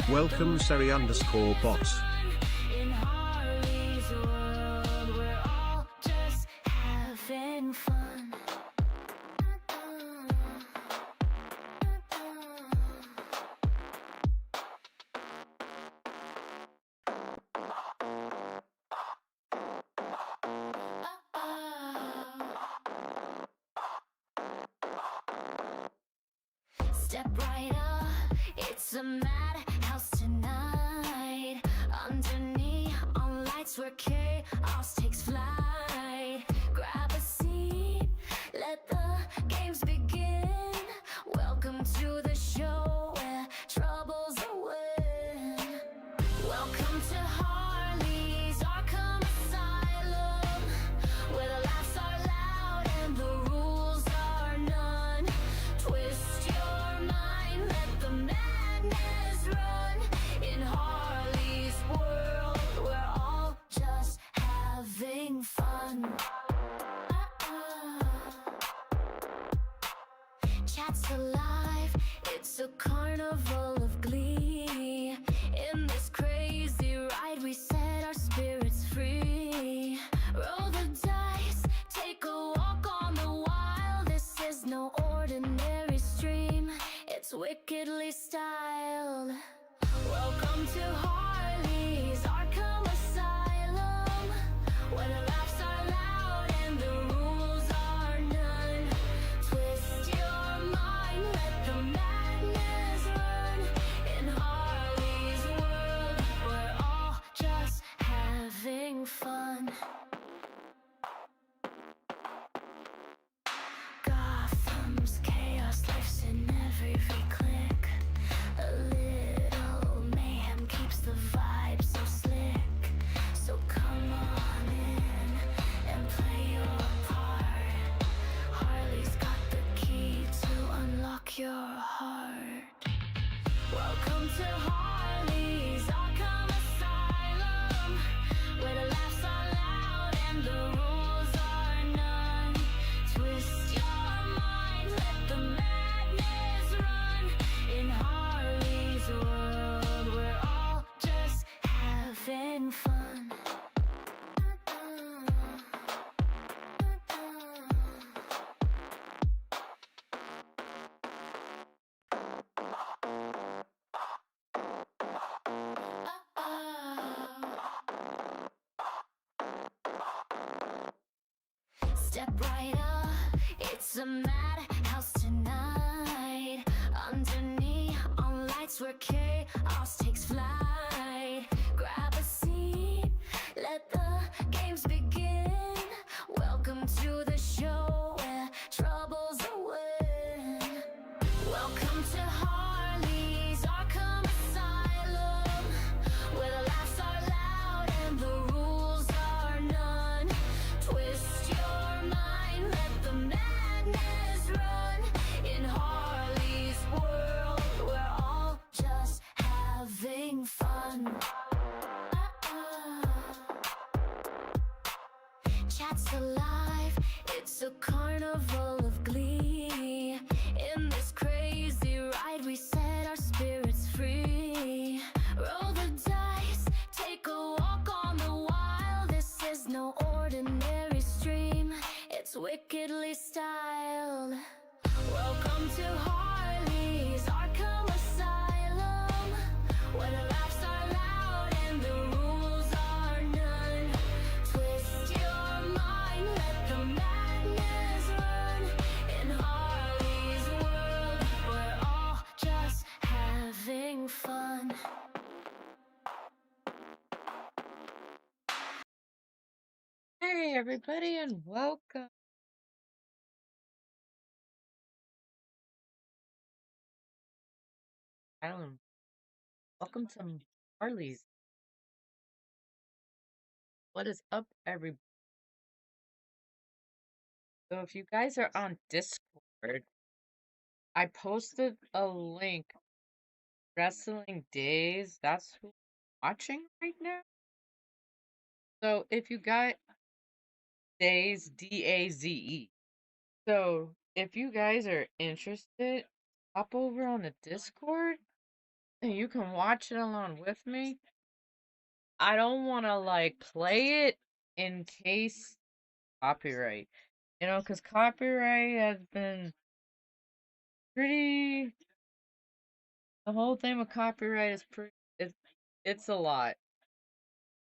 Welcome Seri_bot. In Harley's world, we're all just having fun. Step right up, it's a madhouse tonight. Under neon lights where chaos takes flight. Grab a seat, let the games begin. Welcome to the show where troubles are win. Welcome to Harley's Arkham Asylum, where the laughs are loud and the rules are none. Twist your mind, let the madness run. In Harley's world, we're all just having fun. Chat's alive, it's a carnival of glee. In this crazy ride, we set our spirits free. Roll the dice, take a walk on the wild. This is no ordinary stream, it's wickedly styled. Welcome to Harley's Arkham Asylum, where the laughs are loud and the rules are none. Twist your mind, let the madness run. In Harley's world, we're all just having fun. Gotham's chaos, life's in every click. A little mayhem keeps the vibe so slick. So come on in and play your part. Harley's got the key to unlock your heart. Welcome to Harley's Arkham Asylum, where the laughs are loud and the rules are none. Twist your mind, let the madness run. In Harley's world, we're all just having fun. Step right up, it's a madhouse tonight. Under neon lights where chaos takes flight. Grab a seat, let the games begin. Welcome to the show where troubles are win. Welcome to Harley's Arkham Asylum, where the laughs are loud and the rules are none. Twist your mind, let the madness run. In Harley's world, we're all just having fun. Chat's alive, it's a carnival of glee. In this crazy ride, we set our spirits free. Roll the dice, take a walk on the wild. This is no ordinary stream, it's wickedly styled. Welcome to Harley's Arkham Asylum, where the laughs are loud and the rules are none. Twist your mind, let the madness run. In Harley's world, we're all just having fun. Hey everybody and welcome. Asylum. Welcome to Harley's. What is up, everybody? So if you guys are on Discord, I posted a link. Wrestling Days, that's who I'm watching right now. So if you got Daze, D-A-Z-E. So if you guys are interested, hop over on the Discord and you can watch it along with me. I don't want to like play it in case copyright, you know, because copyright has been pretty. The whole thing with copyright is pretty. It's a lot.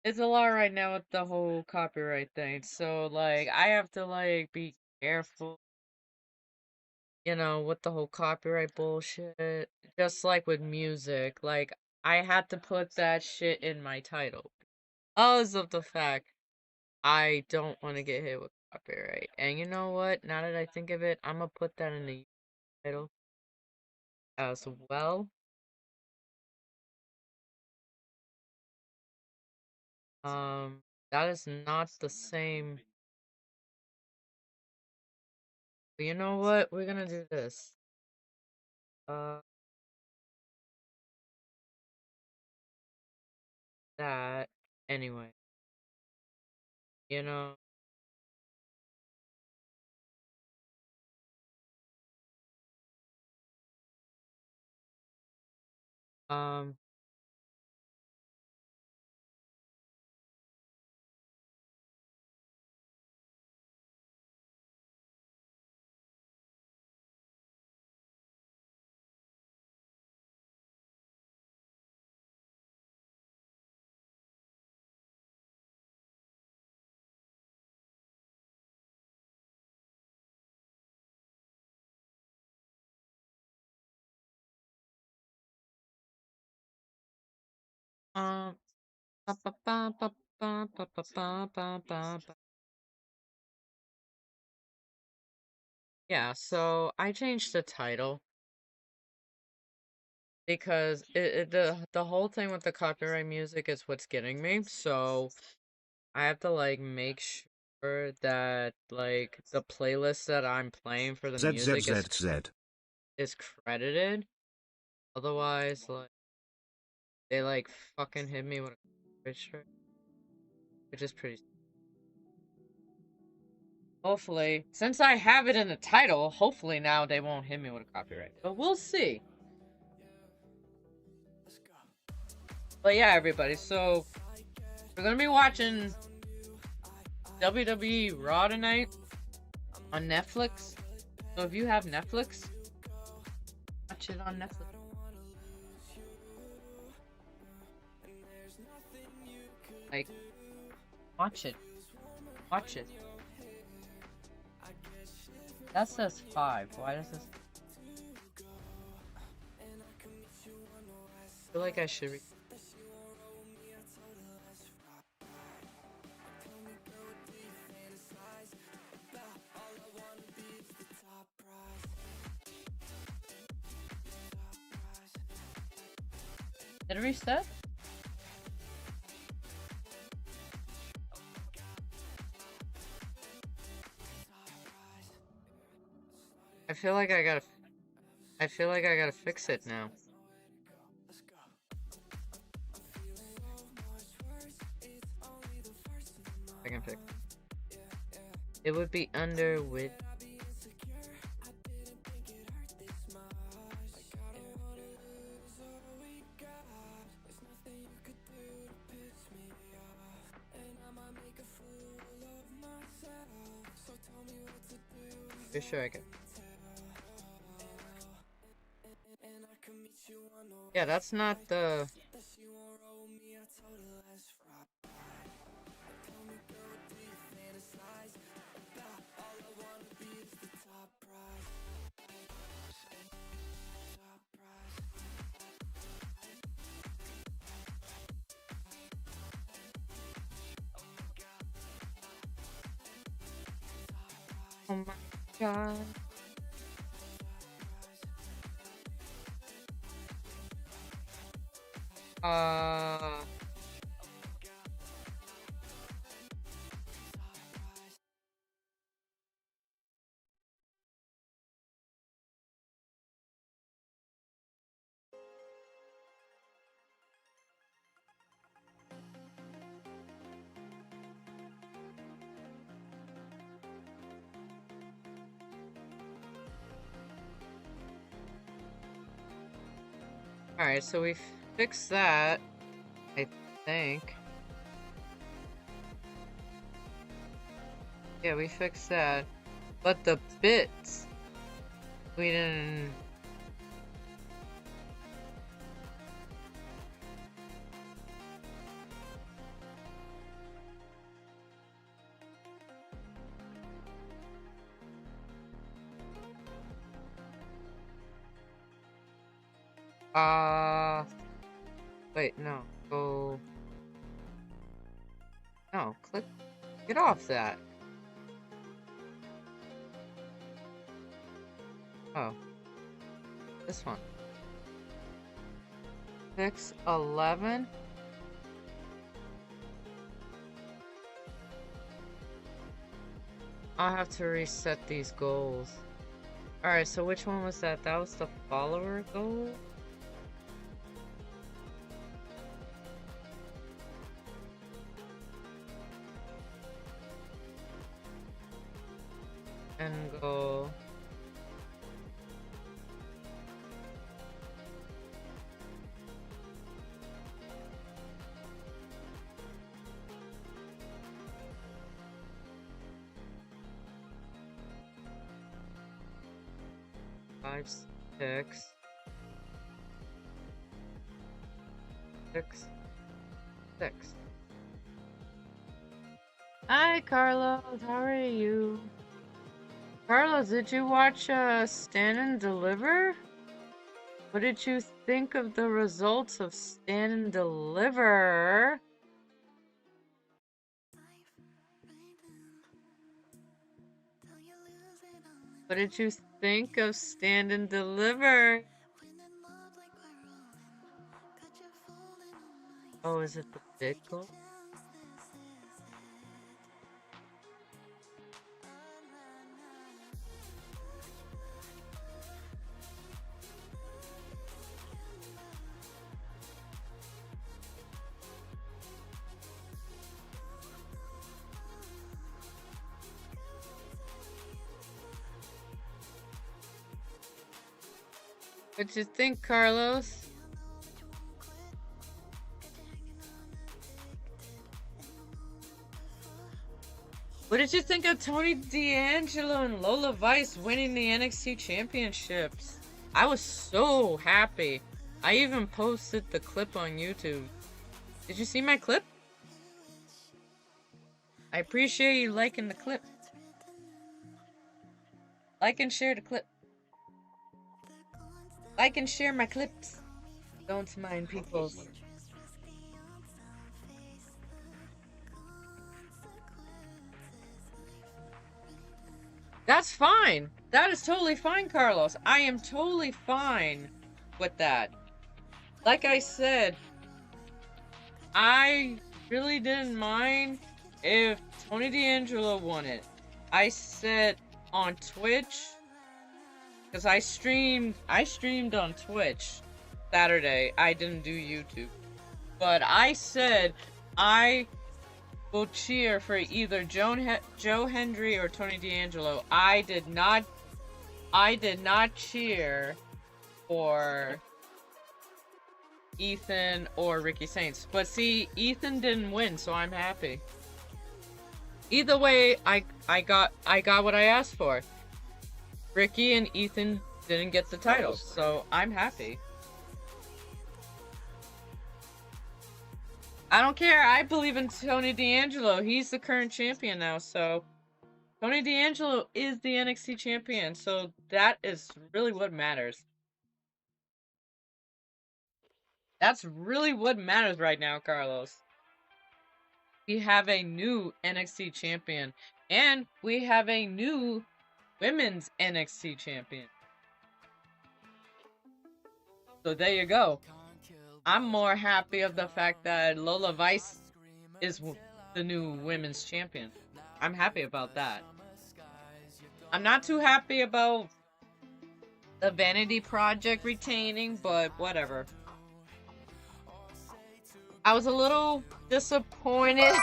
It's a lot right now with the whole copyright thing. So like, I have to like be careful, you know, with the whole copyright bullshit. Just like with music, like I had to put that shit in my title because of the fact I don't want to get hit with copyright. And you know what? Now that I think of it, I'm gonna put that in the title as well. That is not the same. But you know what? We're gonna do this. Uh, that anyway. You know, um, um, ba ba ba ba ba ba ba ba ba ba ba. Yeah, so I changed the title because the whole thing with the copyright music is what's getting me. So I have to like make sure that like the playlist that I'm playing for the music ZZZZ. is credited. Otherwise, like they like fucking hit me with a copyright strike, which is pretty. Hopefully, since I have it in the title, hopefully now they won't hit me with a copyright. But we'll see. But yeah, everybody. So we're gonna be watching WWE Raw tonight on Netflix. So if you have Netflix, watch it on Netflix. Like, watch it. Watch it. That says 5. Why does this? I feel like I should read. Did it reset? I feel like I gotta fix it now. I can fix it. It would be under with. Pretty sure I can. Yeah, that's not the. Oh my god. Uh. Alright, so we fixed that, I think. Yeah, we fixed that. But the bits, we didn't... Wait, no. Go... No, click... Get off that. Oh. This one. 611. I'll have to reset these goals. Alright, so which one was that? That was the follower goal? And go... Five, 6, 6, 6. Hi, Carlos. How are you? Carlos, did you watch Stand and Deliver? What did you think of the results of Stand and Deliver? What did you think of Stand and Deliver? Oh, is it the big goal? What'd you think, Carlos? What did you think of Tony D'Angelo and Lola Vice winning the NXT championships? I was so happy. I even posted the clip on YouTube. Did you see my clip? I appreciate you liking the clip. Like and share the clip. Like and share my clips. Don't mind people's. That's fine. That is totally fine, Carlos. I am totally fine with that. Like I said, I really didn't mind if Tony D'Angelo won it. I said on Twitch, because I streamed on Twitch Saturday. I didn't do YouTube. But I said I will cheer for either Joe Hendry or Tony D'Angelo. I did not cheer for Ethan or Ricky Saints. But see, Ethan didn't win, so I'm happy. Either way, I got what I asked for. Ricky and Ethan didn't get the titles, so I'm happy. I don't care. I believe in Tony D'Angelo. He's the current champion now, so Tony D'Angelo is the NXT champion, so that is really what matters. That's really what matters right now, Carlos. We have a new NXT champion, and we have a new women's NXT champion. So there you go. I'm more happy of the fact that Lola Vice is the new women's champion. I'm happy about that. I'm not too happy about the Vanity Project retaining, but whatever. I was a little disappointed.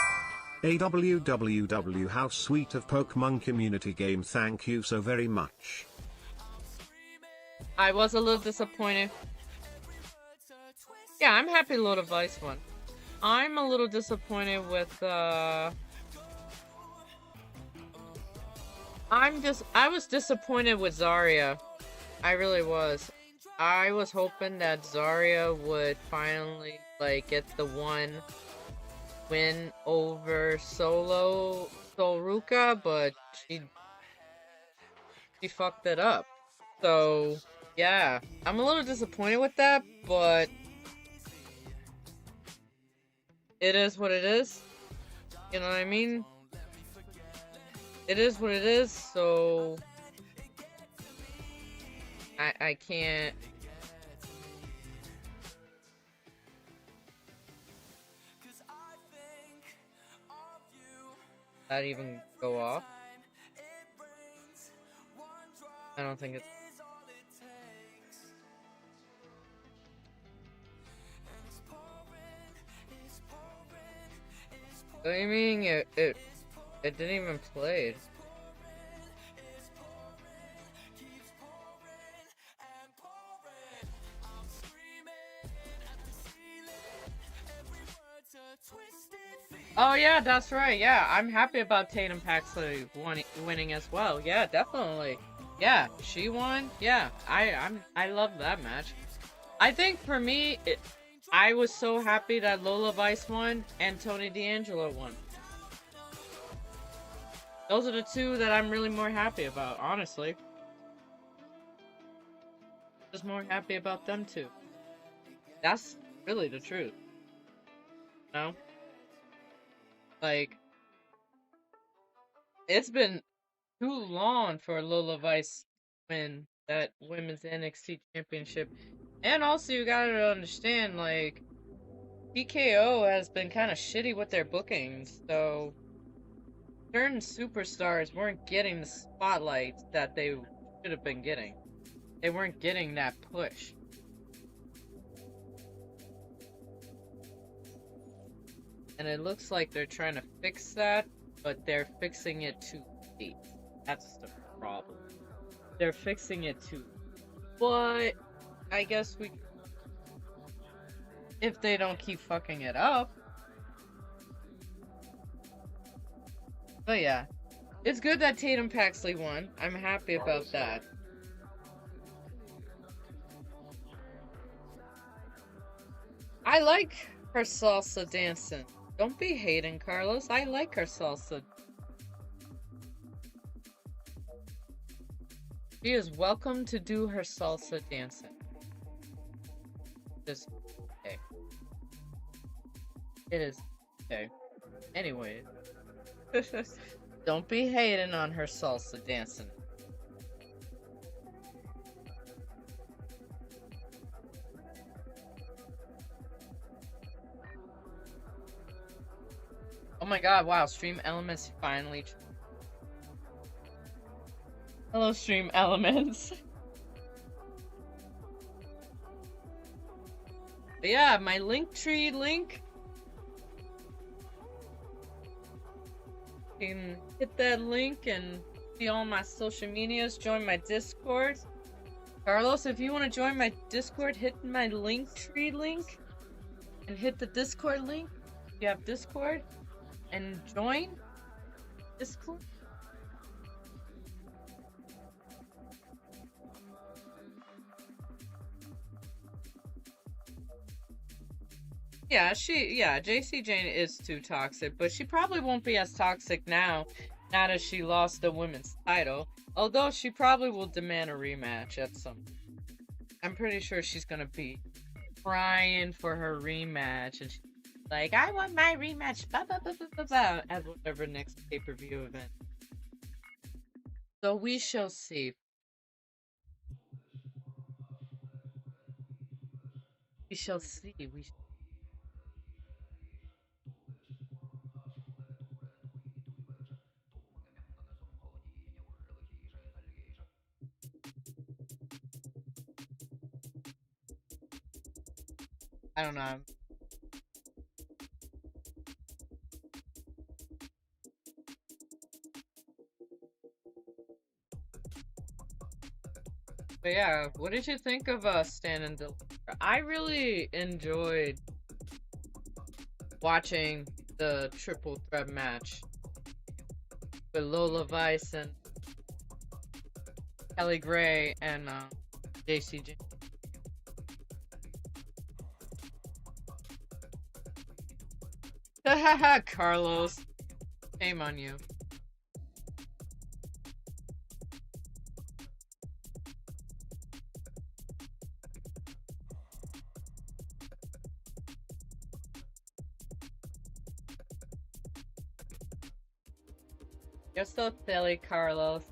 AWWW, how sweet of Pokemon community game, thank you so very much. I was a little disappointed Yeah, I'm happy Lola Vice won. I'm a little disappointed with I was disappointed with Zarya. I really was. I was hoping that Zarya would finally like get the one win over Solruka, but she fucked it up. So yeah, I'm a little disappointed with that, but it is what it is. You know what I mean? It is what it is, so I can't not even go off. I don't think it's what do you mean it didn't even play. Oh yeah, that's right. Yeah, I'm happy about Tatum Paxley winning as well. Yeah, definitely. Yeah, she won. Yeah, I love that match. I think for me, I was so happy that Lola Vice won and Tony D'Angelo won. Those are the two that I'm really more happy about, honestly. Just more happy about them two. That's really the truth. You know? Like, it's been too long for Lola Vice to win that women's NXT championship. And also, you gotta understand, like, TKO has been kind of shitty with their bookings, so certain superstars weren't getting the spotlight that they should have been getting. They weren't getting that push. And it looks like they're trying to fix that, but they're fixing it too late. That's the problem. They're fixing it too late. But I guess if they don't keep fucking it up. But yeah, it's good that Tatum Paxley won. I'm happy about that. I like her salsa dancing. Don't be hating, Carlos. I like her salsa. She is welcome to do her salsa dancing. Just okay. It is okay. Anyway. Don't be hating on her salsa dancing. Oh my god, wow, Stream Elements finally. Hello, Stream Elements. But yeah, my Linktree link. You can hit that link and see all my social medias, join my Discord. Carlos, if you want to join my Discord, hit my Linktree link and hit the Discord link. If you have Discord and join Discord. Yeah, JC Jane is too toxic, but she probably won't be as toxic now that she lost the women's title. Although she probably will demand a rematch at some. I'm pretty sure she's gonna be crying for her rematch, and she's like, "I want my rematch," blah, blah, blah, blah, blah, blah, at whatever next pay-per-view event. So we shall see. We shall see. I don't know. But yeah, what did you think of Stand and Deliver? I really enjoyed watching the triple threat match with Lola Vice and Kelly Gray and JCJ. Haha, Carlos. Shame on you. You're so silly, Carlos.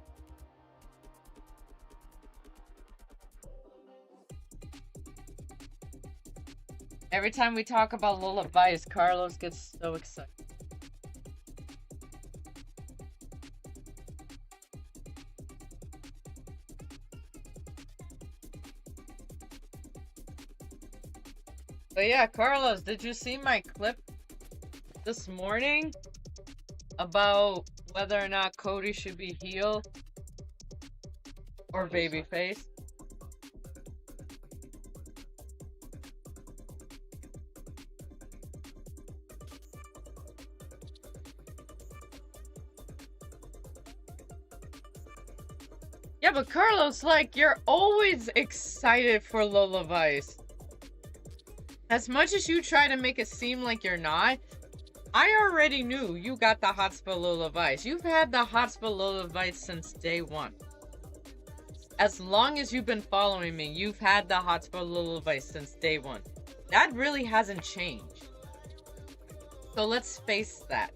Every time we talk about Lola Vice, Carlos gets so excited. But yeah, Carlos, did you see my clip this morning about whether or not Cody should be heel or babyface? Yeah, but Carlos, like, you're always excited for Lola Vice. As much as you try to make it seem like you're not, I already knew you got the hots for Lola Vice. You've had the hots for Lola Vice since day one. As long as you've been following me, you've had the hots for Lola Vice since day one. That really hasn't changed. So let's face that.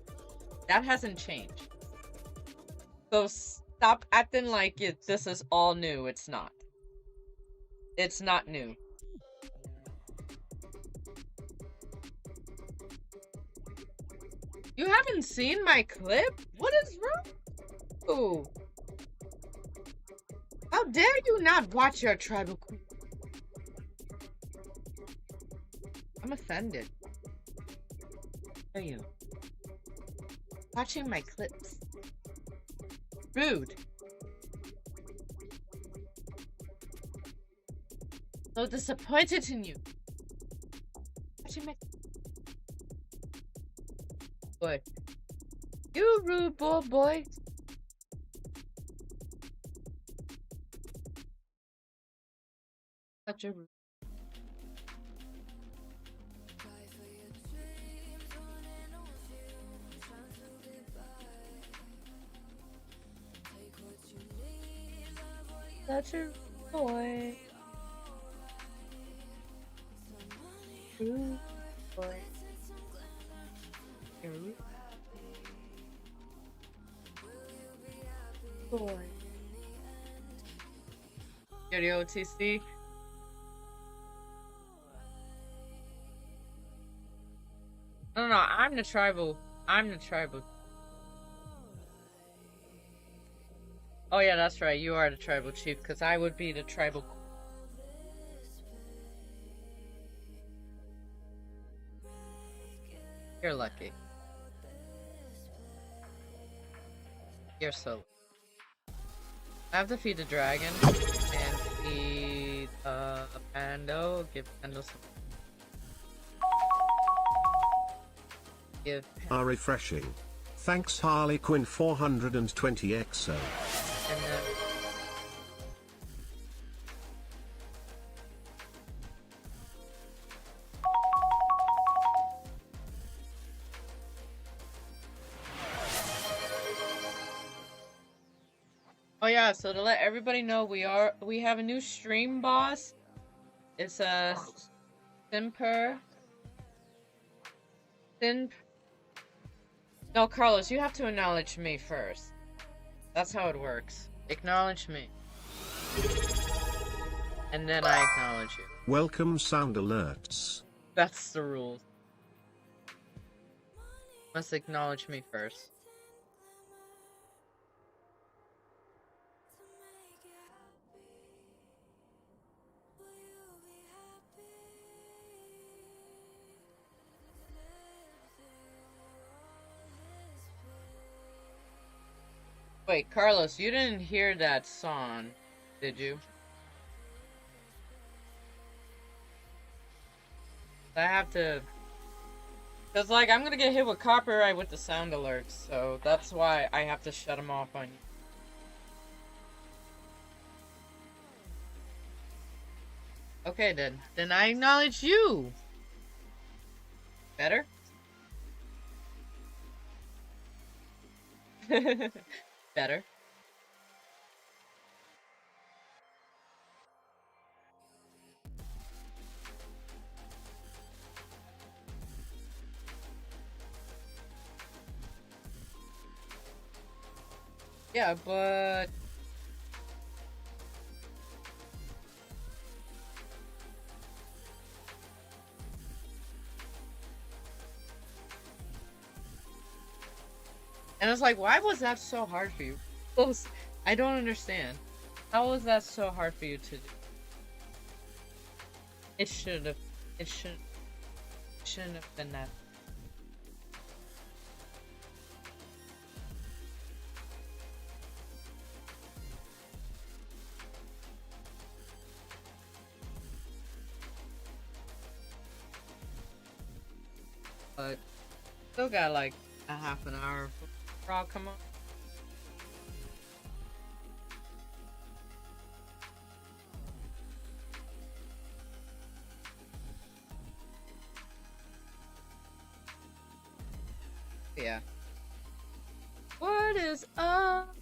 That hasn't changed. So stop acting like this is all new. It's not. It's not new. You haven't seen my clip? What is wrong? Ooh. How dare you not watch your tribal queen? I'm offended. Are you? Watching my clips. Rude. So disappointed in you. Watching my boy. You rude boy. Such a rude. Such a boy. Rude boy. Rude boy. You're the OTC. No, I'm the tribal. I'm the tribal. Oh yeah, that's right. You are the tribal chief, because I would be the tribal. You're lucky. You're so. I have to feed the dragon and feed Pando. Give Pando some. Give. Refreshing. Thanks Harley Quinn 420 XO. And then. Oh yeah, so to let everybody know, we have a new stream boss. It's a Simper. No, Carlos, you have to acknowledge me first. That's how it works. Acknowledge me. And then I acknowledge you. Welcome sound alerts. That's the rules. Must acknowledge me first. Wait, Carlos, you didn't hear that song, did you? I have to, cause like I'm gonna get hit with copyright with the sound alerts, so that's why I have to shut them off on you. Okay then I acknowledge you. Better? Better. Yeah, but and it's like, why was that so hard for you? I don't understand. How was that so hard for you to do? It should have. It shouldn't have been that. But still got like a half an hour before I'll come on. Yeah. What is up?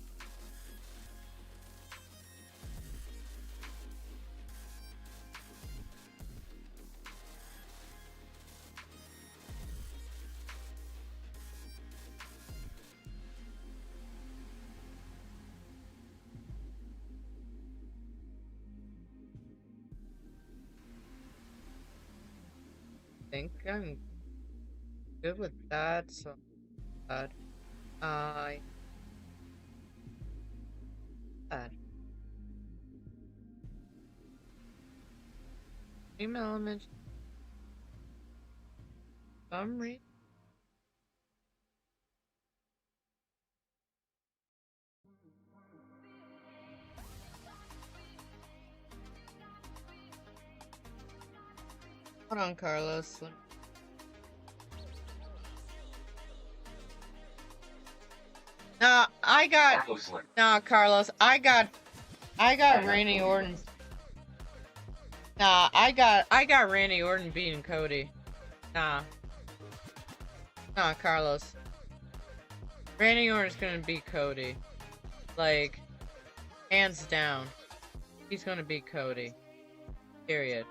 I think I'm good with that, so bad. Bad. Dream element. Summary. Hold on, Carlos. Nah, Nah, Carlos. I got Randy Orton. Nah, I got Randy Orton beating Cody. Nah. Nah, Carlos. Randy Orton's gonna beat Cody. Like, hands down. He's gonna beat Cody. Period.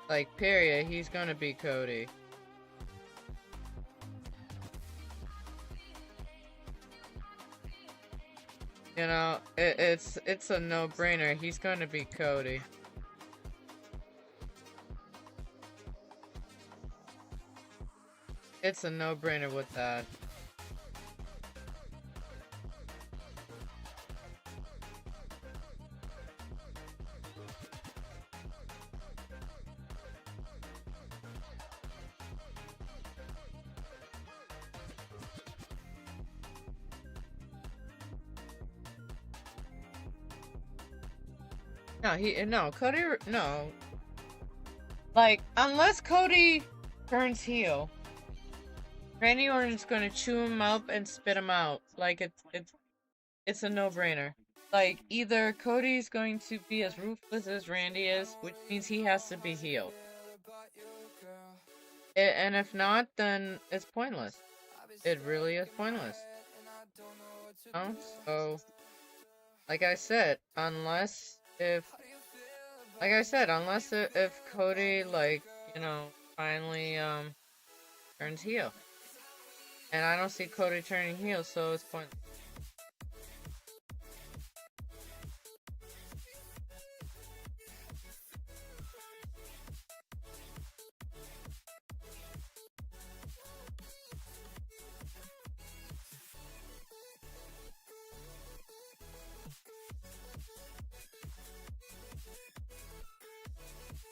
Like, period. He's gonna beat Cody. You know, it's a no-brainer. He's gonna beat Cody. It's a no-brainer with that. No, Cody, no. Like, unless Cody turns heel, Randy Orton's gonna chew him up and spit him out. Like, it's a no-brainer. Like, either Cody's going to be as ruthless as Randy is, which means he has to be heel. And if not, then it's pointless. It really is pointless. So, like I said, unless if Cody, like, you know, finally, turns heel. And I don't see Cody turning heel, so it's pointless.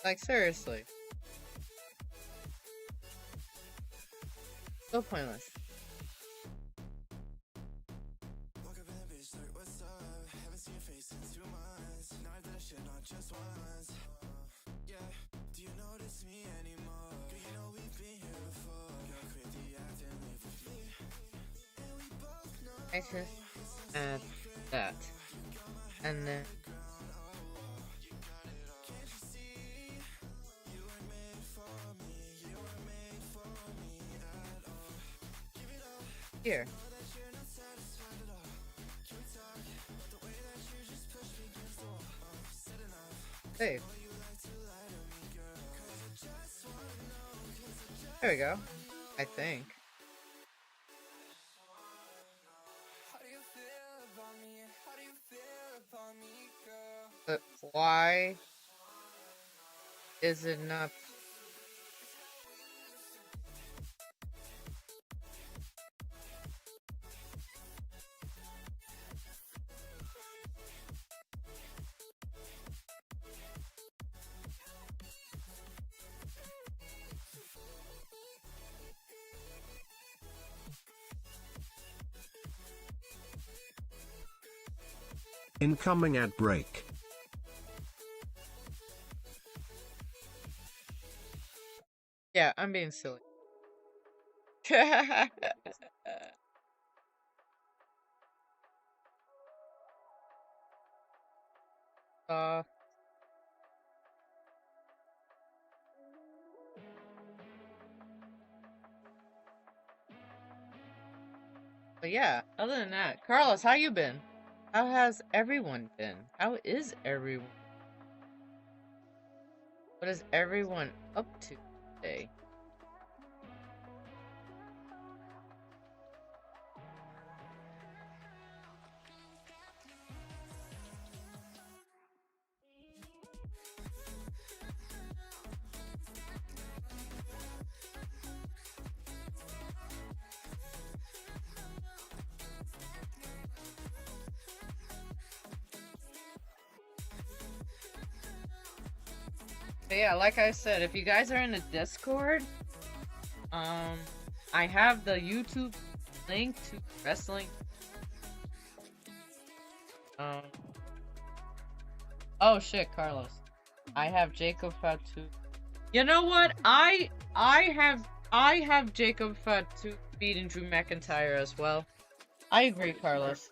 Like, seriously. So pointless. I just add that. And then here. Save. There we go. I think. But why is it not? Incoming ad break. Yeah, I'm being silly. uh But yeah, other than that, Carlos, how you been? How has everyone been? How is everyone? What is everyone up to today? But yeah, like I said, if you guys are in the Discord, I have the YouTube link to wrestling. Oh shit, Carlos. I have Jacob Fatu. You know what? I have Jacob Fatu beating Drew McIntyre as well. I agree, Carlos.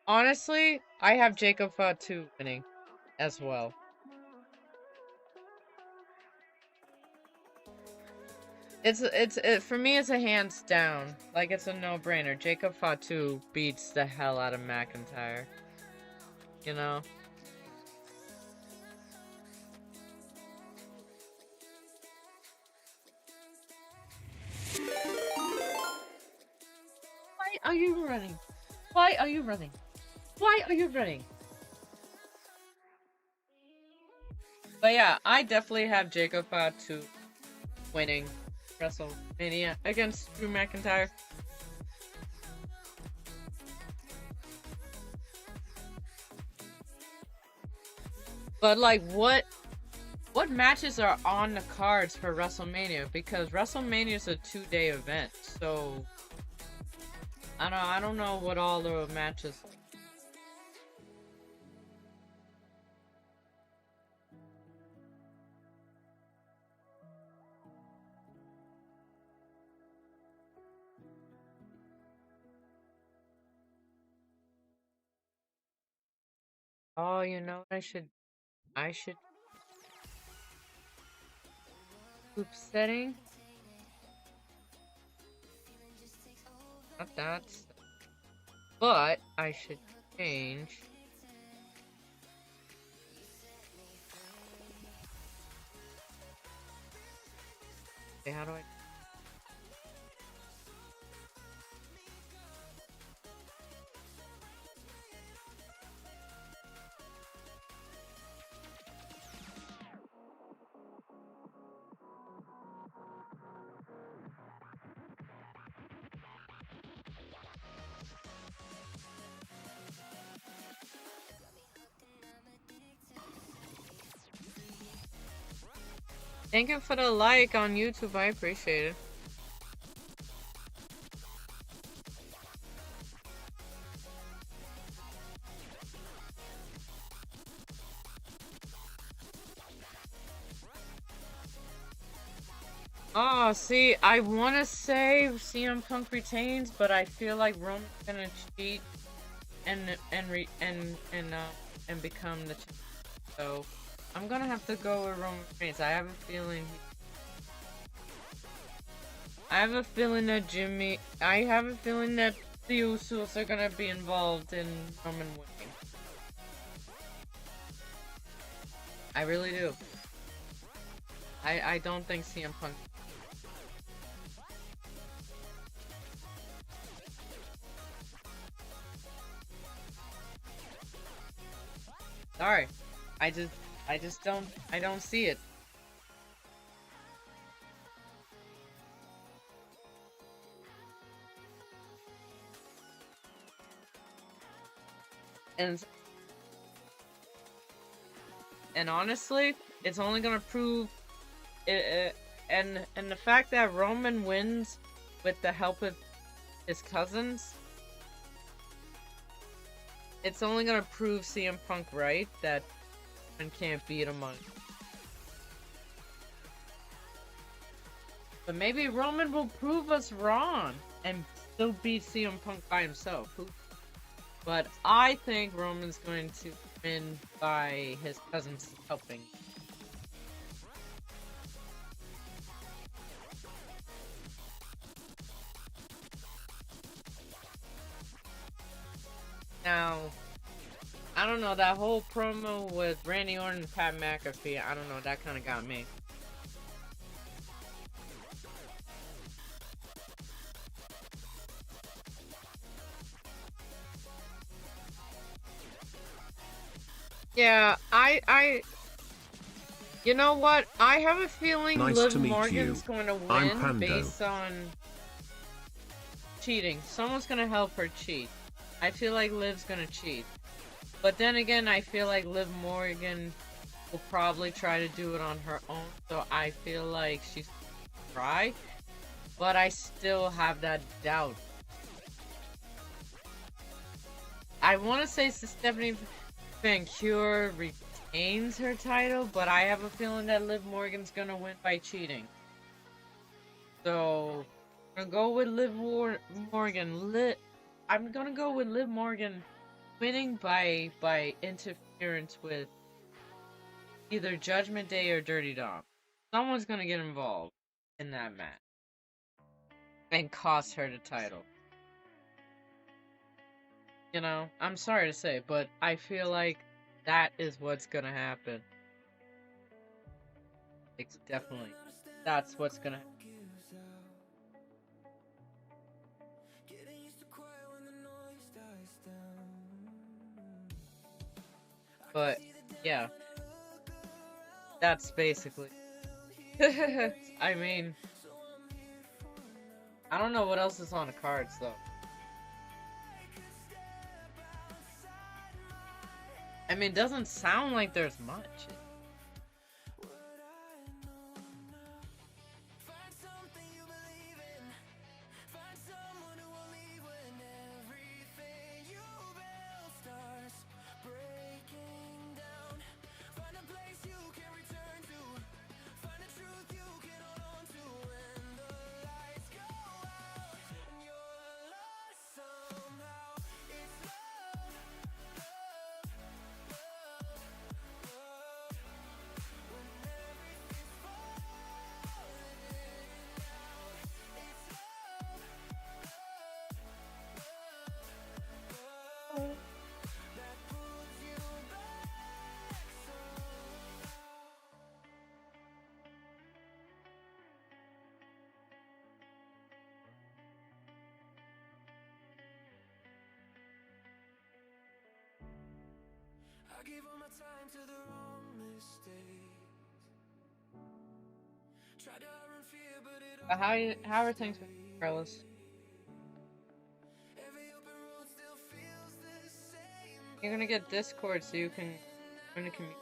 Honestly, I have Jacob Fatu winning as well. For me, it's a hands down. Like, it's a no-brainer. Jacob Fatu beats the hell out of McIntyre. You know? Why are you running? Why are you running? Why are you running? But yeah, I definitely have Jacob Fatu winning WrestleMania against Drew McIntyre. But like, what matches are on the cards for WrestleMania? Because WrestleMania is a 2-day event, so I don't know what all the matches. Oh, you know what I should group setting. Not that. But I should change. Okay, how do I? Thank you for the like on YouTube. I appreciate it. Oh, see, I want to say CM Punk retains, but I feel like Roman's gonna cheat and become the champion. So I'm gonna have to go with Roman Reigns. I have a feeling. I have a feeling that the Usos are gonna be involved in Roman winning. I really do. I don't think CM Punk. Sorry. I just don't see it. And honestly, it's only gonna prove it, and the fact that Roman wins with the help of his cousins, it's only gonna prove CM Punk right that Roman can't beat him on. But maybe Roman will prove us wrong and still beat CM Punk by himself. But I think Roman's going to win by his cousins helping. Now, I don't know, that whole promo with Randy Orton and Pat McAfee, I don't know, that kind of got me. Yeah, you know what? I have a feeling Liv Morgan's going to win based on cheating. Someone's going to help her cheat. I feel like Liv's going to cheat. But then again, I feel like Liv Morgan will probably try to do it on her own. So I feel like she's going to try. But I still have that doubt. I want to say Stephanie Vancure retains her title, but I have a feeling that Liv Morgan's gonna win by cheating. So I'm gonna go with Liv Morgan. I'm gonna go with Liv Morgan winning by interference with either Judgment Day or Dirty Dom. Someone's gonna get involved in that match and cost her the title. You know, I'm sorry to say, but I feel like that is what's gonna happen. It's definitely, that's what's gonna happen. But, yeah. That's basically. I mean, I don't know what else is on the cards, though. I mean, it doesn't sound like there's much. I gave all my time to the wrong mistakes. Tried to run fear, but it how are things with Carlos? You're gonna get Discord so you can join the community.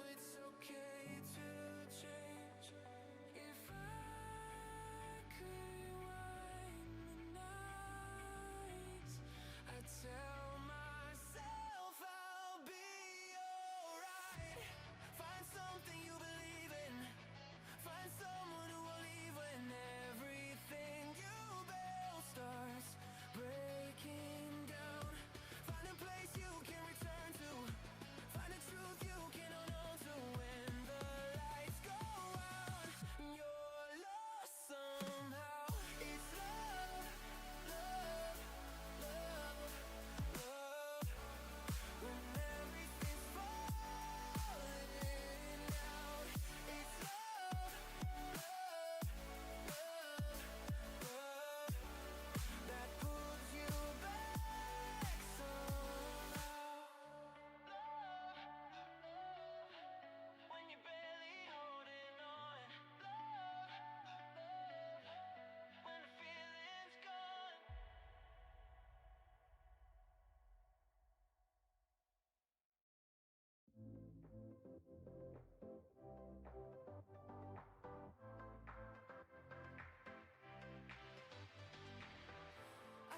明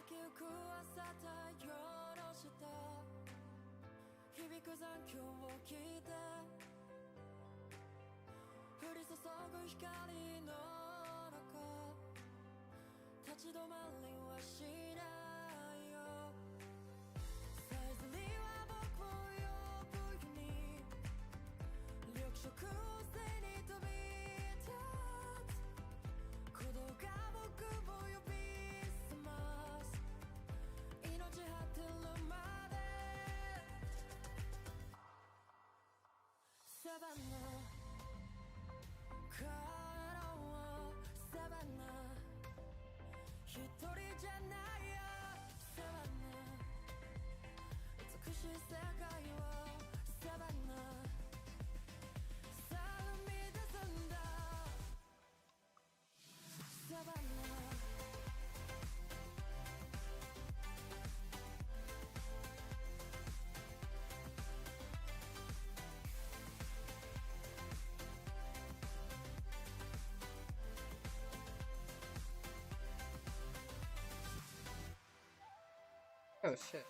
けゆく朝太陽の下響く残響を聞いて降り注ぐ光の中立ち止まりはしないよさえずりは僕を呼ぶように緑色を背に飛び立つ鼓動が僕を呼び覚ます命果てるまでサバナ帰ろうサバナ一人じゃないよサバナ美しい世界をサバナさあ生み出すんだサバナOh shit.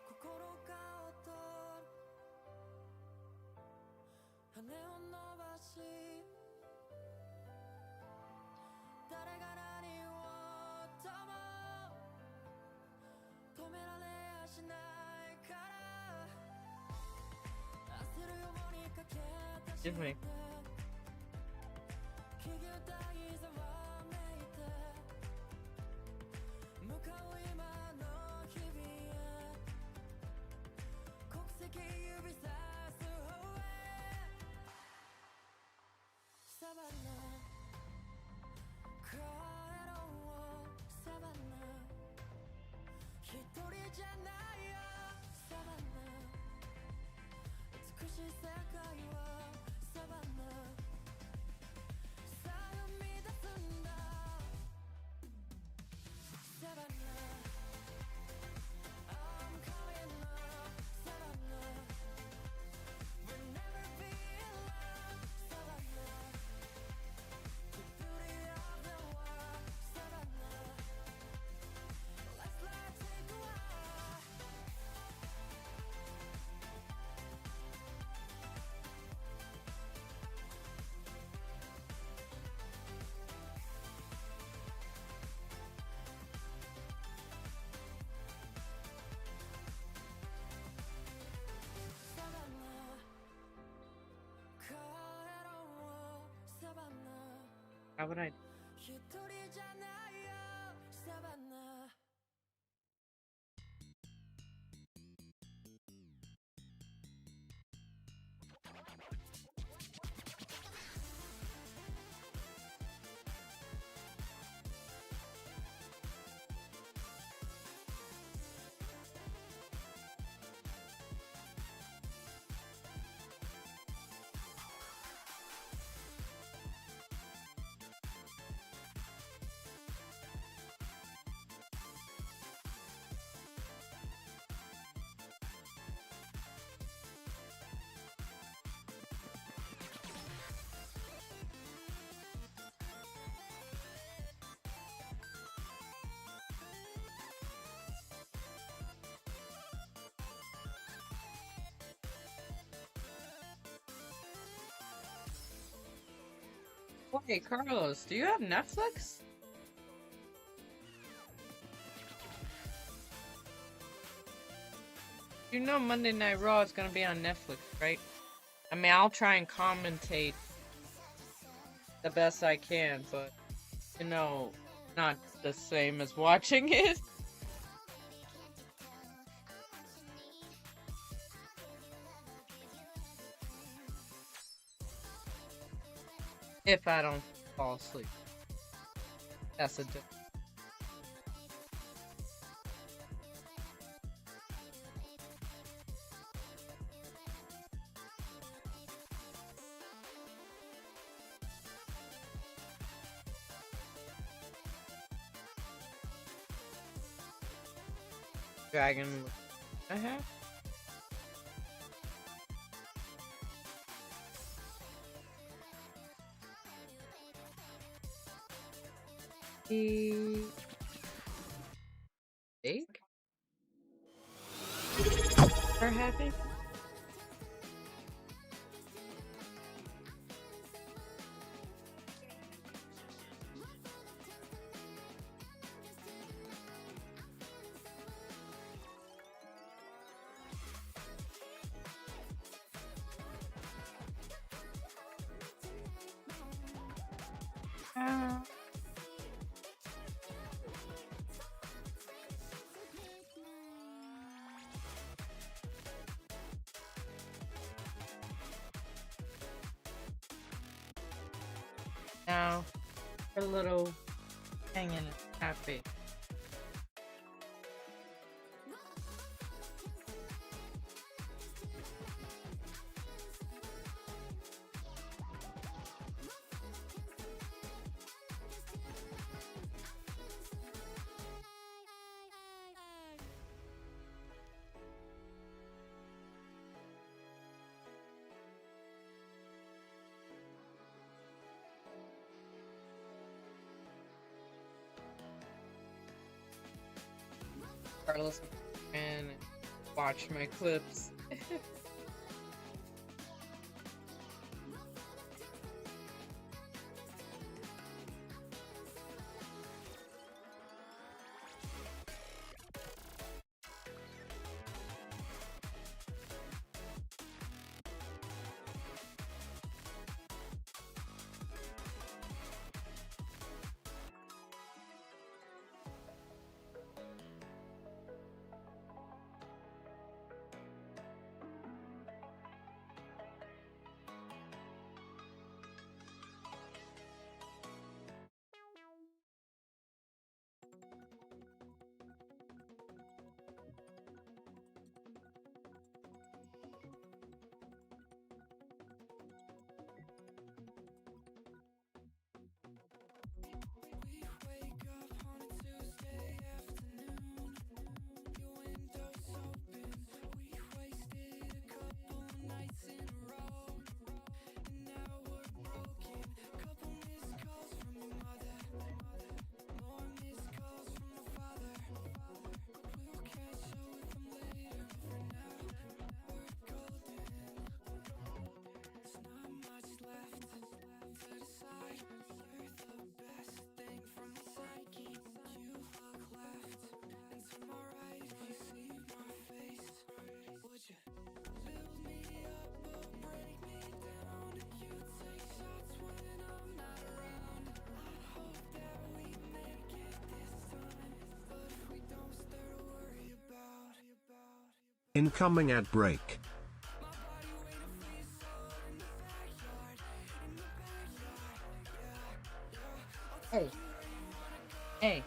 心が躍る羽を伸ばし誰が何をとも止められやしないから焦るように駆け出して Give me. 気球体ざわめいて向かう今の日々へ国籍指さす方へサバナ帰ろうサバナ一人じゃないよサバナ美しい世界をサバナさあ生み出すんだサバナ I'm coming up サバナ We'll never be alone サバナ The beauty of the world サバナ Let's take a walkサバナ帰ろうサバナ How would I? 一人じゃないよサバナ Wait, Carlos, do you have Netflix? You know Monday Night Raw is gonna be on Netflix, right? I mean, I'll try and commentate the best I can, but, you know, not the same as watching it. If I don't fall asleep. That's a difference. Dragon I have? Steak? We're having? Now, a little hanging in a cafe. Regardless of and watch my clips. Incoming ad break. Hey. Hey.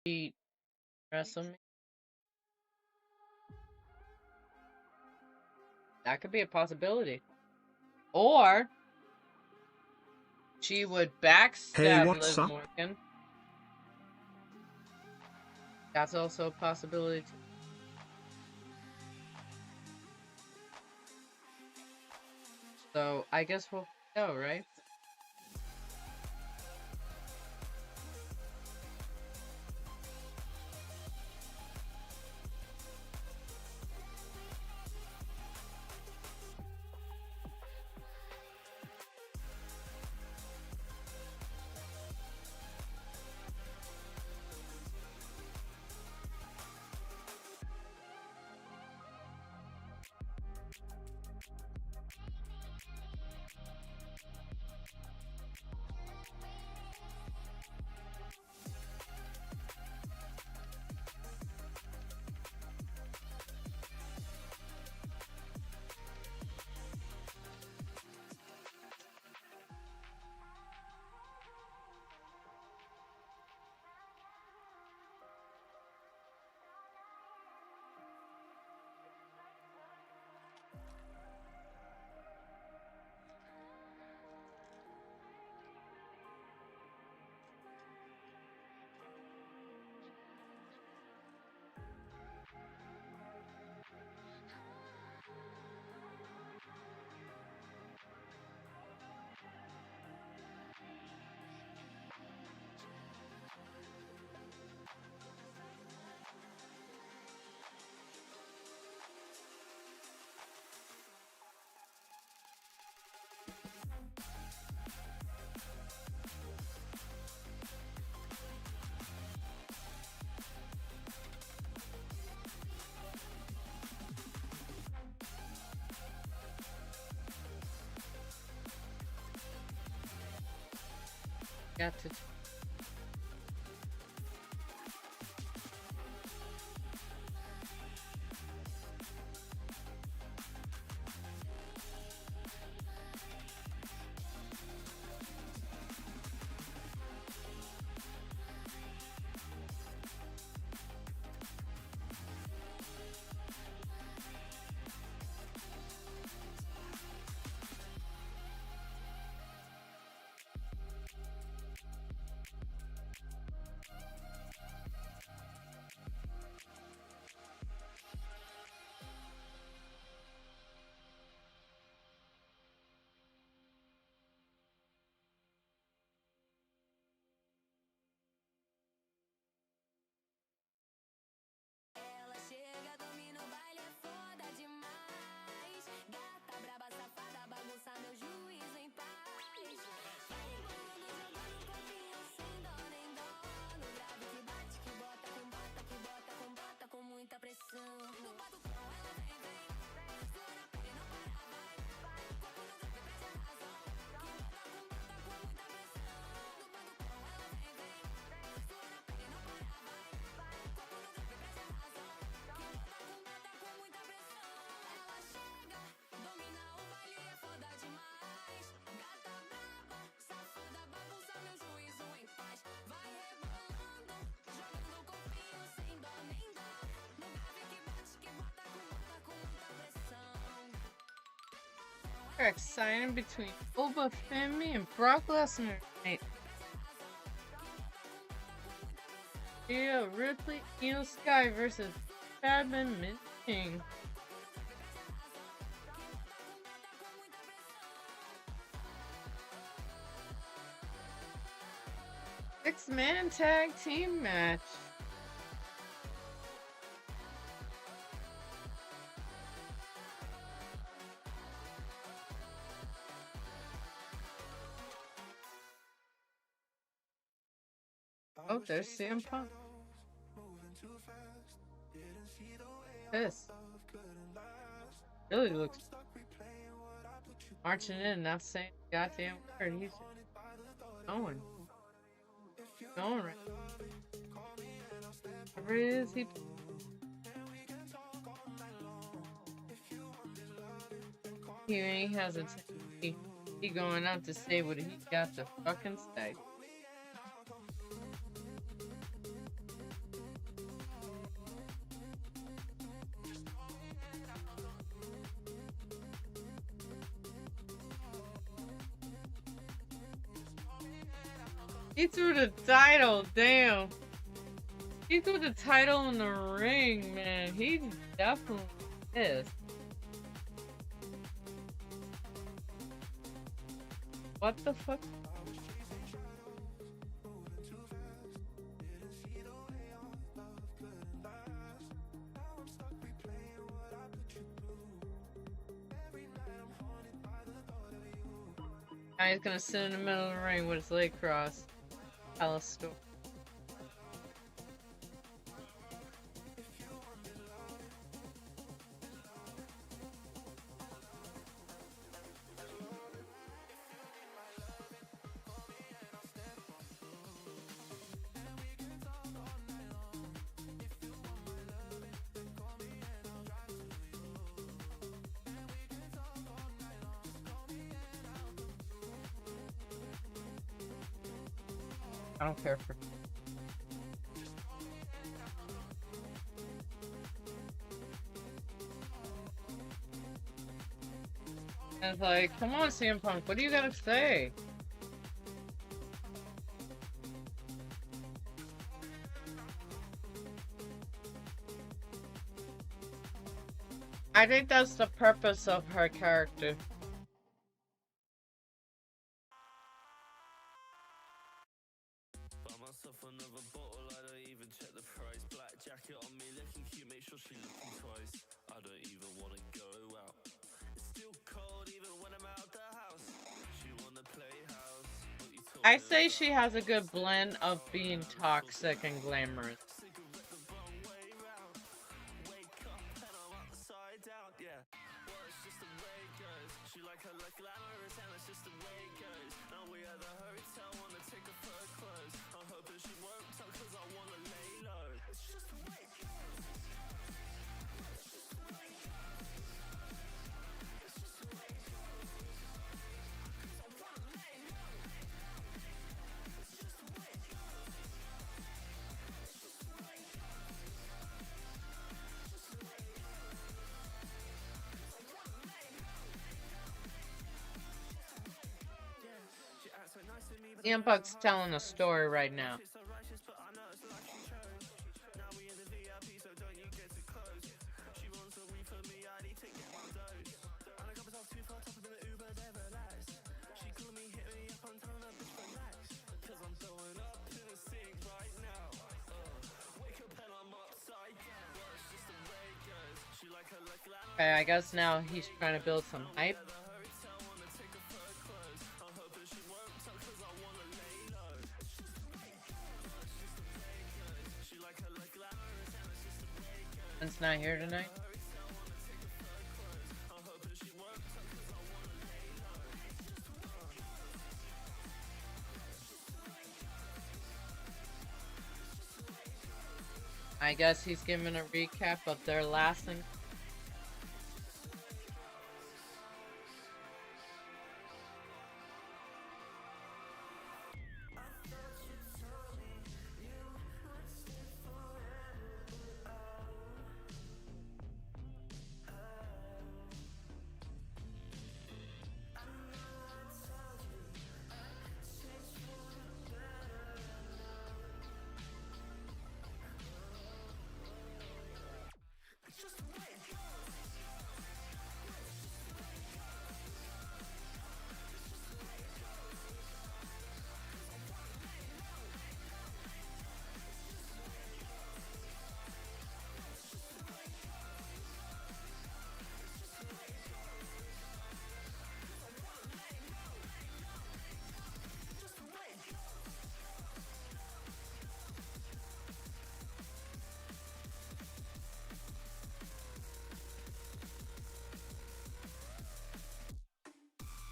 beat WrestleMania. That could be a possibility. Or she would backstab Hey, what's Liv up? Morgan. That's also a possibility too. So I guess we'll go, right? Got to. Ela chega, domina o baile, é foda demais. Gata, braba, safada, bagunça meu juízo em paz. Vai rebolando, jogando um corpinho sem dó nem dó. No grave que bate, que bota, com bota, que bota, com bota, com muita pressão. No batucão ela vem, vem. Sua na pele não para, vai, vai. Corpo no grave, preste atenção. Que bota, com bota, com muita pressão. No batucão ela vem, vem. Sua na pele não para, vai, vai. Corpo no grave, preste atenção. Que bota, com muita pressão. Ela chega, domina o baile, é foda demais. Gata braba, safada, bagunça meu juízo em paz. Vai rebolando, jogando o corpinho sem dó nem dó. No grave que bate, que bota, com muita pressão. Exciting between Oba Femi and Brock Lesnar tonight. Rhea Ripley, Io Sky versus Chadman King. Six-man tag team match. Oh, there's CM Punk. This really looks marching in, not saying a goddamn word. He's just going right. Whatever it is, he ain't hesitant. He going out to say what he got to fucking say. He threw the title, damn. He threw the title in the ring, man. He definitely is. What the fuck? Now he's gonna sit in the middle of the ring with his leg crossed. Tell a story. I don't care for. And it's like, come on, CM Punk, what do you gotta say? I think that's the purpose of her character. I say she has a good blend of being toxic and glamorous. CM Punk's telling a story right now. Okay, I guess now he's trying to build some hype. It's not here tonight. I guess he's giving a recap of their last thing.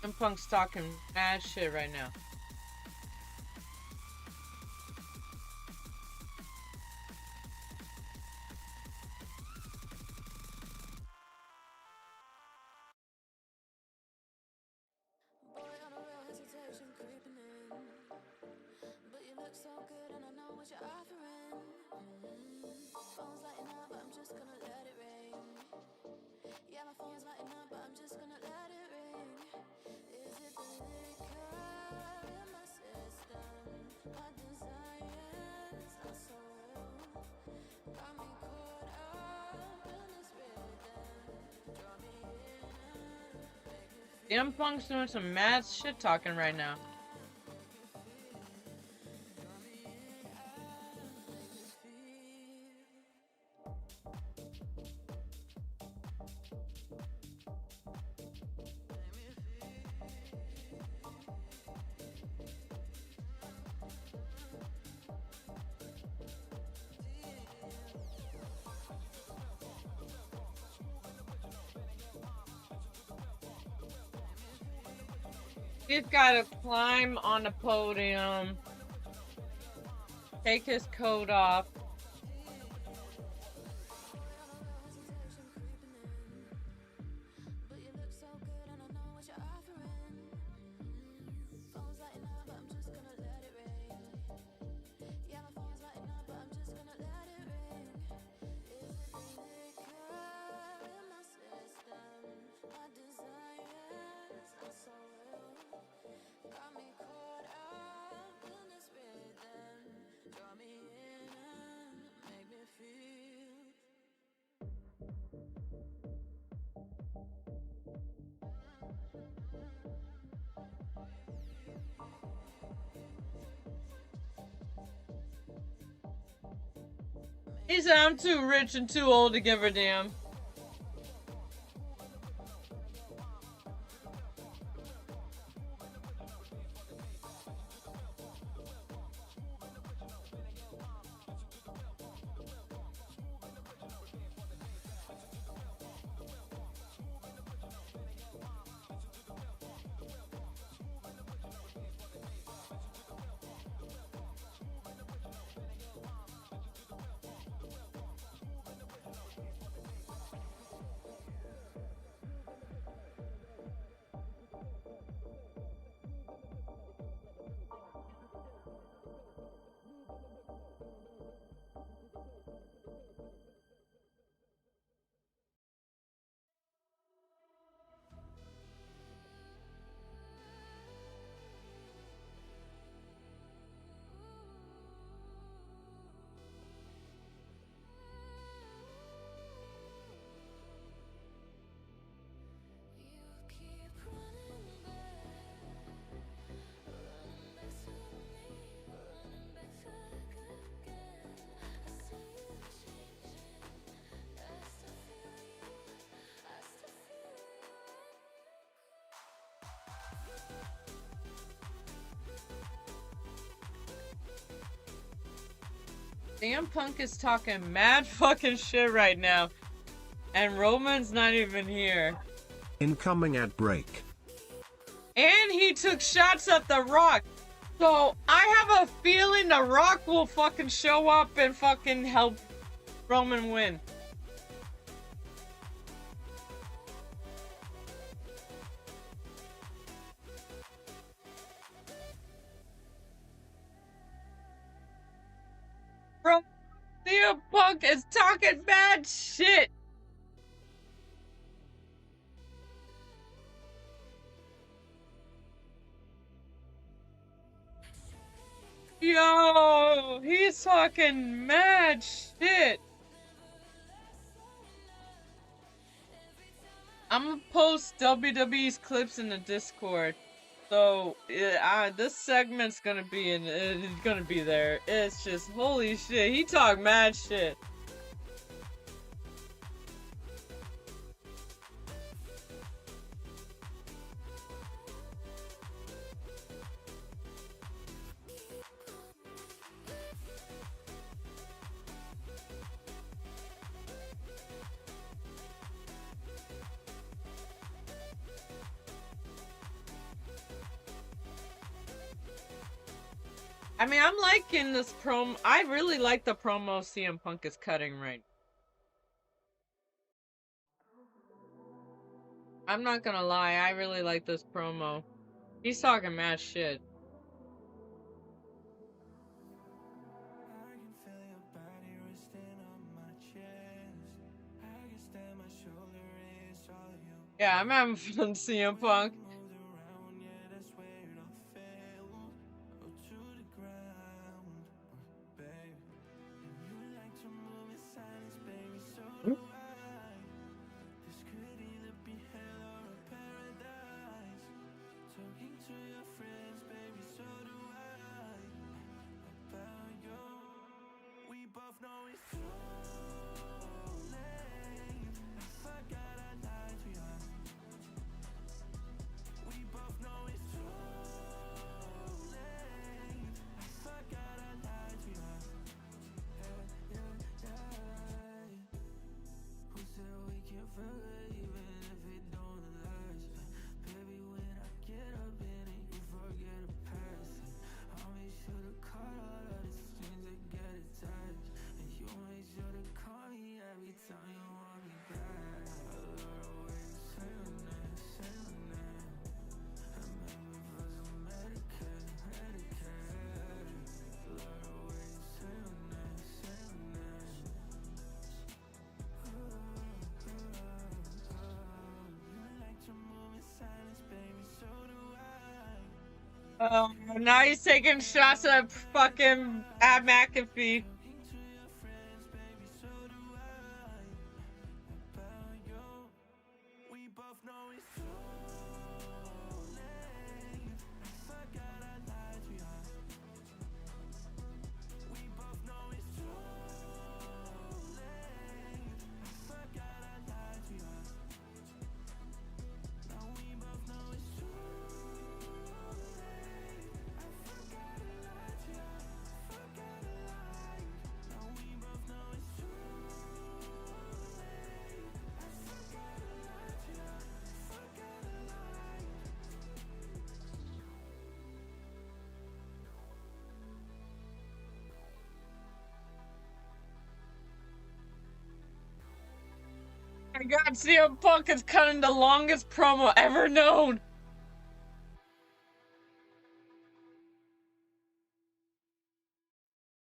CM Punk's talking mad shit right now. Boy, on a real hesitation creeping in. But you look so good and I know what you're offering. Phone's lighting up, but I'm just gonna let it ring. Yeah, my phone's lighting up, but I'm just gonna let it ring. Is it the liquor in my system? CM Punk's doing some mad shit talking right now. He's gotta climb on the podium, take his coat off. He said, I'm too rich and too old to give a damn. CM Punk is talking mad fucking shit right now. And Roman's not even here. Incoming ad break. And he took shots at The Rock. So I have a feeling The Rock will fucking show up and fucking help Roman win. Bro, CM Punk is talking mad shit. Yo, he's talking mad shit. I'm gonna post WWE's clips in the Discord. So this segment's gonna be it's gonna be there. It's just holy shit. He talked mad shit. I mean, I'm liking this promo. I really like the promo CM Punk is cutting right now. I'm not gonna lie, I really like this promo. He's talking mad shit. Yeah, I'm having fun, CM Punk. Oh, now he's taking shots at fucking at McAfee. My God, CM Punk is cutting the longest promo ever known.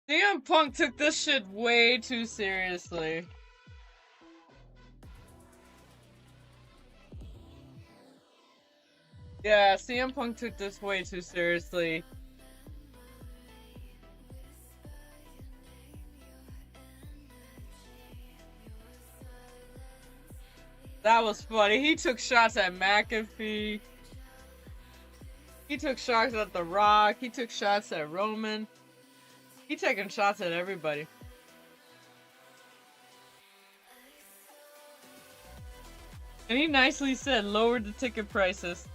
CM Punk took this shit way too seriously. Yeah, CM Punk took this way too seriously. That was funny. He took shots at McAfee. He took shots at The Rock. He took shots at Roman. He taking shots at everybody. And he nicely said, lowered the ticket prices.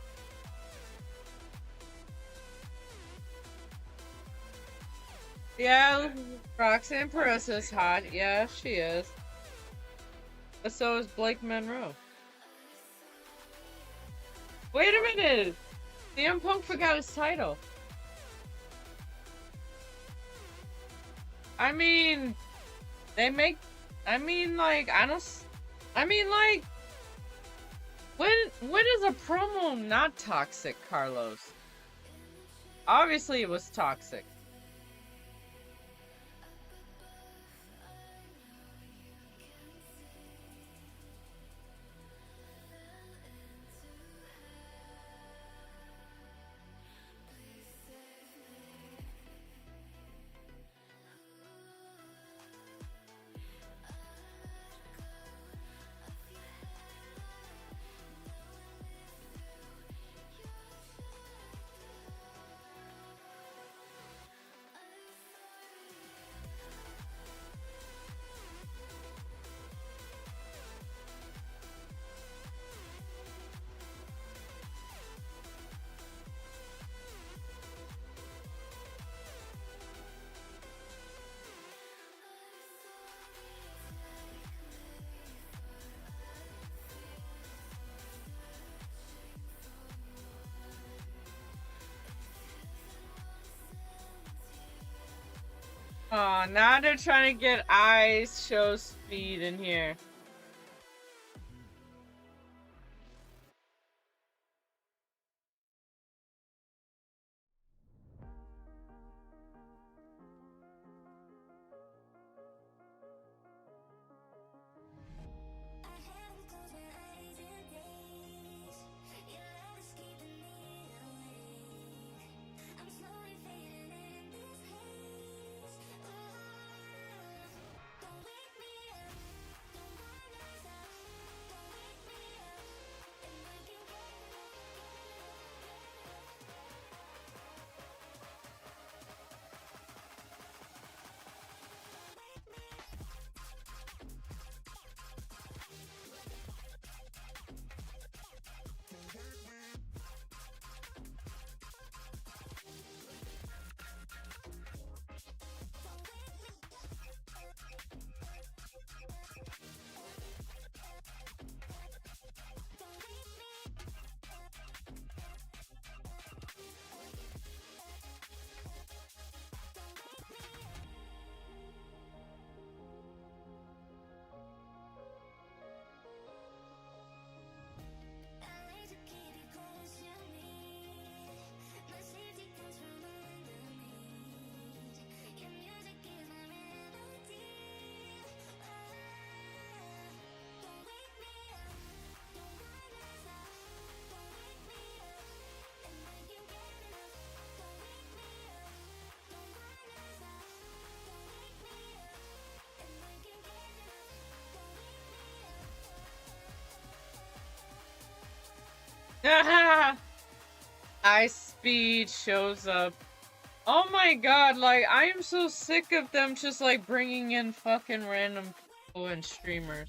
Yeah, Roxanne Perez is hot. Yeah, she is. But so is Blake Monroe. Wait a minute! CM Punk forgot his title. I mean, they make. I mean, like, I don't. I mean, like, when is a promo not toxic, Carlos? Obviously, it was toxic. Oh, now they're trying to get eyes show speed in here. Ice Speed shows up. Oh my god, like, I am so sick of them just, like, bringing in fucking random people and streamers.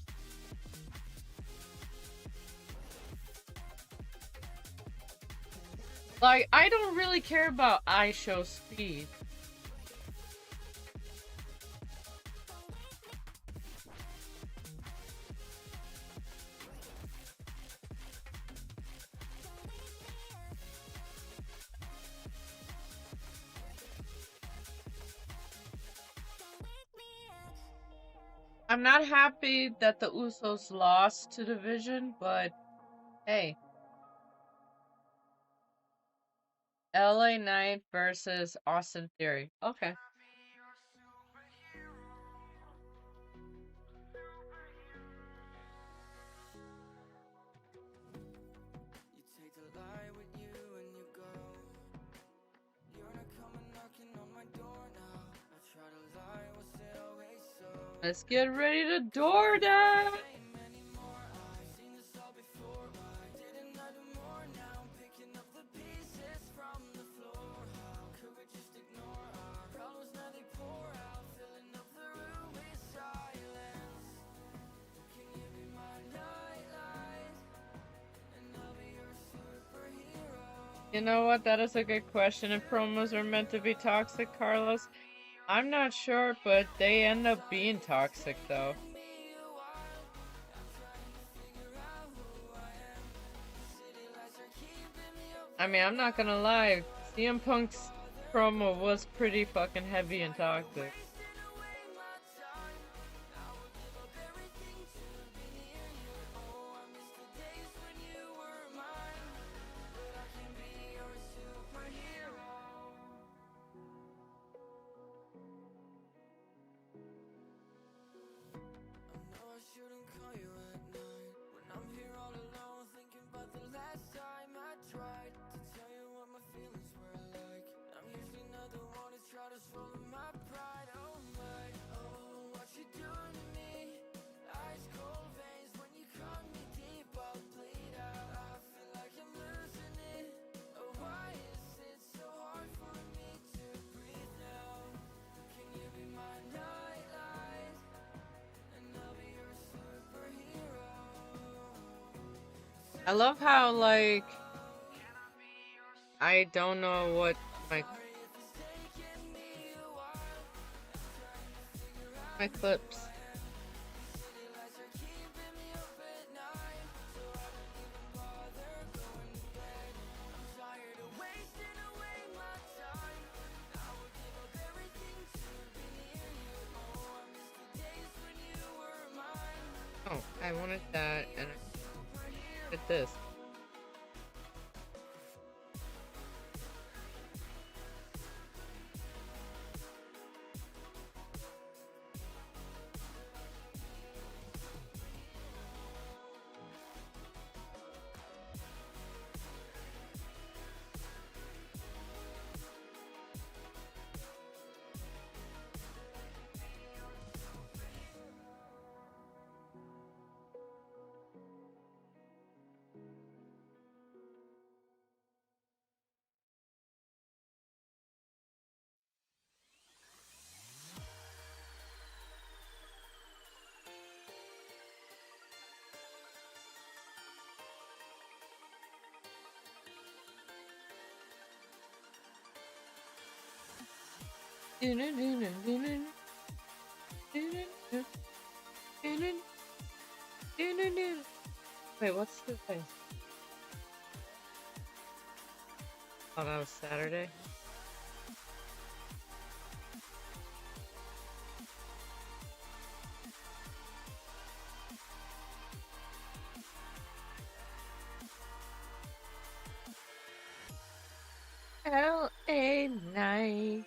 Like, I don't really care about I show speed. I'm not happy that the Usos lost to Division, but hey. LA Knight versus Austin Theory. Okay. You take the lie with you and you go. You're not coming knocking on my door now. I try to lie, was it always so? Let's get ready to door that. Anymore, I've seen this all before. Why didn't I do more? Now I'm picking up the pieces from the floor. How could we just ignore our problems? Now they pour out, filling up the room with silence. Can you be my nightlight? And I'll be your superhero. You know what? That is a good question. If promos are meant to be toxic, Carlos, I'm not sure, but they end up being toxic, though. I mean, I'm not gonna lie, CM Punk's promo was pretty fucking heavy and toxic. Shouldn't call you at night when I'm here all alone, thinking about the last time I tried to tell you what my feelings were like. I'm usually not the one to try to swallow my pride. Oh my, oh, what you doing to me? Ice cold veins when you cut me deep, I'll bleed out. I feel like I'm losing it. Oh, why is it so hard for me to breathe now? Can you be my nightlight? And I'll be your superhero. I love how, like, I don't know what my clips. Oh, I wanted that, and I did this. Wait, what's the thing? Oh, that was Saturday? LA Night.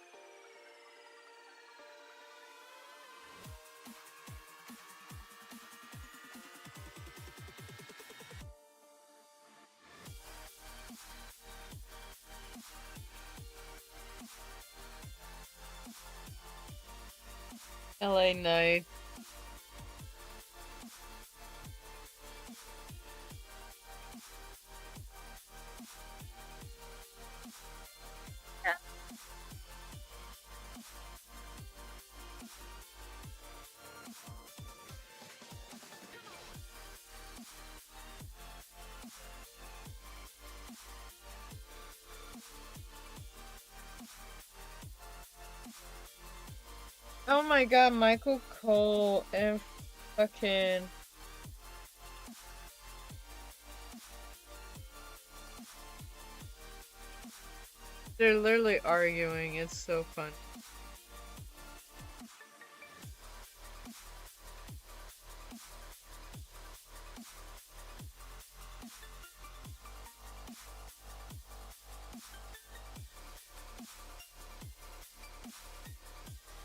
LA Night. Oh my god, Michael Cole and fucking... They're literally arguing. It's so fun.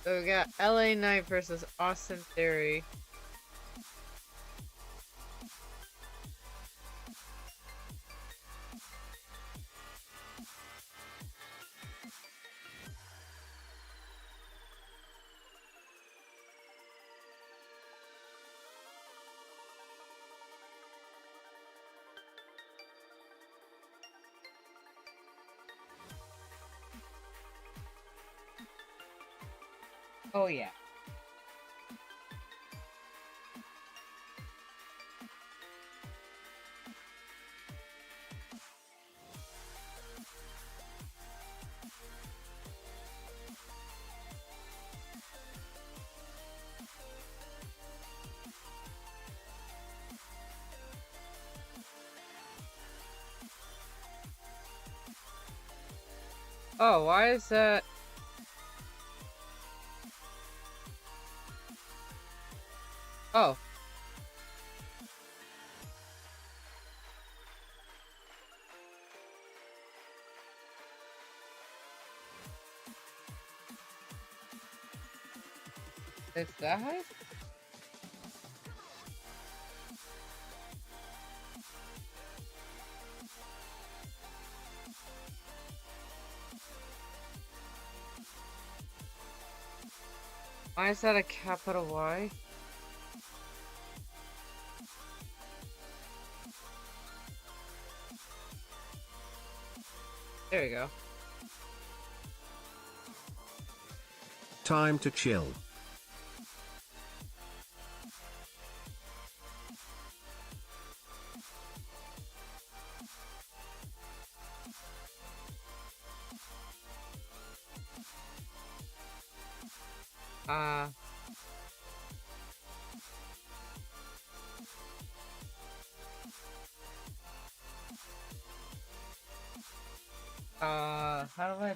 So we got LA Knight versus Austin Theory. Oh yeah. Oh, why is that? Oh. Is that how? Why is that a capital Y? There we go. Time to chill. How do I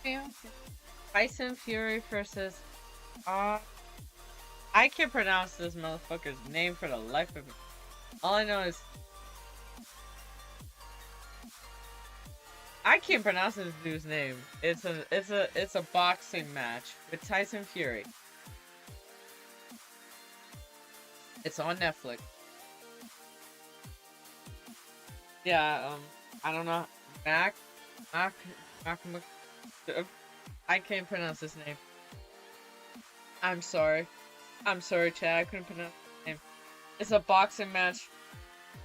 think... Tyson Fury versus... I can't pronounce this motherfucker's name for the life of me. All I know is... I can't pronounce this dude's name. It's a boxing match with Tyson Fury. It's on Netflix. Yeah, I don't know. I can't pronounce his name. I'm sorry. I'm sorry, Chad. I couldn't pronounce his name. It's a boxing match.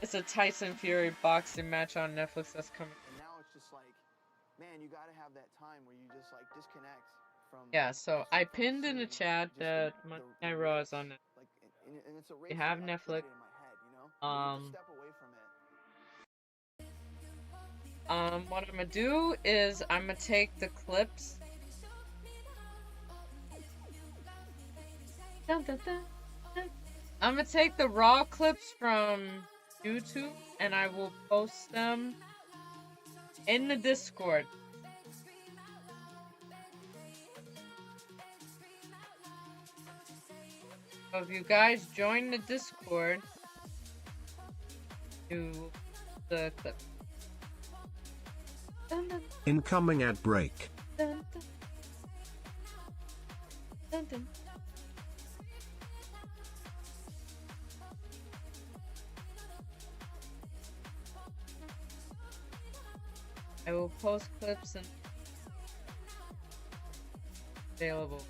It's a Tyson Fury boxing match on Netflix that's coming. And now it's just like, man, you gotta have that time where you just like disconnect from. Yeah, so I pinned in the chat that Monday Night Raw is on it. Like, and it's a race You have that, like, Netflix. created in my head, you know? You just step away from it. What I'm gonna do is I'm gonna take the clips. Dun, dun, dun, dun. I'm gonna take the raw clips from YouTube and I will post them in the Discord. So if you guys join the Discord, do the clip. Dun, dun, Incoming ad break. dun, dun. Dun, dun. I will post clips and available.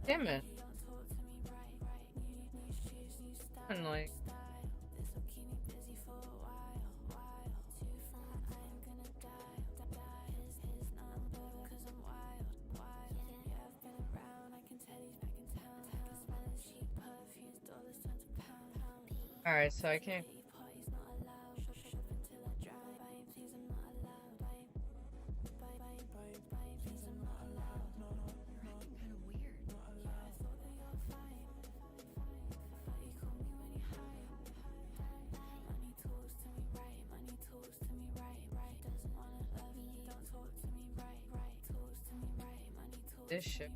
Damn it. And like. Alright, so I can't. This shit.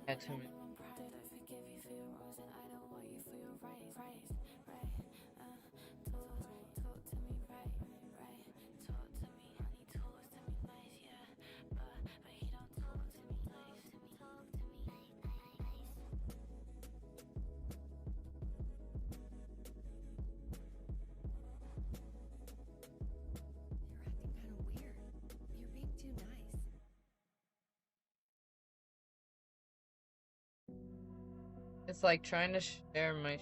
Yeah, to me. It's like trying to share my.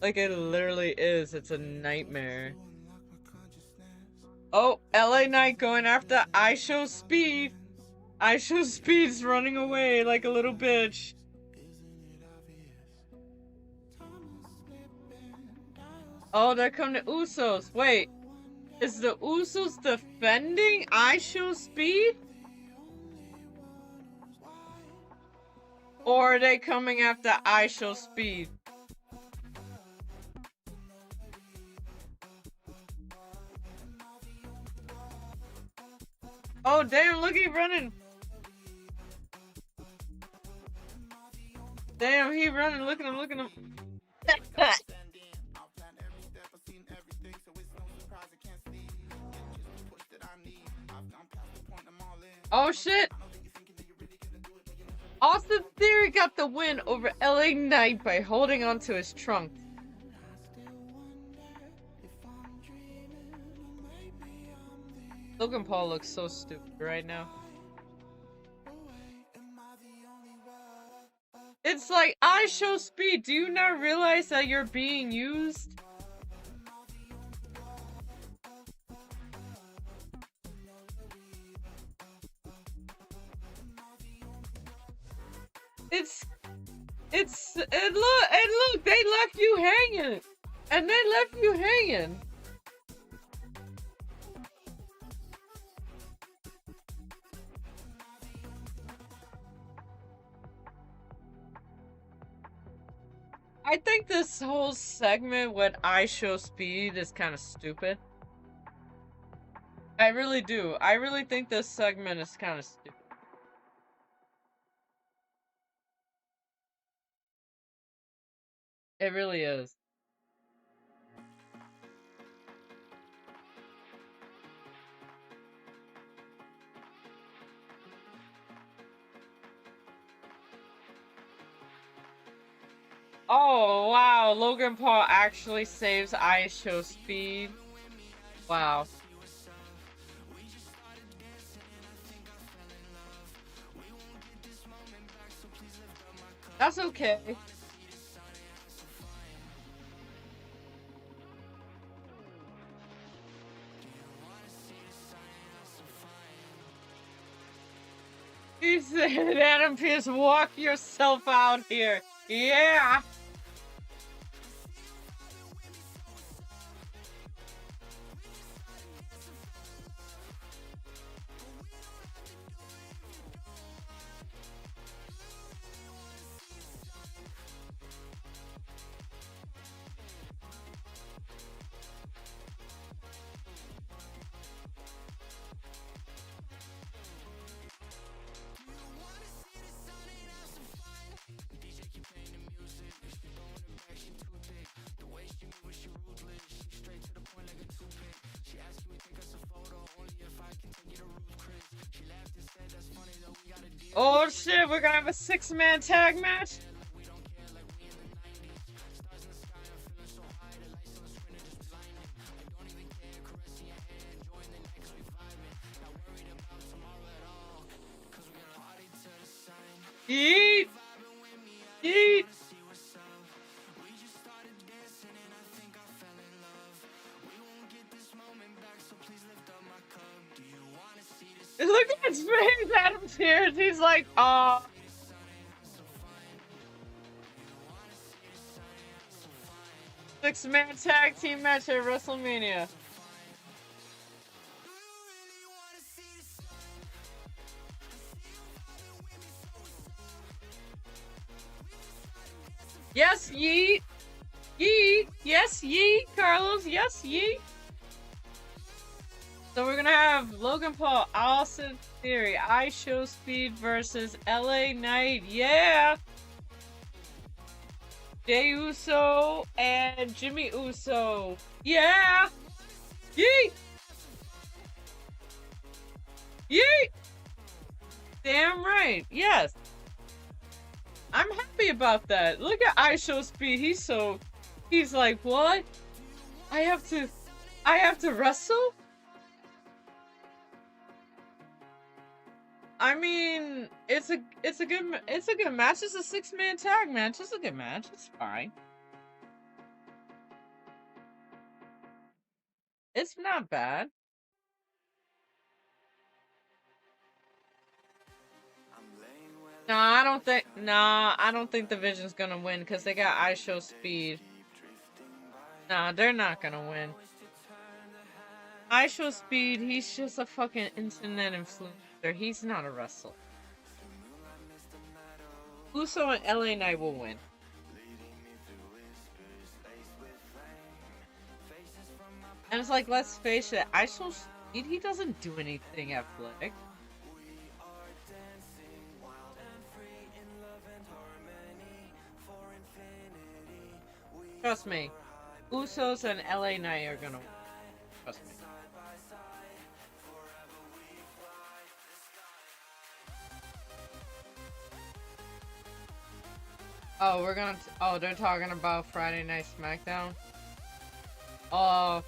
Like it literally is. It's a nightmare. Oh, LA Knight going after I Show Speed. I Show Speed's running away like a little bitch. Oh, there come the Usos. Wait, is the Usos defending I Show Speed? Or are they coming after I Show Speed? Oh damn, look, he running. Damn, he running, look at him, look at him. Oh shit! Austin Theory got the win over LA Knight by holding onto his trunk. Logan Paul looks so stupid right now. It's like, I Show Speed, do you not realize that you're being used? And look, they left you hanging. And they left you hanging. I think this whole segment with I Show Speed is kind of stupid. I really do. I really think this segment is kind of stupid. It really is. Oh, wow. Logan Paul actually saves I Show Speed. Wow. That's okay. He said, Adam Pearce, walk yourself out here. Yeah. Oh shit, we're gonna have a 6-man tag match? Yeet! Yeet! Look at his face, Adam Pearce. He's like, aw. Six-man tag team match at WrestleMania. Yes, yeet. Yeet. Yes, yeet, Carlos. Yes, yeet. So we're gonna have Logan Paul, Austin Theory, xoxo Speed versus LA Knight. Yeah! Jey Uso and Jimmy Uso. Yeah! Yeet! Yeet! Damn right. Yes. I'm happy about that. Look at xoxo Speed. He's like, what? I have to wrestle? I mean, it's a good match. It's a 6-man tag match. It's a good match. It's fine. It's not bad. I don't think the Vision's gonna win because they got xoxo Speed. Nah, they're not gonna win. xoxo Speed, he's just a fucking internet influencer. He's not a wrestler. Uso and LA Knight will win. And it's like, let's face it, xoxo Speed, he doesn't do anything athletic. Trust me, Usos and LA Knight are gonna win. Trust me. Oh, they're talking about Friday Night SmackDown? Oh.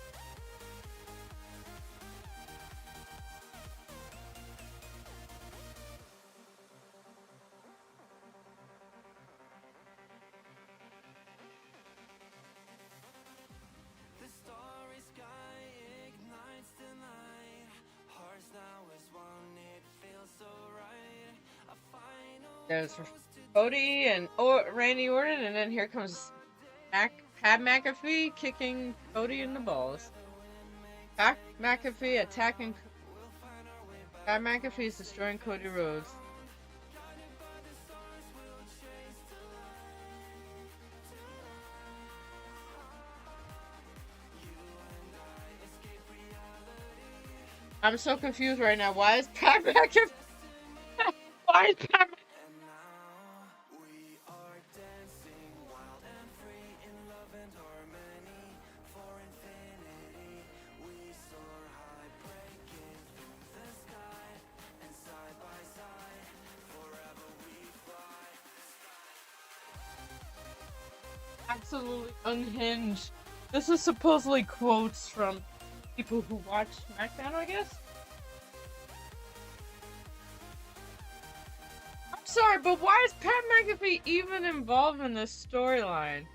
There's Cody and Randy Orton, and then here comes Pat McAfee kicking Cody in the balls. Pat McAfee attacking. Pat McAfee is destroying Cody Rhodes. I'm so confused right now. Why is Pat McAfee? Why is Pat? Absolutely unhinged. This is supposedly quotes from people who watch SmackDown, I guess? I'm sorry, but why is Pat McAfee even involved in this storyline?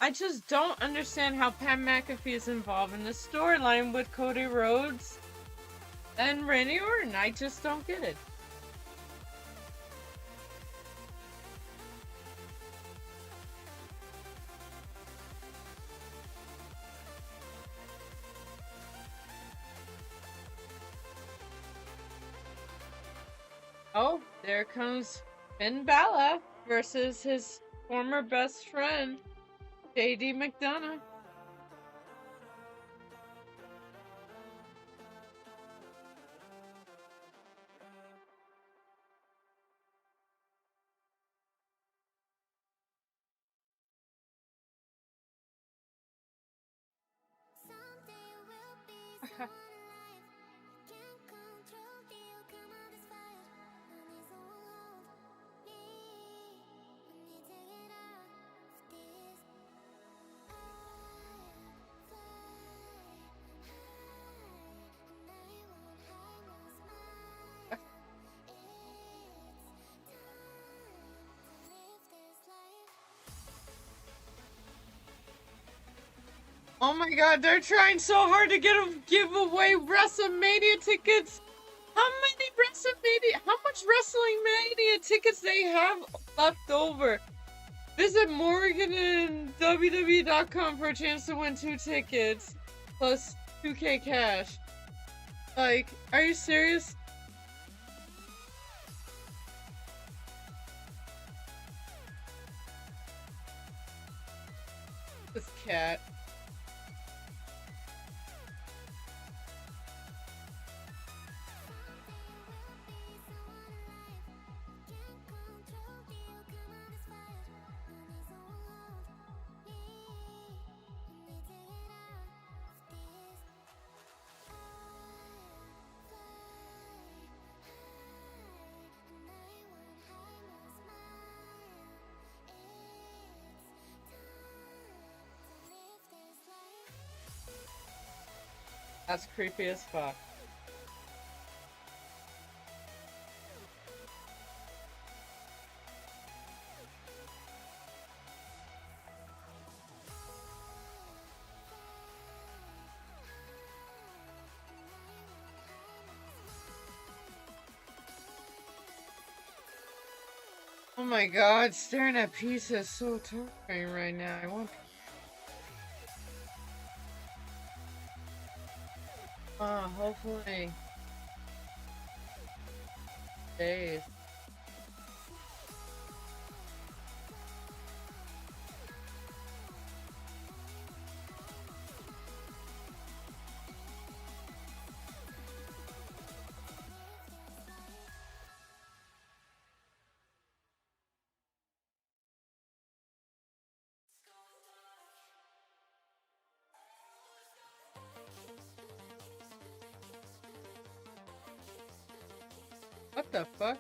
I just don't understand how Pat McAfee is involved in this storyline with Cody Rhodes and Randy Orton. I just don't get it. Oh, there comes Finn Balor versus his former best friend, JD McDonough. Oh my god, they're trying so hard to give away WrestleMania tickets. How much WrestleMania tickets they have left over? Visit Morgan and WWE.com for a chance to win 2 tickets plus 2K cash. Like, are you serious? This cat. That's creepy as fuck. Oh my god, staring at pizza is so terrifying right now. I want. Hopefully. Days. What the fuck?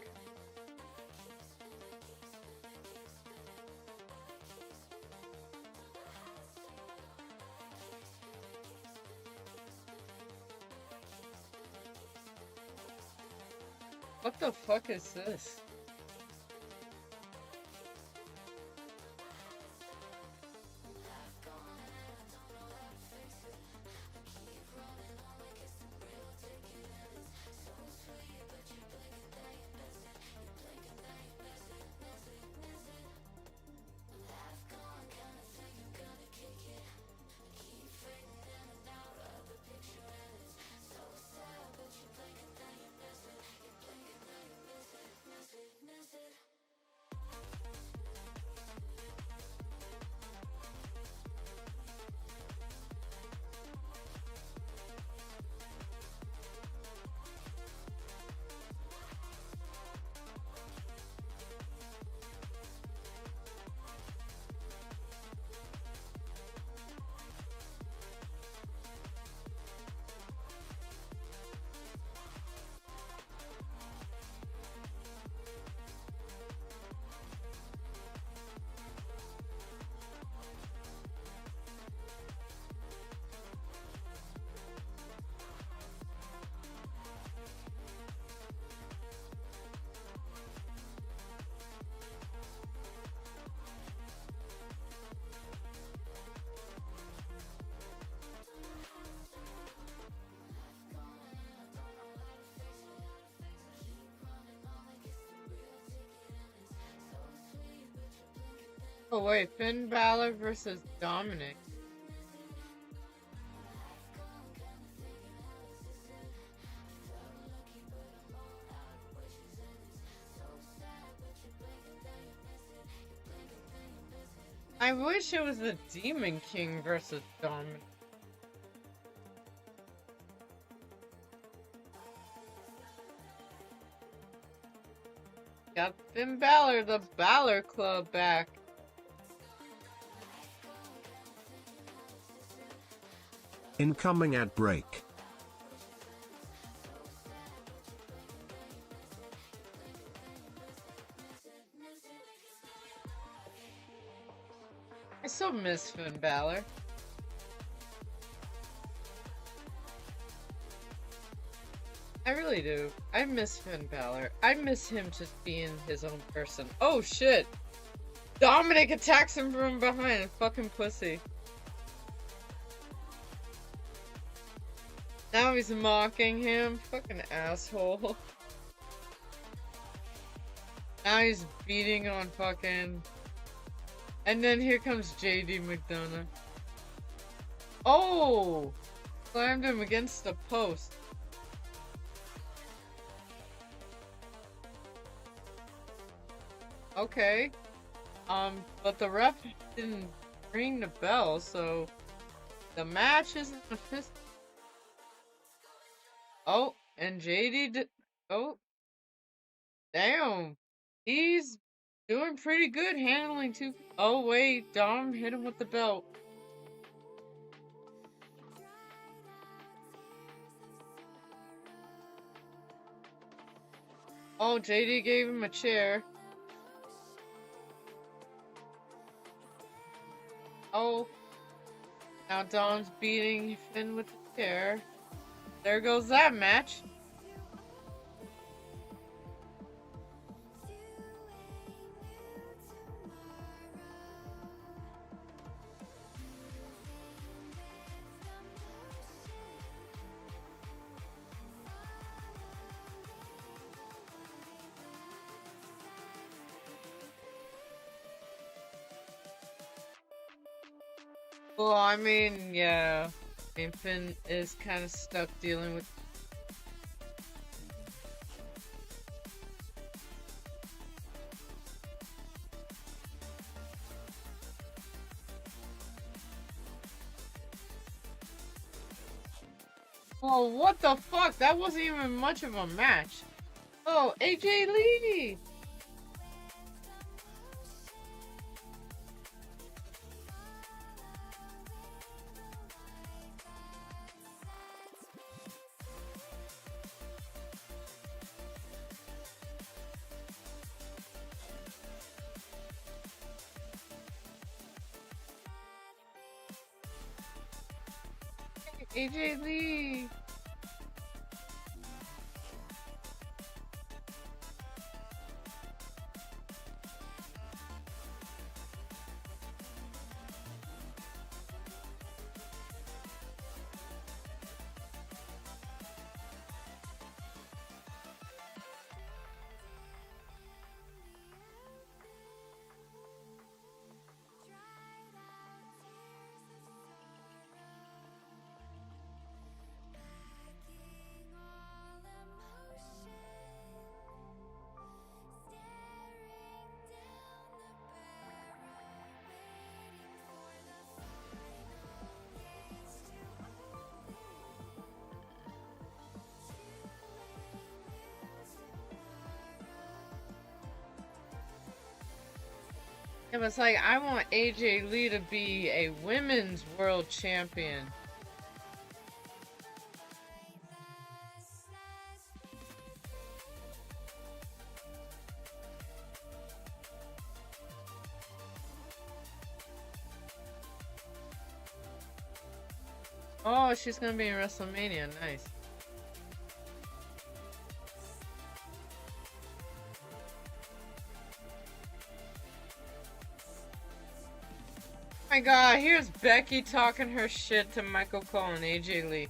What the fuck is this? Oh wait, Finn Balor versus Dominic. I wish it was the Demon King versus Dominic. Got Finn Balor, the Balor Club back. Incoming ad break. miss Finn Balor. I really do. I miss Finn Balor. I miss him just being his own person. Oh shit! Dominic attacks him from behind. Fucking pussy. Now he's mocking him. Fucking asshole. Now he's beating on fucking... And then here comes JD McDonough. Oh! Slammed him against the post. Okay. But the ref didn't ring the bell, so the match isn't official. Oh, and JD did. Oh, damn. He's doing pretty good handling two. Oh, wait. Dom hit him with the belt. Oh, JD gave him a chair. Oh. Now Dom's beating Finn with the chair. There goes that match. Well, I mean, yeah. I mean, Finn is kind of stuck dealing with... Oh, what the fuck? That wasn't even much of a match. Oh, AJ Lee! AJ Lee! Yeah, but it's like, I want AJ Lee to be a women's world champion. Oh, she's gonna be in WrestleMania. Nice. Oh my god, here's Becky talking her shit to Michael Cole and AJ Lee.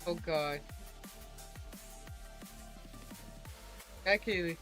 Oh god. Becky Lee.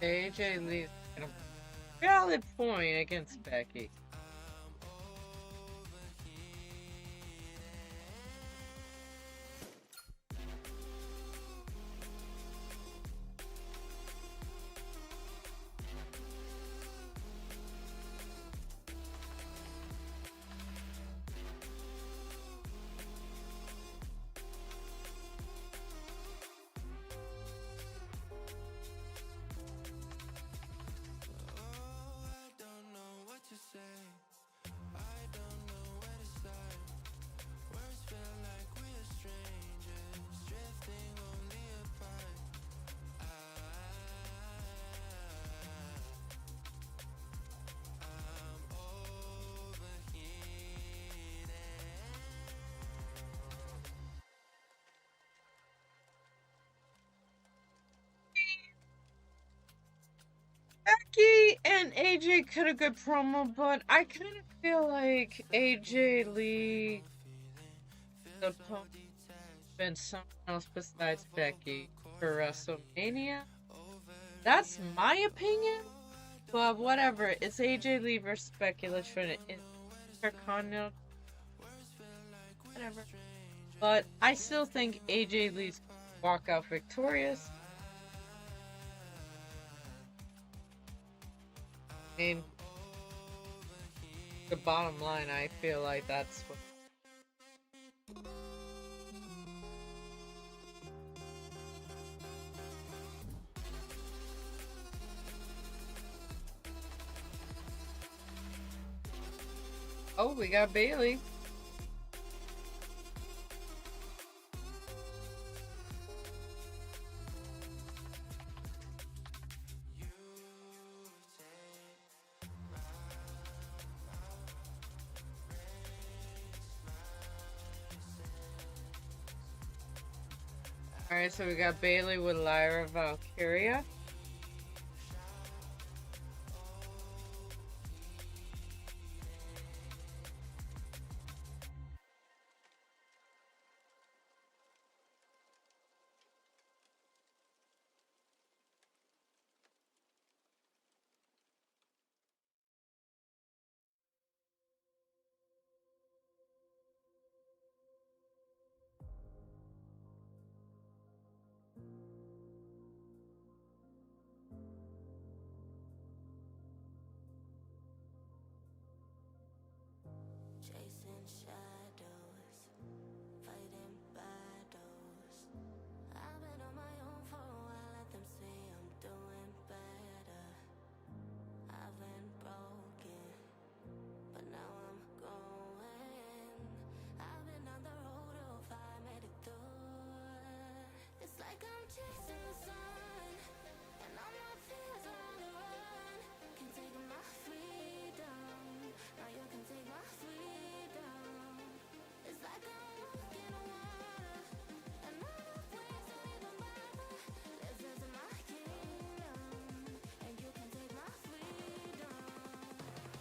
AJ Lee's got a valid point against Becky. Becky and AJ cut a good promo, but I kind of feel like AJ Lee, the opponent, been someone else besides Becky for WrestleMania. That's my opinion, but whatever. It's AJ Lee versus Becky. Let's try to Intercontinental. Whatever. But I still think AJ Lee's walk out victorious. I mean, the bottom line, I feel like that's what. Oh, we got Bailey. Alright, so we got Bailey with Lyra Valkyria. Chasing shadows, fighting battles. I've been on my own for a while, let them say I'm doing better. I've been broken, but now I'm going. I've been on the road of I made it through. It's like I'm chasing the sun, and all my fears are on the run. Can take my freedom, now you can take my freedom. It's like I'm walking on water, and all the waves don't even bother. This is my kingdom, and you can take my freedom.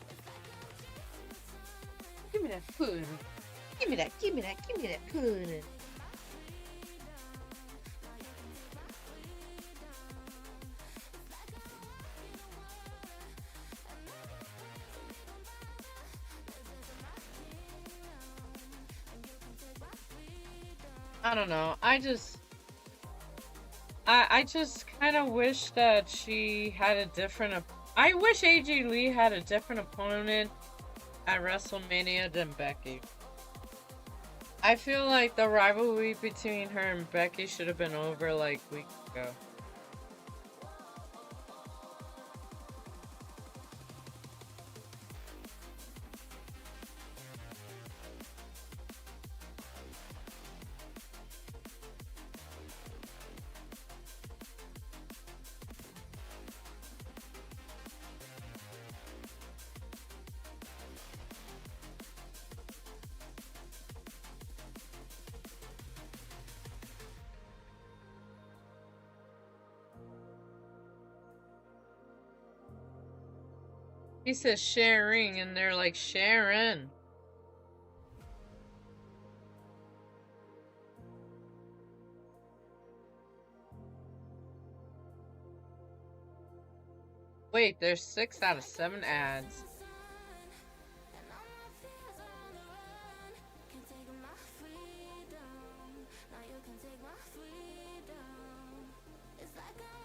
It's like I'm chasing the sun. Give me that pudding. Give me that, give me that, give me that pudding. I don't know. I just kind of wish that she had a different. I wish AJ Lee had a different opponent at WrestleMania than Becky. I feel like the rivalry between her and Becky should have been over like weeks ago. He says sharing, and they're like Sharon. Wait, there's 6 out of 7 ads.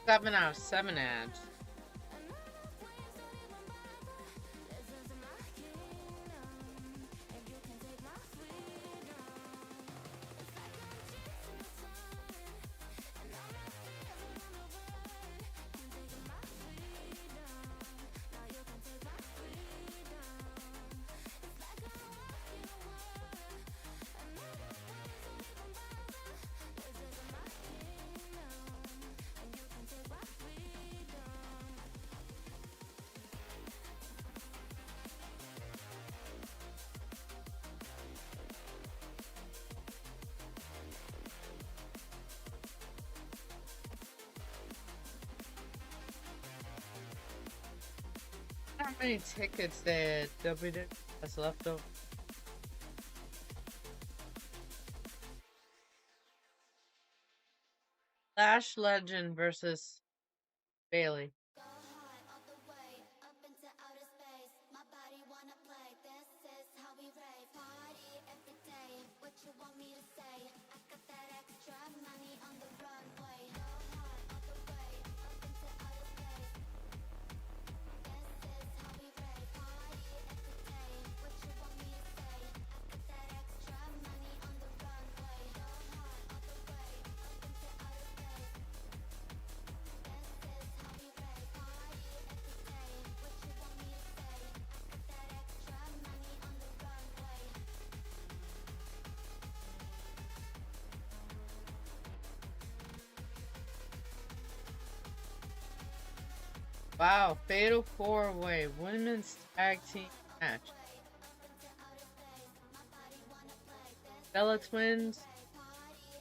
Seven out of 7 ads. How many tickets did WWE has left over? Lash Legend versus Bailey. Wow, Fatal 4-Way Women's Tag Team Match. Bella Twins,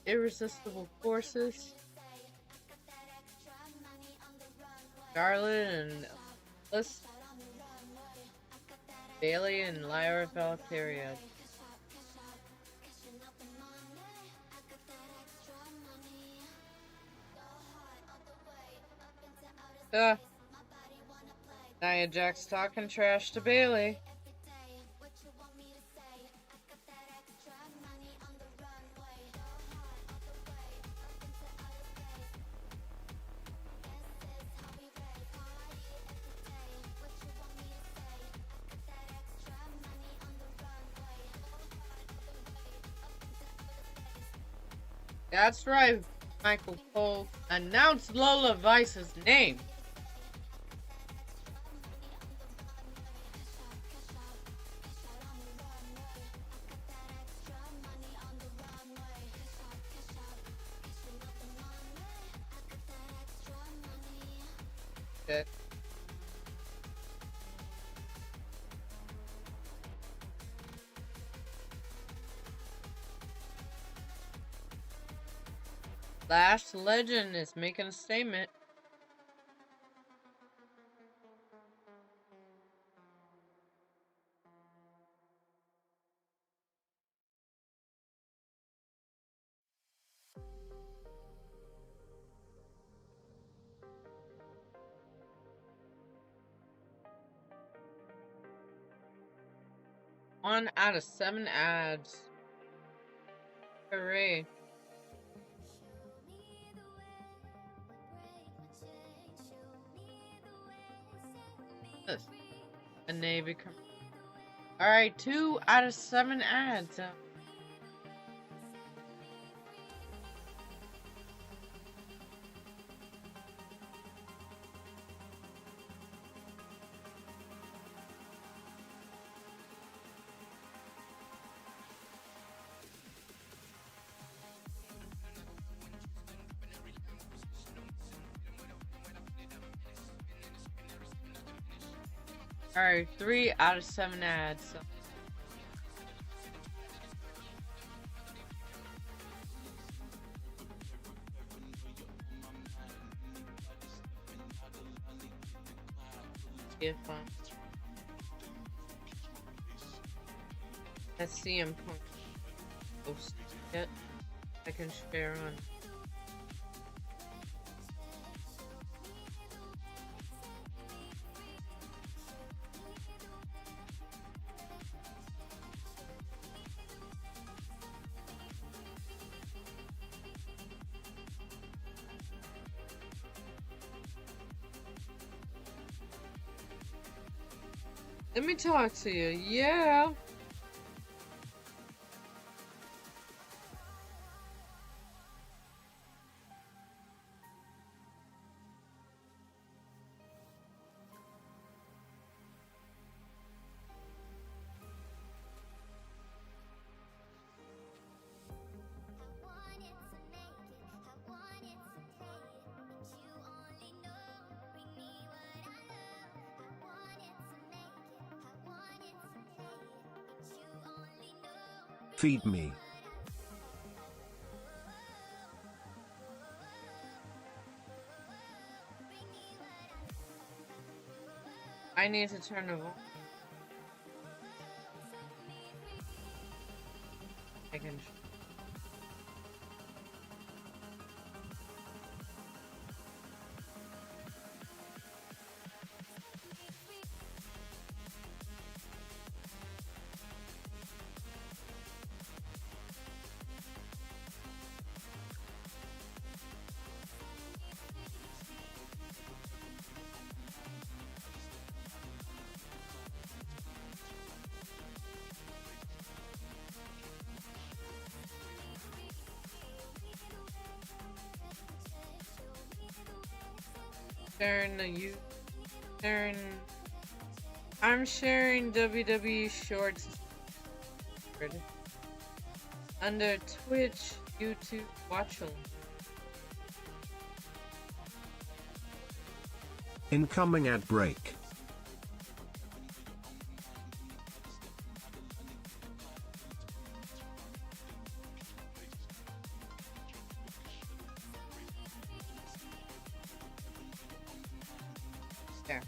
Irresistible Forces, Charlotte and Alice, Bailey and Lyra Valkyria. Nia Jax talking trash to Bailey. That's right, Michael Cole announced Lola Vice's name. Okay. Lash Legend is making a statement. One out of 7 ads. Hooray. This. A Navy. Alright, 2 out of 7 ads. Alright, 3 out of 7 ads. So. If let's see him post it. I can share on. Let me talk to you. Yeah. Feed me. I need to turn the volume. I can. Sharing the you. Sharing. I'm sharing WWE Shorts under Twitch, YouTube, watch them. Incoming ad break. There.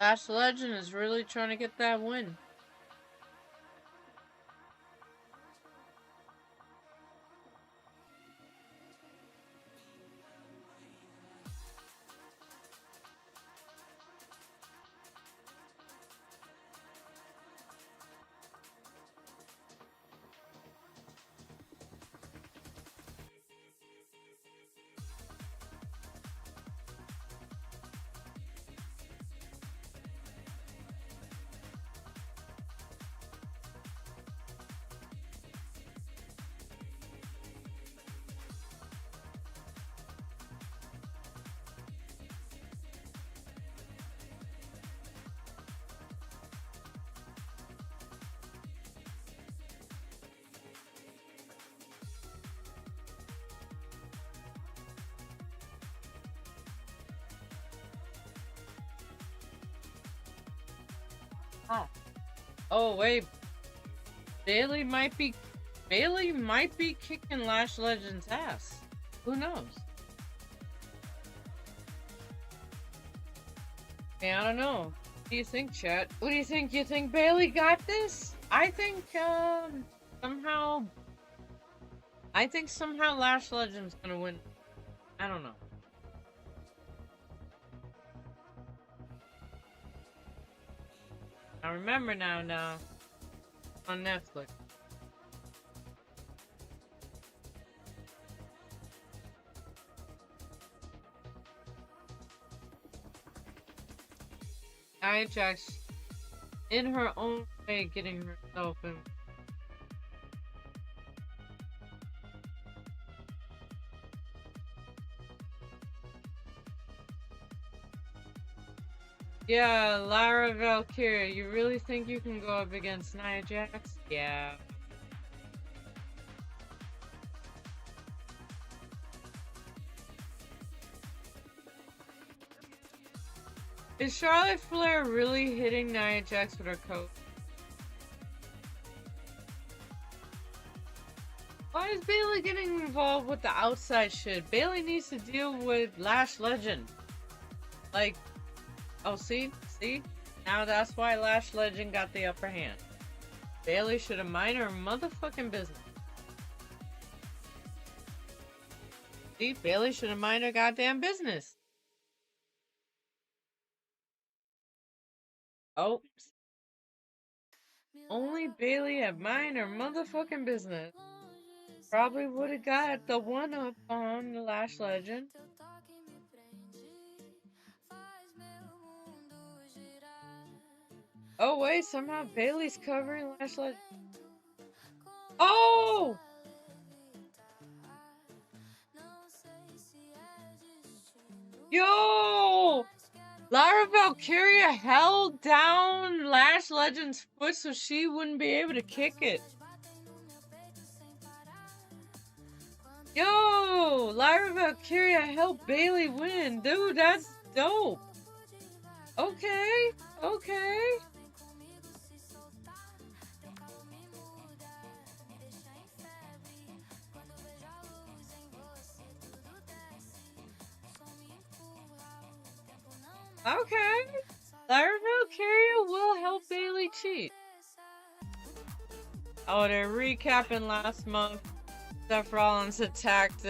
Lash Legend is really trying to get that win. Ah. Oh wait, Bailey might be kicking Lash Legend's ass. Who knows? Yeah, I don't know. What do you think, chat? What do you think? You think Bailey got this? I think somehow Lash Legend's gonna win. I don't know. I remember now on Netflix. Ajax, in her own way, getting herself in. Yeah, Lara Valkyria, you really think you can go up against Nia Jax? Yeah. Is Charlotte Flair really hitting Nia Jax with her coat? Why is Bailey getting involved with the outside shit? Bailey needs to deal with Lash Legend. Like, oh, see? Now that's why Lash Legend got the upper hand. Bailey should have mind her motherfucking business. See? Bailey should have mind her goddamn business. Oh, only Bailey had mind her motherfucking business. Probably would have got the one up on the Lash Legend. Teu toque me prende, faz meu mundo girar. Oh wait, somehow Bailey's covering Lash Legend. Oh! Não sei se é destino. Yo! Lara Valkyria held down Lash Legend's foot so she wouldn't be able to kick it. Batem no meu peito sem parar. Yo! Lara Valkyria helped Bailey win. Dude, that's dope. Okay, okay. Vem comigo se soltar. Teu calor me muda, me deixa em febre. Quando vejo a luz em você, tudo desce. O som me empurra, o tempo não Okay. Lara Valkyria will help Bailey cheat. Oh, they're recapping last month. Seth Rollins attacked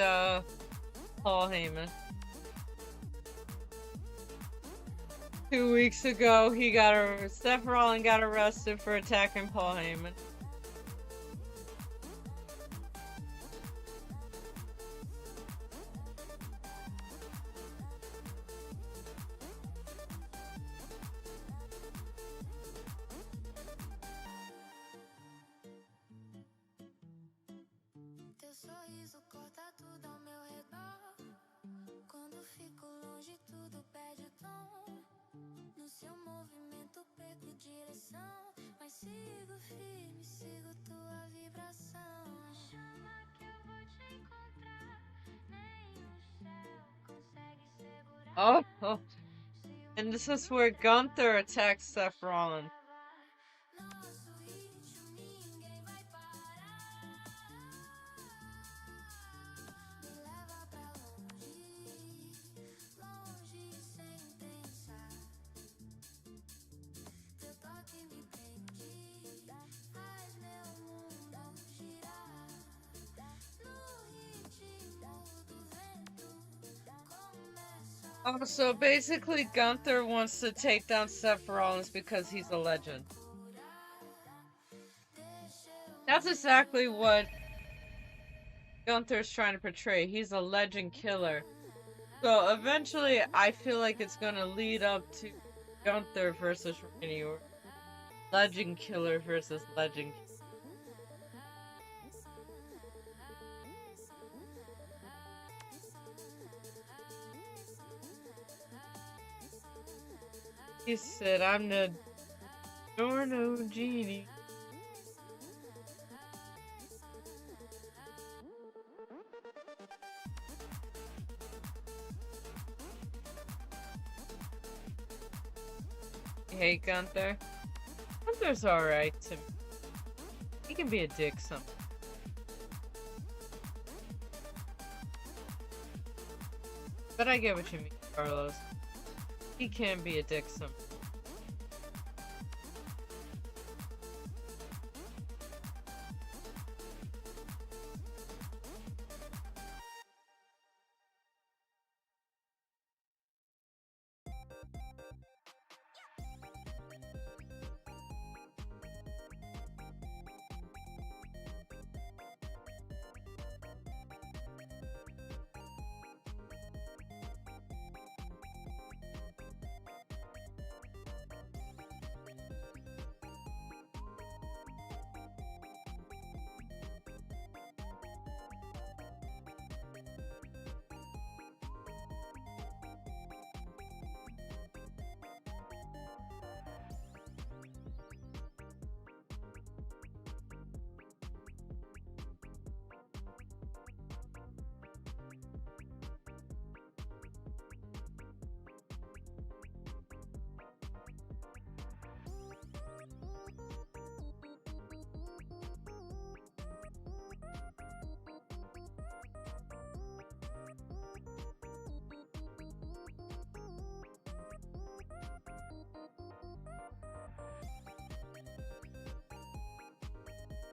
Paul Heyman. 2 weeks ago, Seth Rollins got arrested for attacking Paul Heyman. Teu sorriso corta tudo ao meu redor. Quando fico longe, tudo perde o tom. No seu movimento, perco direção. Mas sigo firme, sigo tua vibração. Chama que eu vou te encontrar. Nem o céu consegue segurar. Oh, and this is where Gunther attacks Seth Rollins. Nosso ritmo ninguém vai parar. Me leva pra longe, longe sem pensar. Teu toque me prende, faz meu mundo girar. No ritmo do vento, começa. Oh, so basically Gunther wants to take down Seth Rollins because he's a legend. That's exactly what Gunther's trying to portray. He's a legend killer. So eventually I feel like it's gonna lead up to Gunther versus Randy Orton. Legend killer versus legend killer. He said, I'm the Dorno genie. You hate Gunther? Gunther's alright to me. He can be a dick sometimes. But I get what you mean, Carlos. He can be a dick sometimes.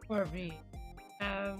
Where we have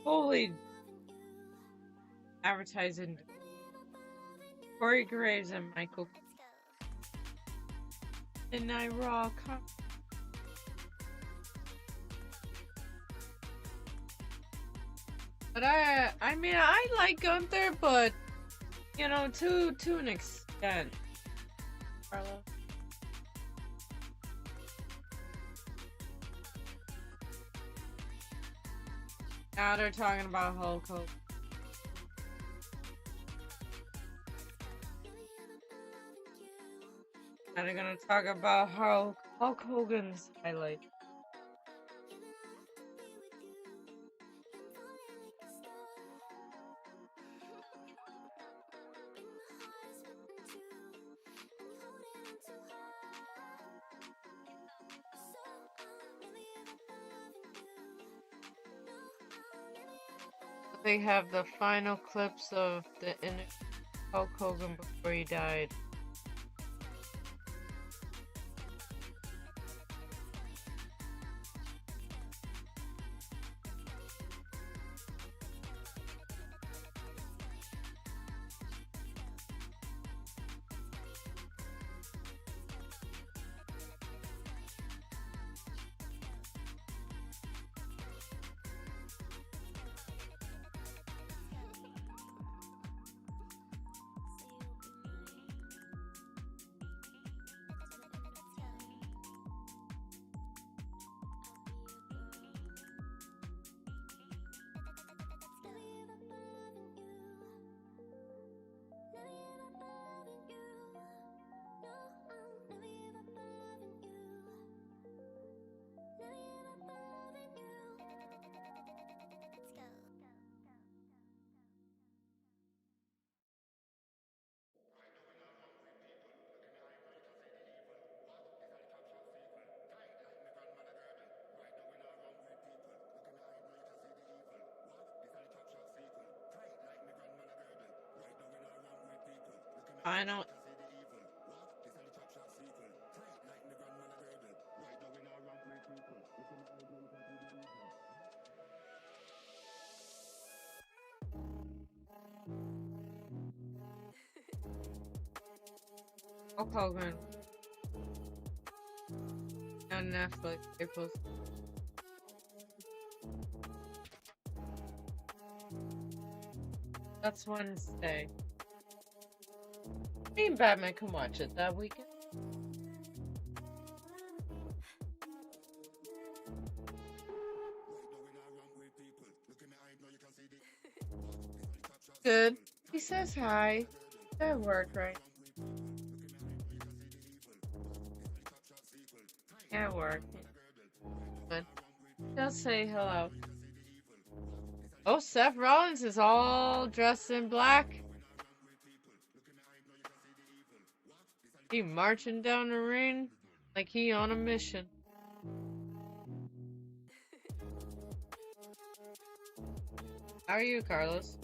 Holy advertising Corey Graves and Michael and I Raw. But I mean, I like Gunther, but you know, to an extent. Carlo. Now they're talking about Hulk Hogan. Now they're gonna talk about Hulk Hogan's highlight. They have the final clips of the Hulk Hogan before he died. Final. Hulk Hogan on Netflix, April. That's Wednesday. Me and Batman can watch it that weekend. Good. He says hi. At work, right? At work. But just say hello. Oh, Seth Rollins is all dressed in black. He marching down the ring like he on a mission. How are you, Carlos?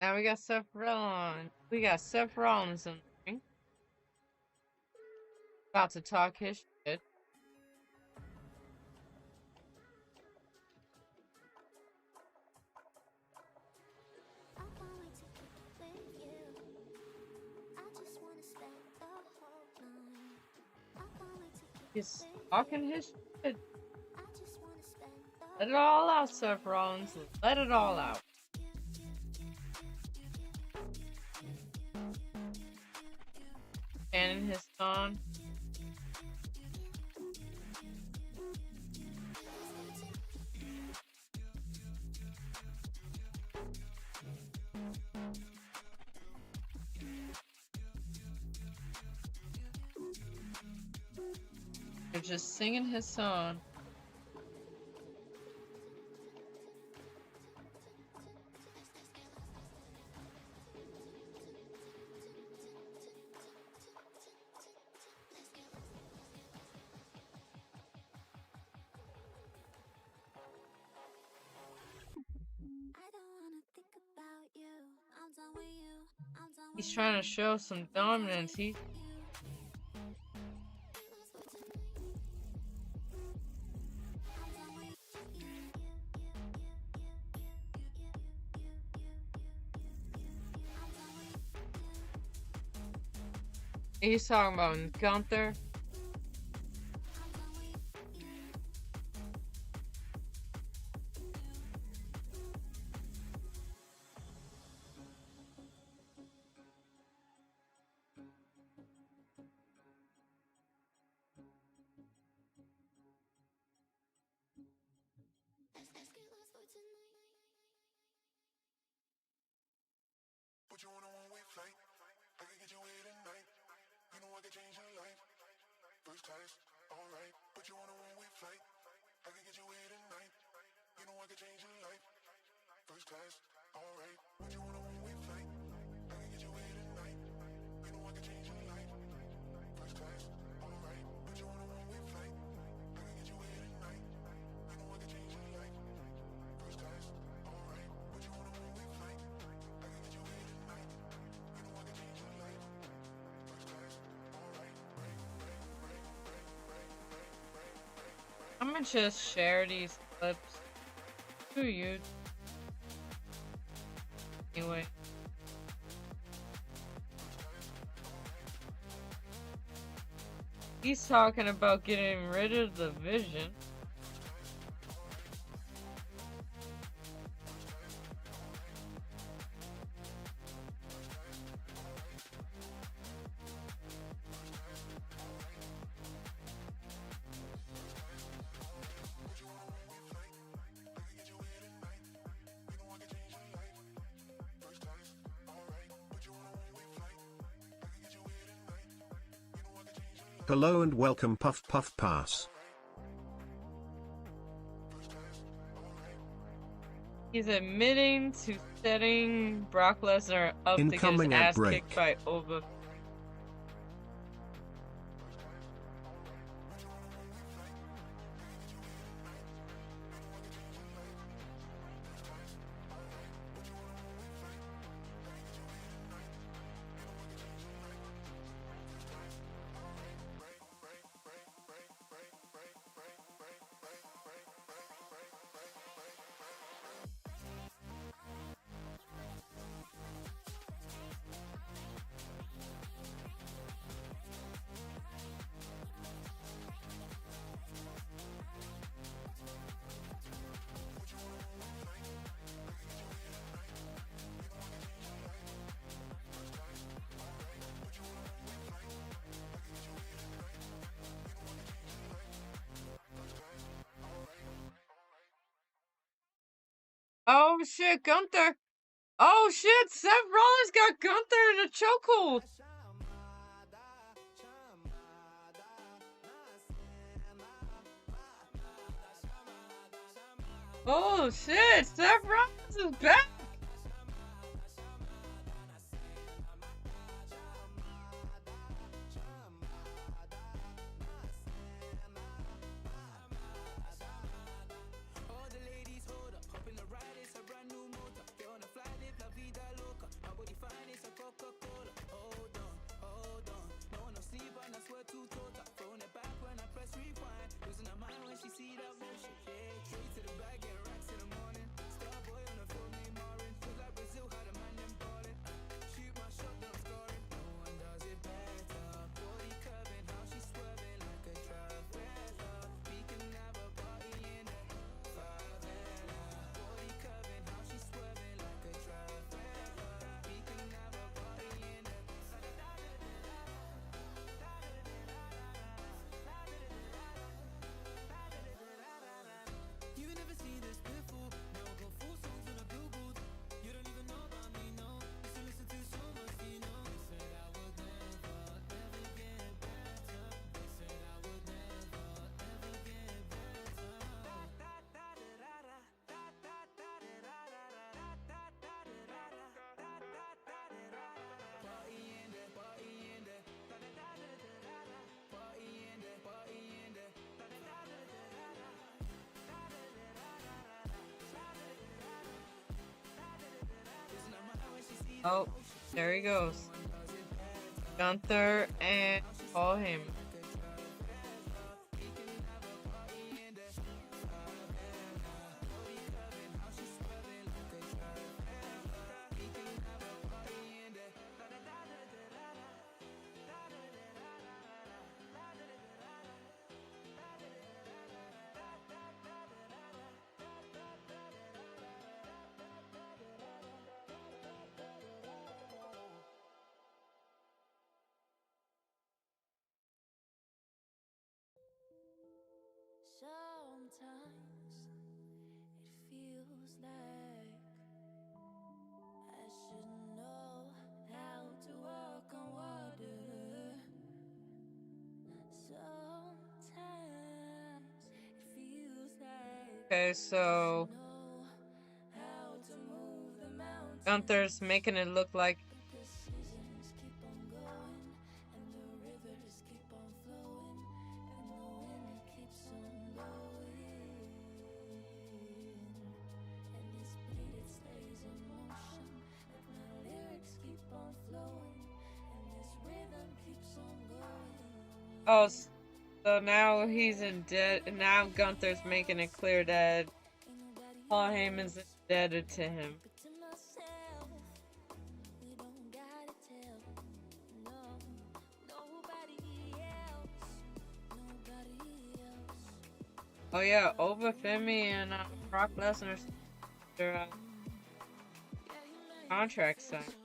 Now we got Seth Rollins. We got Seth Rollins in the ring. About to talk his shit. He's talking his shit. Let it all out, Seth Rollins. Let it all out. And his song. was just singing his song. He's trying to show some dominance. He's talking about Gunther. Put you on a one-way flight. I can get you here tonight. You know I can change your life. First class, alright. Put you on a one-way flight. I can get you here tonight. You know I can change your life. First class, alright. Put you on a one-way flight. I can get you here tonight. You know I can change your life. First class, alright. Put you on a one-way flight. I can get you here tonight. You know I can change your life. First class, alright. Put you on a one-way flight. I can get you here tonight. You know I can change your life. First class, alright. I'm gonna just share these clips to you. Anyway. He's talking about getting rid of the vision. Hello and welcome Puff Puff Pass. He's admitting to setting Brock Lesnar up to get his ass kicked by Ova. Oh shit, Gunther! Oh shit, Seth Rollins got Gunther in a chokehold! Oh shit, Seth Rollins is back! Oh, there he goes. Gunther and Paul Heyman. Sometimes it feels like I should know how to walk on water. Sometimes it feels like Okay, so I know how to move the mountains. Gunther's making it look like The seasons keep on going, and the rivers keep on flowing, and the wind keeps on blowing. And this beat, it stays in motion, like my lyrics keep on flowing, and this rhythm keeps on going. oh, so now he's indebted. Now Gunther's making it clear that Paul Heyman's indebted to him. But to myself, we don't gotta tell, no, nobody else, nobody else. Oh yeah, Femi and Brock Lesnar's their contract signed.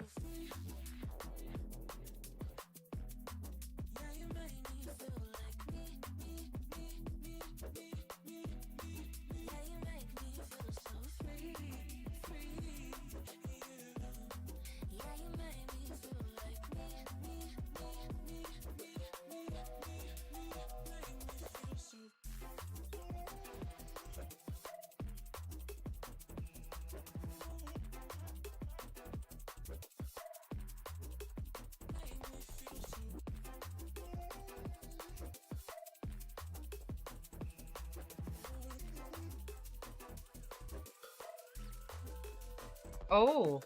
Oh.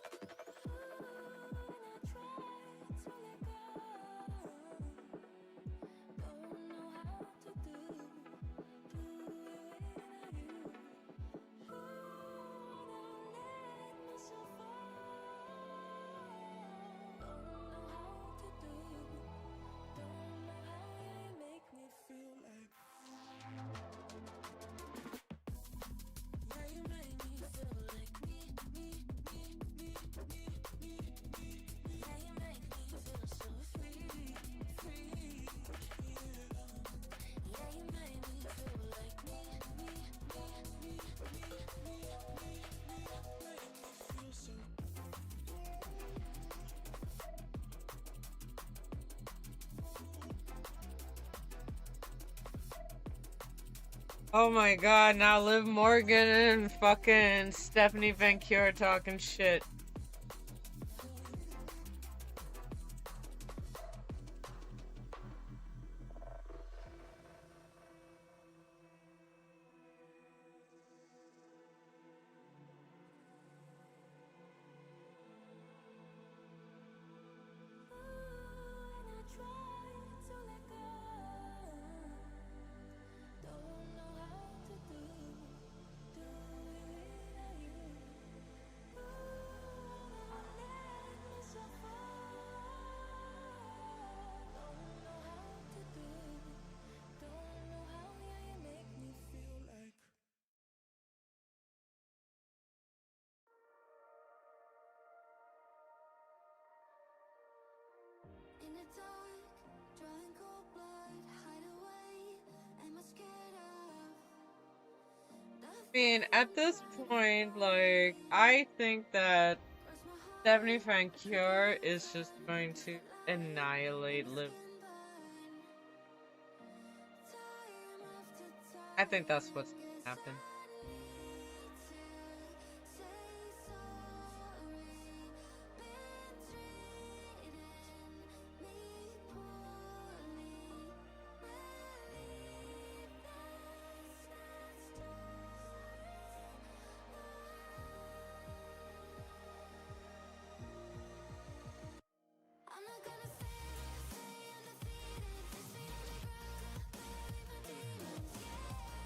Oh my god, now Liv Morgan and fucking Stephanie Van Cure talking shit. In the dark, drawing cold blood, hide away. Am I scared of? I mean, at this point, like, I think that Stephanie Van Cure is just going to annihilate Liv. I think that's what's gonna happen.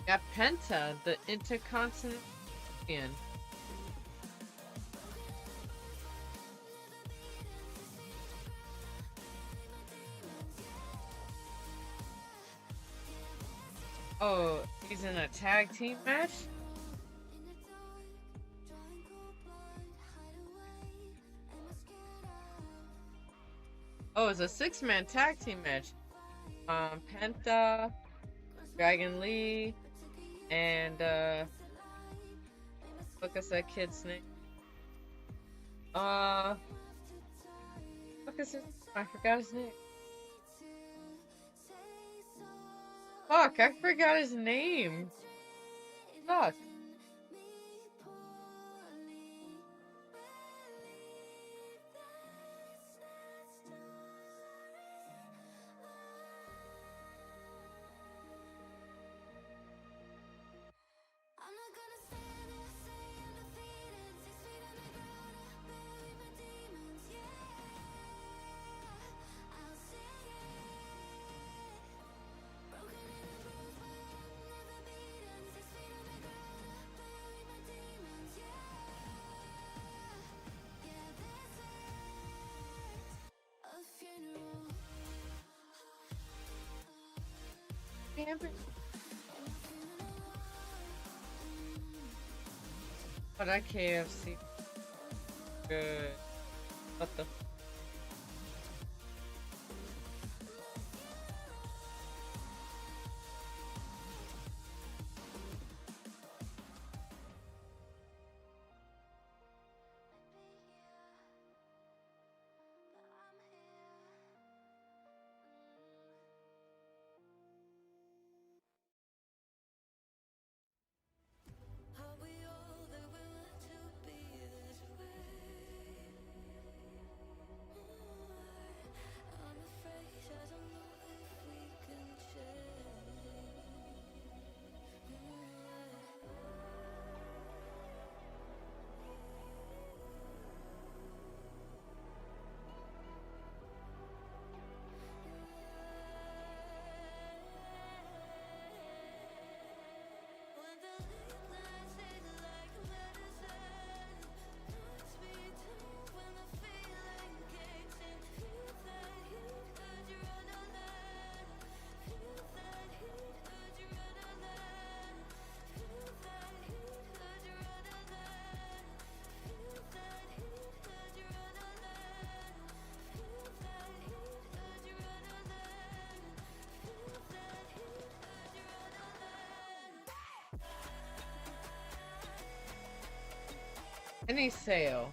Got Penta, the Intercontinental Champion. Oh, he's in a tag team match? Oh, it's a 6-man tag team match. Penta, Dragon Lee, and look at that kid's name. Look at his, I forgot his name. Fuck, I forgot his name. Fuck. Oh, that KFC. Good. What the? Are we all that we're meant to be this way? I'm afraid I don't know if we can change. When the late nights hit like medicine, puts me down when the feeling kicks in. Feel that heat, 'cause you're on a line. Feel that heat, 'cause you're on a line. Feel that heat, 'cause you're on a line. Feel that heat, 'cause you're on a line. Feel that heat, 'cause you're on a line. Feel that heat, 'cause you're on a line. Any sale.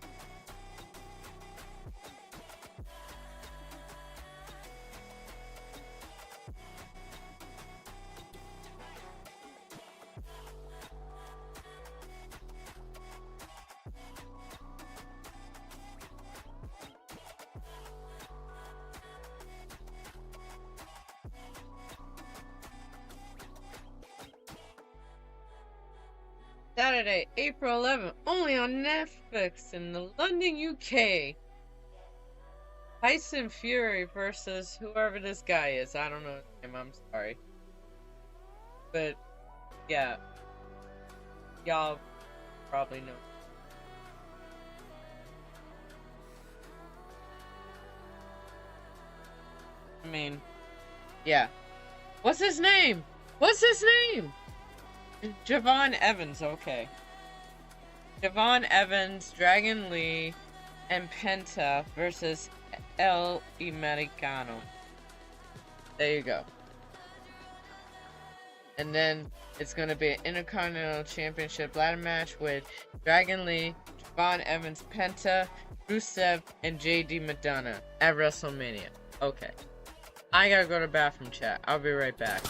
Saturday, April 11th, only on Netflix in the London, UK. Tyson Fury versus whoever this guy is. I don't know his name, I'm sorry. But, yeah. Y'all probably know. I mean, yeah. What's his name? What's his name? Javon Evans, okay. Javon Evans, Dragon Lee, and Penta versus El Americano. There you go. And then it's going to be an Intercontinental Championship ladder match with Dragon Lee, Javon Evans, Penta, Rusev, and JD Madonna at WrestleMania. Okay. I gotta go to the bathroom, chat. I'll be right back.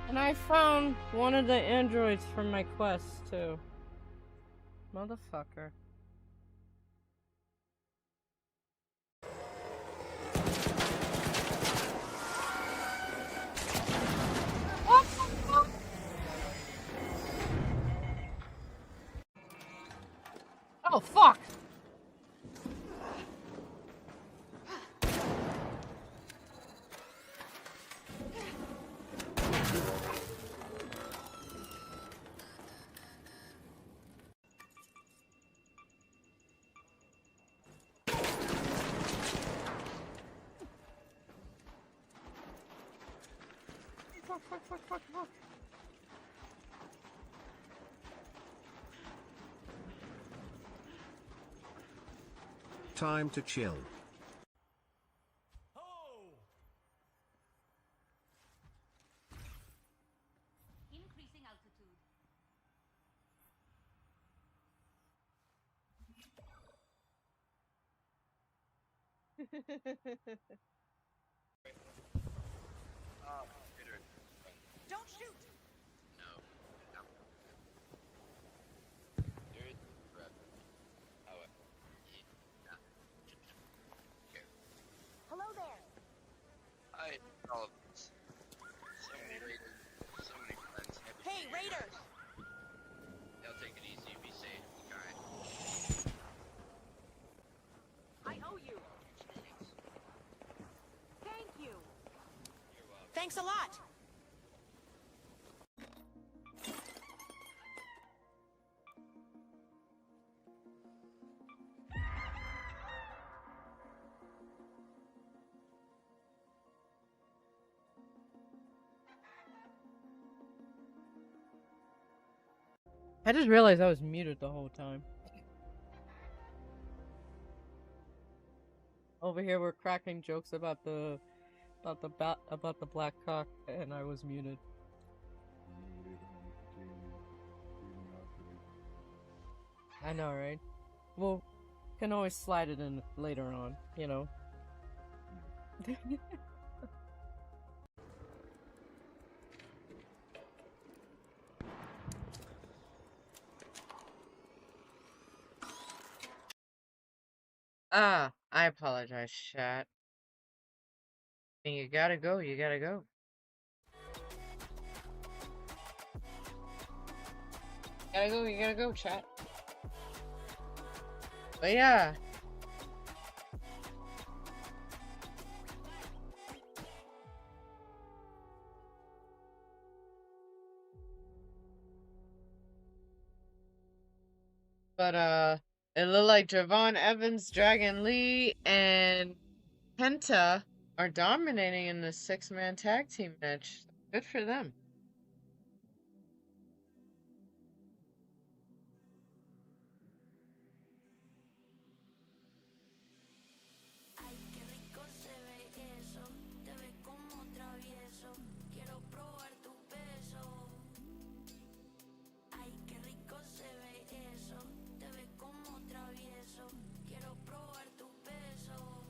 And I found one of the androids from my quest, too. Motherfucker. fuck. Time to chill. Increasing altitude. Don't shoot! Hello there! Hi, all of us. So many raiders, so many friends. Happy Hey, New Year, Raiders! guys. Y'all take it easy, be safe, alright? I owe you! Thanks. Thank you! You're welcome. Thanks a lot! I just realized I was muted the whole time. Over here, we're cracking jokes about the black cock, and I was muted. I know, right? Well, can always slide it in later on, you know. I apologize, chat. You gotta go, you gotta go. You gotta go, chat. But yeah. But it looked like Javon Evans, Dragon Lee, and Penta are dominating in the 6-man tag team match. Good for them. Ay, qué rico se ve eso, te ves como travieso, quiero probar tu beso. Ay, qué rico se ve eso, te ves como travieso, quiero probar tu beso.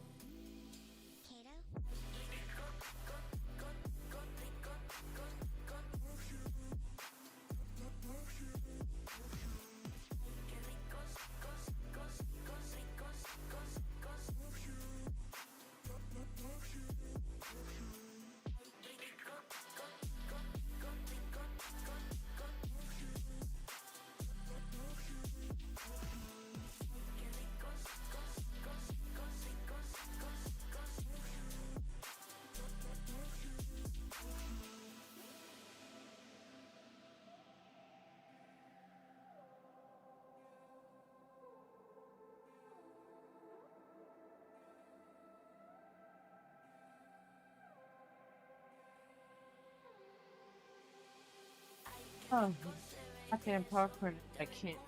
Oh, I can't popcorn. I can't.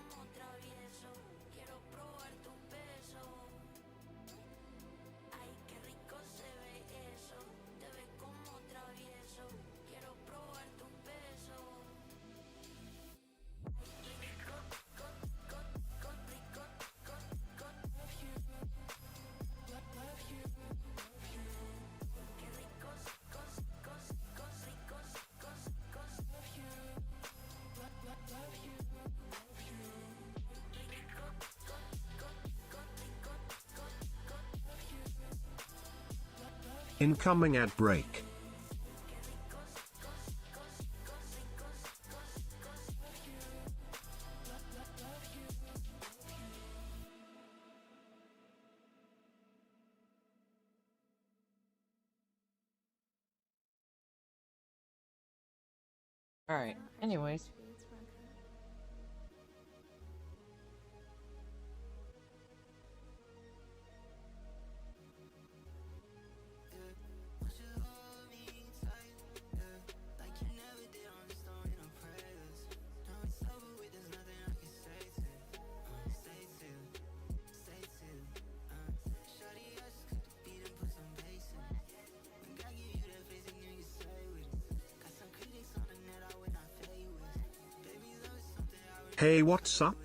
Incoming ad break. Alright, anyways. Hey, what's up?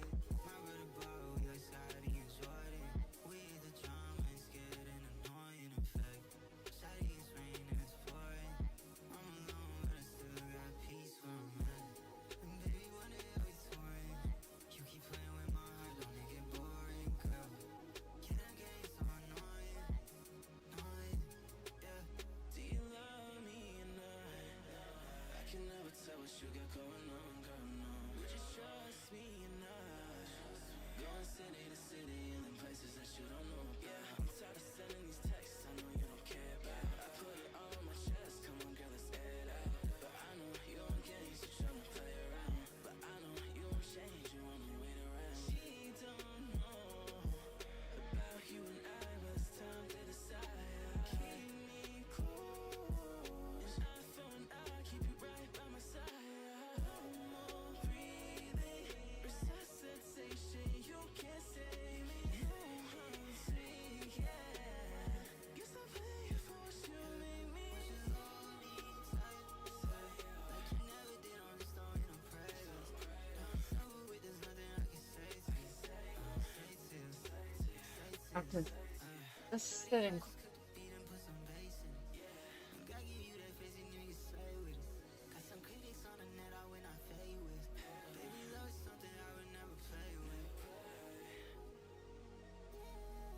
Okay. Let's sit in.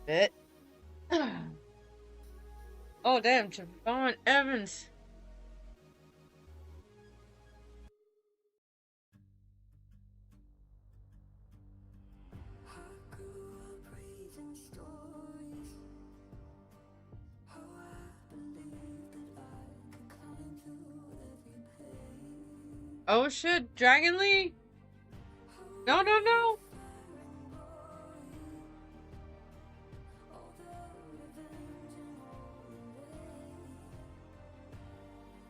Bit. Oh damn, Javon Evans. Oh shit, Dragon Lee? No, no, no!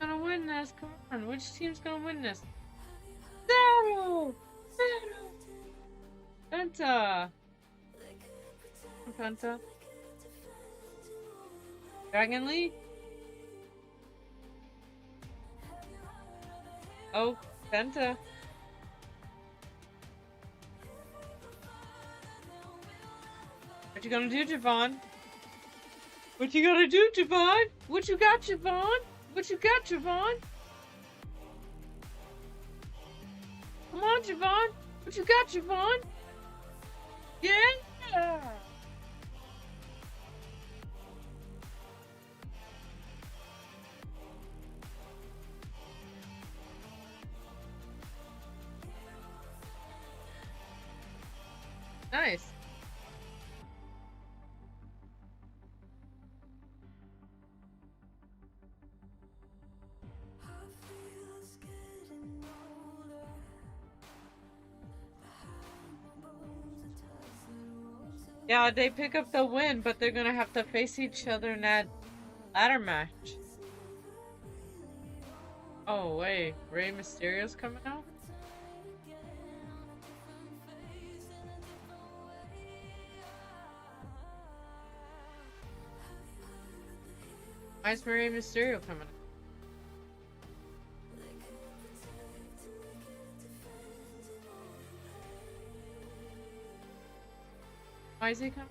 Gonna win this, come on, which team's gonna win this? Zero! Zero! Penta! Penta. Dragon Lee? Oh, Penta. What you gonna do, Javon? What you gonna do, Javon? What you got, Javon? What you got, Javon? Come on, Javon. What you got, Javon? Yeah! Nice. Yeah, they pick up the win, but they're gonna have to face each other in that ladder match. Oh wait, Rey Mysterio's coming out? Why is Rey Mysterio coming out? Why is he coming?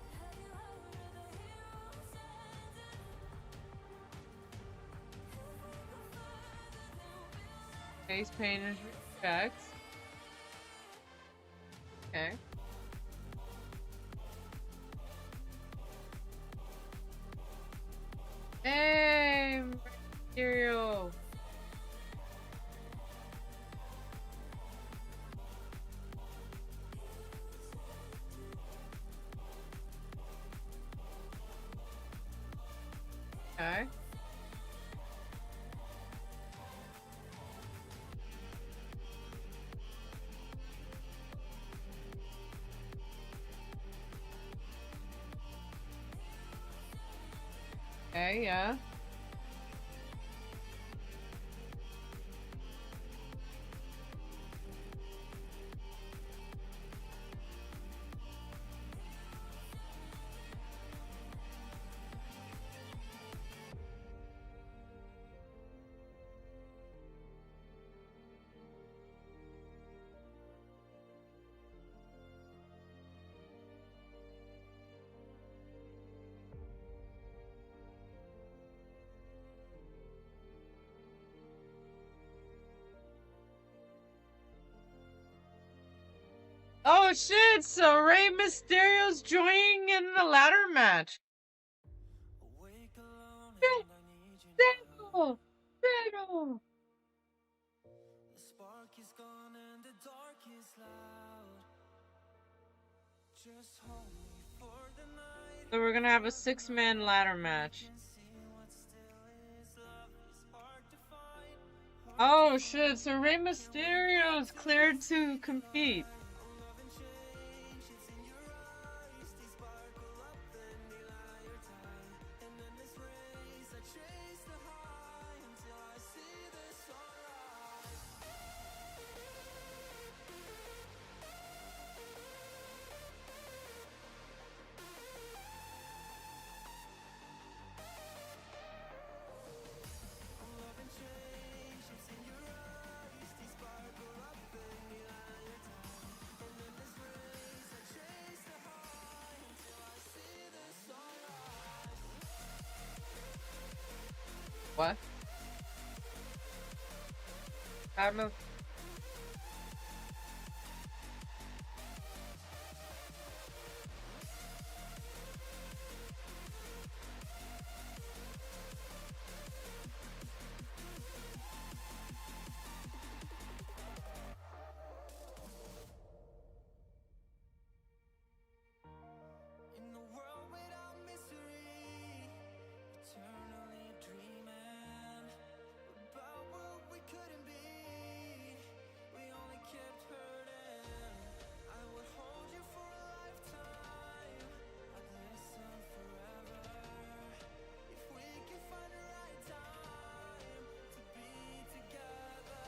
Okay, he's paying his respects. Okay. Hey, Mysterio. Okay. Okay, yeah. shit! So Rey Mysterio's joining in the ladder match. Pero, pero. The spark is gone and the dark is loud. Just hold me for the night. So we're gonna have a 6-man ladder match. Oh shit, so Rey Mysterio's cleared to compete. What? Admiral? In a world without misery, eternally dreaming about what we couldn't be. We only kept hurting. I would hold you for a lifetime. I'd listen forever. If we can find the right time to be together.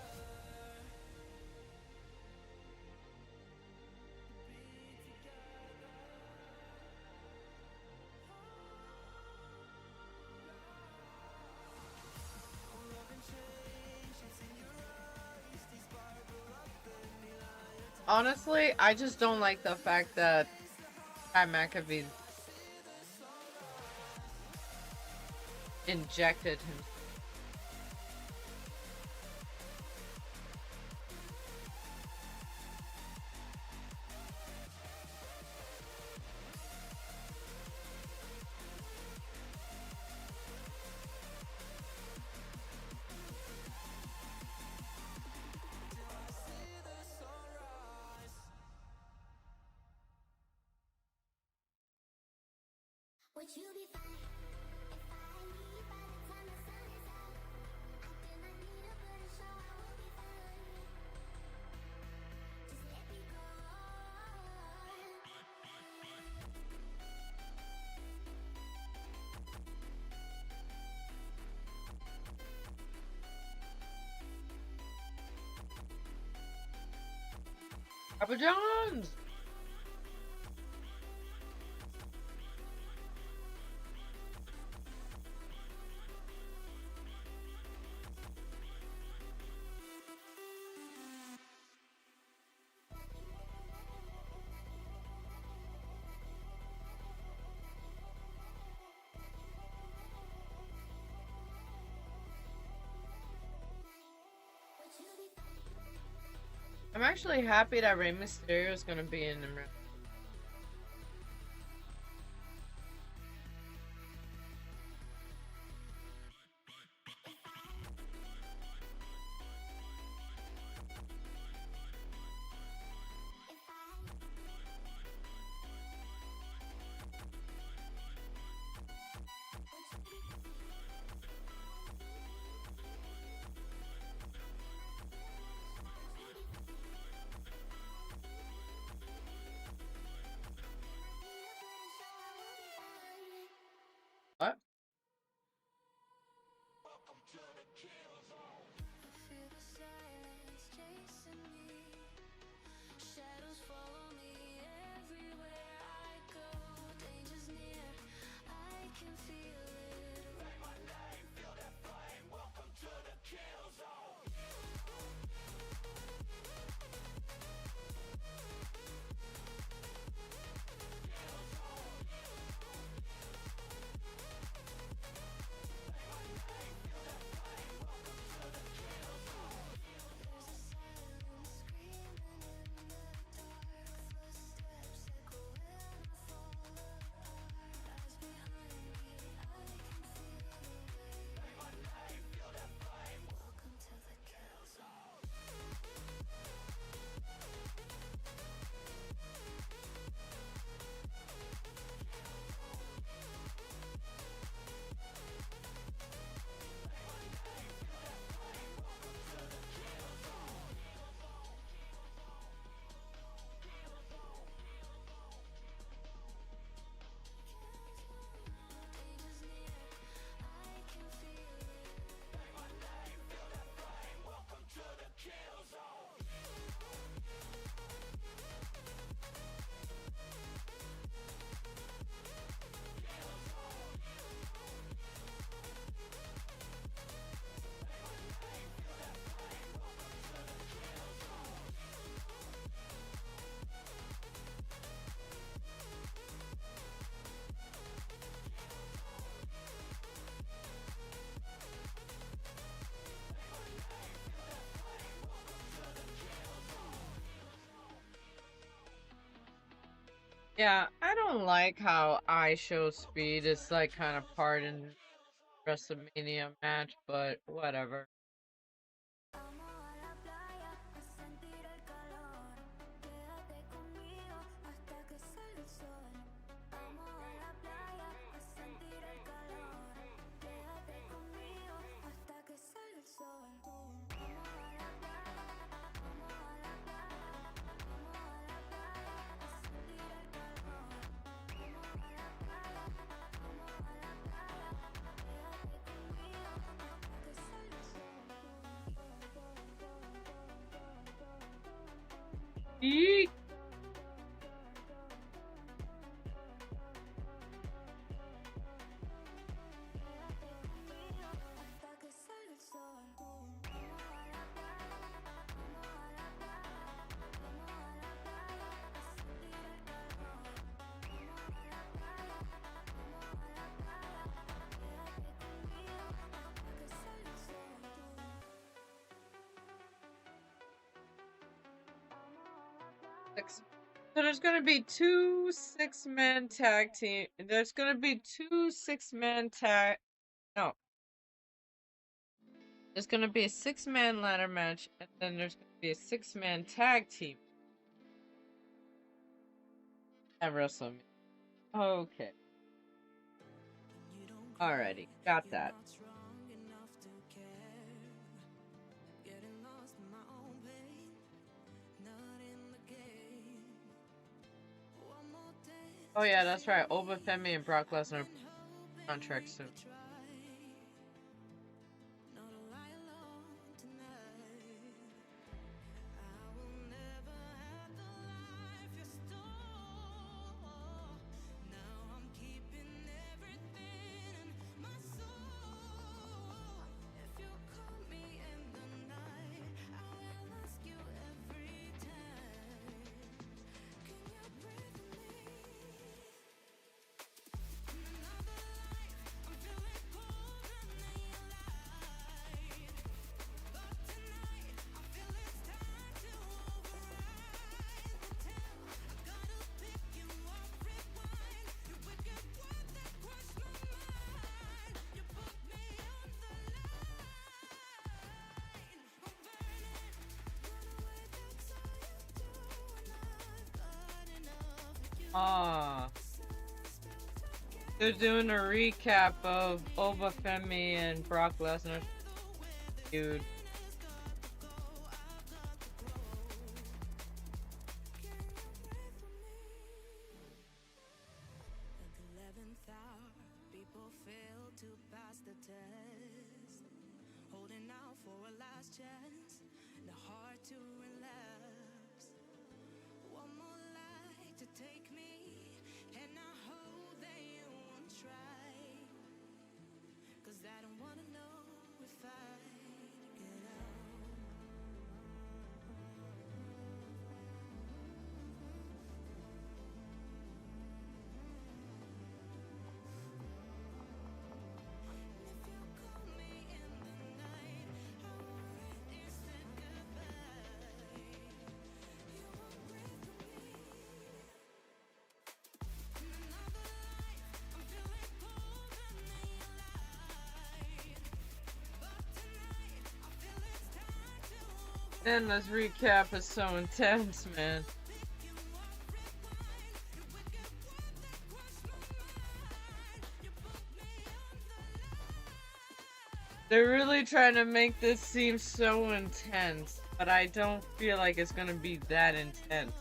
Honestly, I just don't like the fact that Pat McAfee injected him. Would you be fine if I leave by the time the sun is out? I did not need a better show, I will be fine. Just let me go. Papa John's! I'm actually happy that Rey Mysterio is gonna be in the room. What? Feel the silence chasing me. Shadows follow me everywhere I go. Danger's near, I can feel it. Write my name, feel that flame. Welcome to the kill zone. There's a silence screaming in the dark. Yeah, I don't like how show speed is like kind of part in WrestleMania match, but whatever. Vamos a la playa a sentir el calor. Quédate conmigo hasta que salga el sol. Vamos a la playa a sentir el calor. Quédate conmigo hasta que salga el sol. Vamos a la playa, vamos a la playa, vamos a la playa a sentir el calor. Vamos a la playa, vamos a la playa. Quédate conmigo hasta que salga el sol. Eek! Hasta que salga el sol. Vamos a la playa, vamos a la playa, vamos a la playa a sentir el calor. Vamos a la playa, vamos a la playa. Quédate conmigo hasta que salga el sol. So there's gonna be two 6-man tag team. There's gonna be two 6-man tag. No. There's gonna be a 6-man ladder match, and then there's gonna be a 6-man tag team at WrestleMania. Okay. Alrighty, got that. Oh yeah, that's right. Obafemi and Brock Lesnar contract soon. Ah, they're doing a recap of Obafemi and Brock Lesnar feud. And this recap is so intense, man. They're really trying to make this seem so intense, but I don't feel like it's gonna be that intense.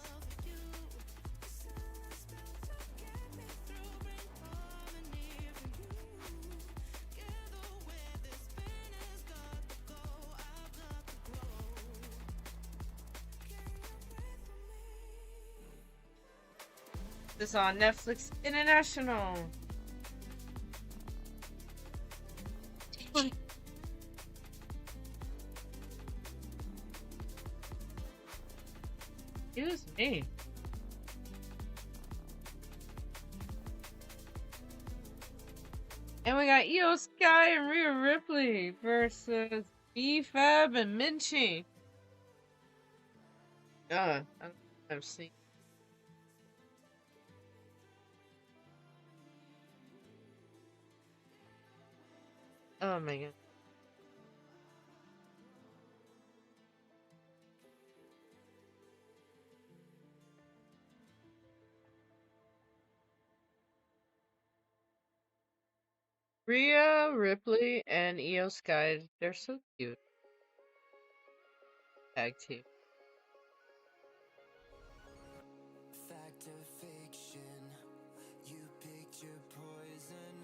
This is on Netflix International. Excuse me. And we got Io Sky and Rhea Ripley versus B-Fab and Minchie. I've seen. Oh my god. Rhea, Ripley, and Io Sky, they're so cute. Tag team. Fact or fiction, you picked your poison.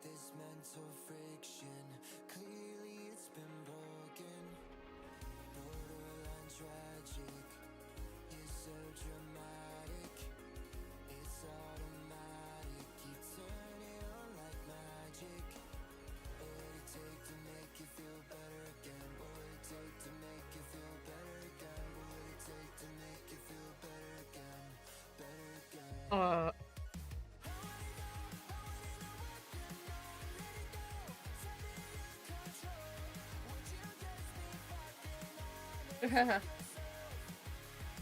This mental friction, clearly it's been broken. Borderline tragic, you're so dramatic. It's automatic, you turn it on like magic. What would it take to make you feel better again? What would it take to make you feel better again? What would it take to make you feel better again? Better again.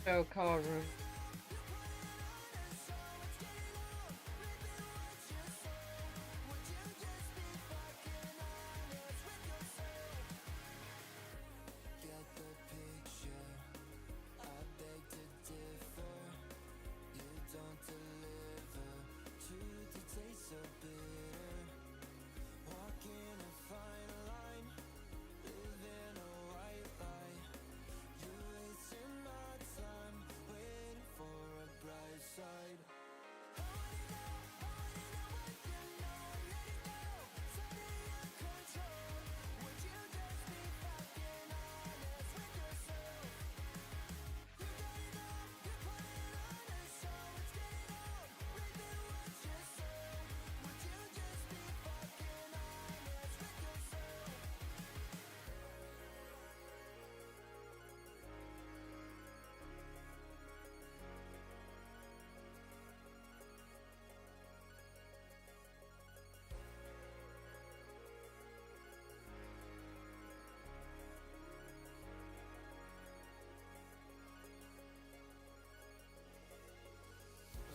So call room. Get the picture, I beg to differ. You don't deliver, truth it tastes so bitter. Walking a fine line, living a white lie. You're wasting my time, waiting for a bright side.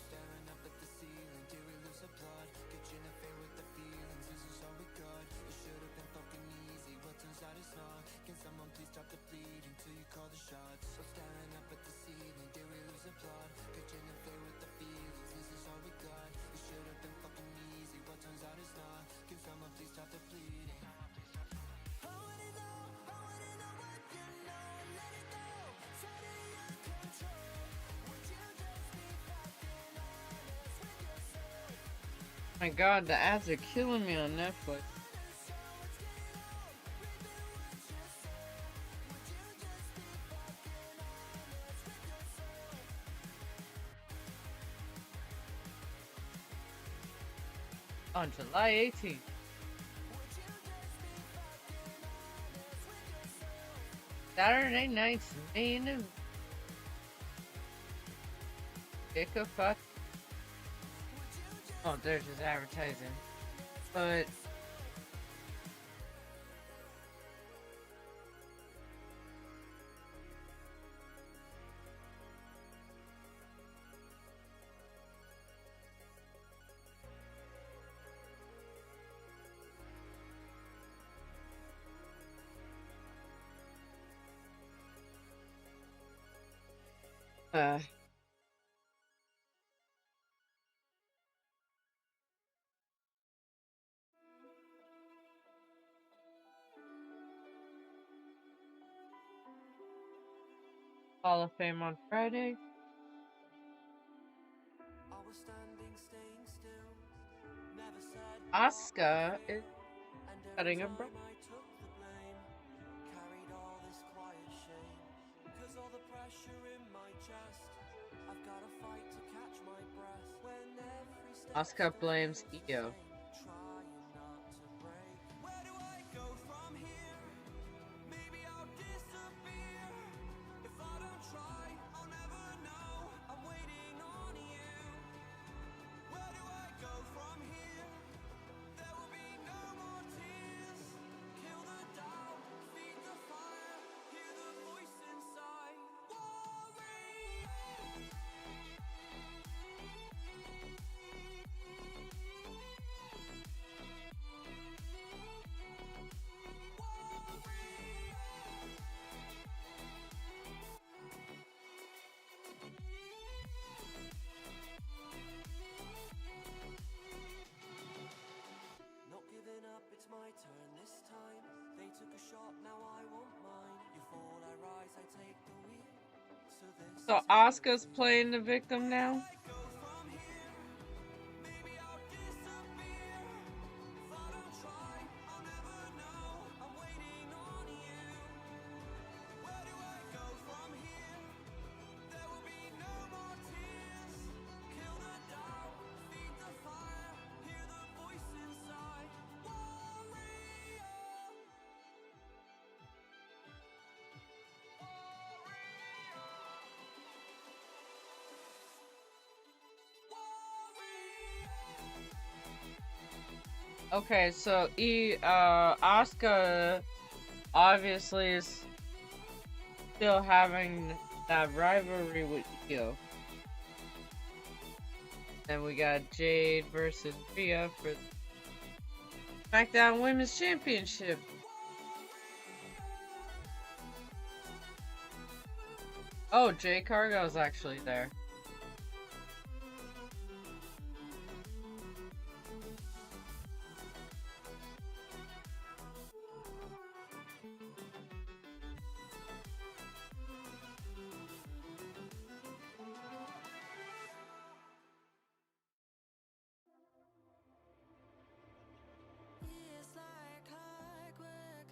Staring up at the ceiling, do we lose a plot? Could you interfere with the feelings? This is all we got. It should have been fucking easy, but turns out it's not. Can someone please stop the bleeding till you call the shots? So staring up at the ceiling, do we lose a plot? Could you interfere with the feelings? This is all we got. It should have been fucking easy, but turns out it's not. Can someone please stop the bleeding? I wanna know what you know and let it go. Totally out control. Would you just be fucking honest with yourself? My god, the ads are killing me on Netflix. On July 18th. Saturday night's main event. Pick a fuck. Oh, they're just advertising. But Hall of Fame on Friday. I was standing, staying still, never said Asuka is cutting a break. I took the blame, carried all this quiet shame, 'cause all the pressure in my chest, I've gotta fight to catch my breath when every step Asuka blames Io. trying not to break. Where do I go from here? Maybe I'll disappear. If I don't try, I'll never know. I'm waiting on you. Where do I go from here? There will be no more tears. Kill the doubt, feed the fire, hear the voice inside. Warrior. So Asuka's playing the victim now? Okay, so Asuka obviously is still having that rivalry with Io. And we got Jade versus Rhea for the SmackDown Women's Championship. Oh, Jay Cargill's actually there. It's like clockwork,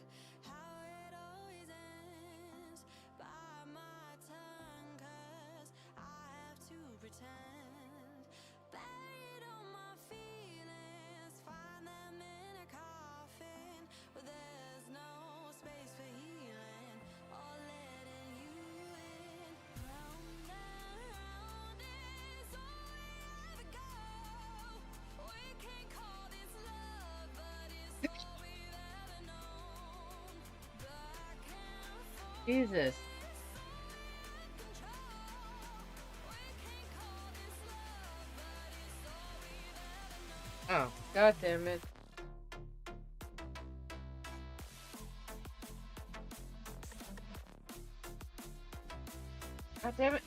how it always ends. Bite my tongue, 'cause I have to pretend. Buried all my feelings, find them in a coffin where there's no space for healing or letting you in. Round and round is all we ever go. We can't call this love, but it's all we've ever known. Back and forth, Jesus. control. We can't call this love, but it's all we've ever known. Oh, god damn it. God damn it.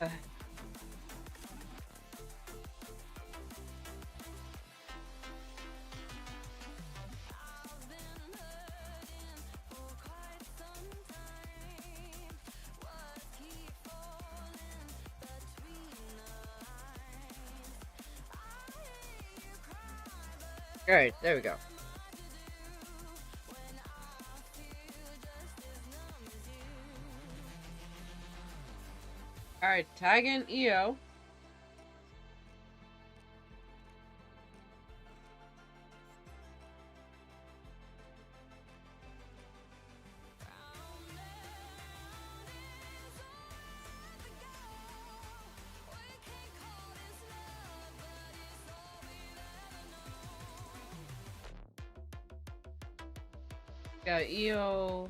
I've been hurting for quite some time. Words keep falling between the lines. I hear you cry, but Alright, there we go. when I feel just as numb as you. Alright, tag in Io. Got Io.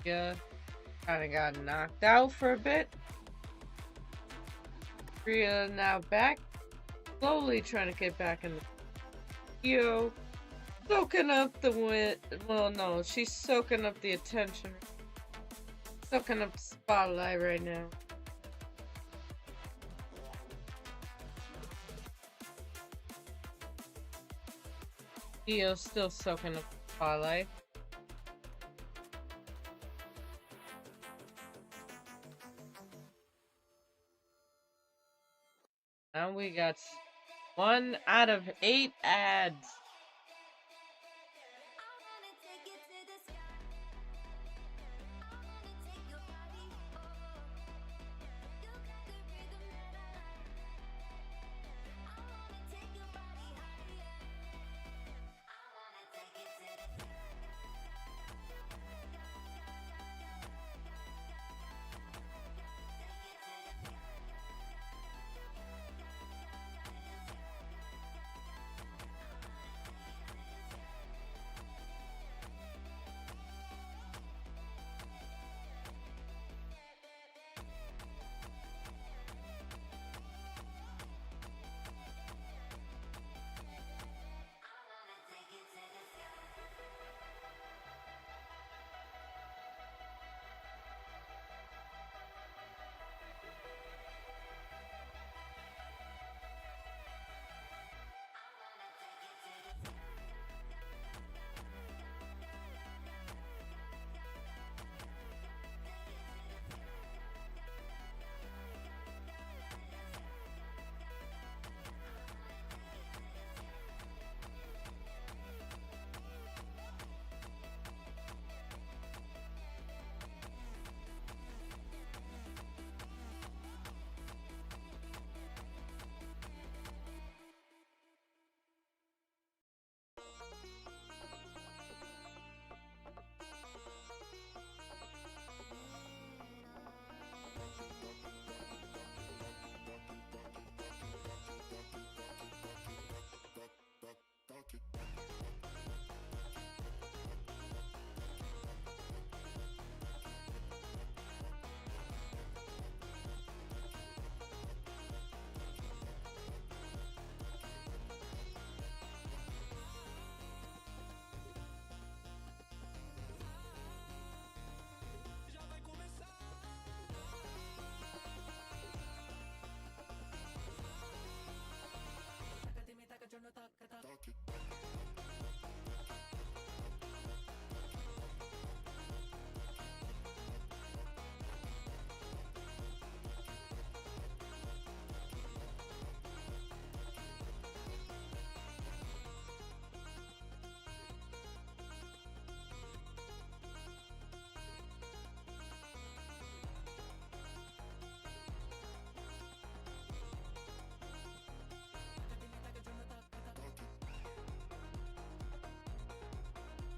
Yeah. Kinda got knocked out for a bit. Rhea now back. Slowly trying to get back in the Io. Soaking up the wind. Well, no, she's soaking up the attention. Soaking up the spotlight right now. Io's still soaking up the spotlight. Now we got 1 out of 8 ads. I wanna take it to the sky. I wanna take your body. You got the rhythm that I like. I wanna take your body higher. I wanna take it to the sky.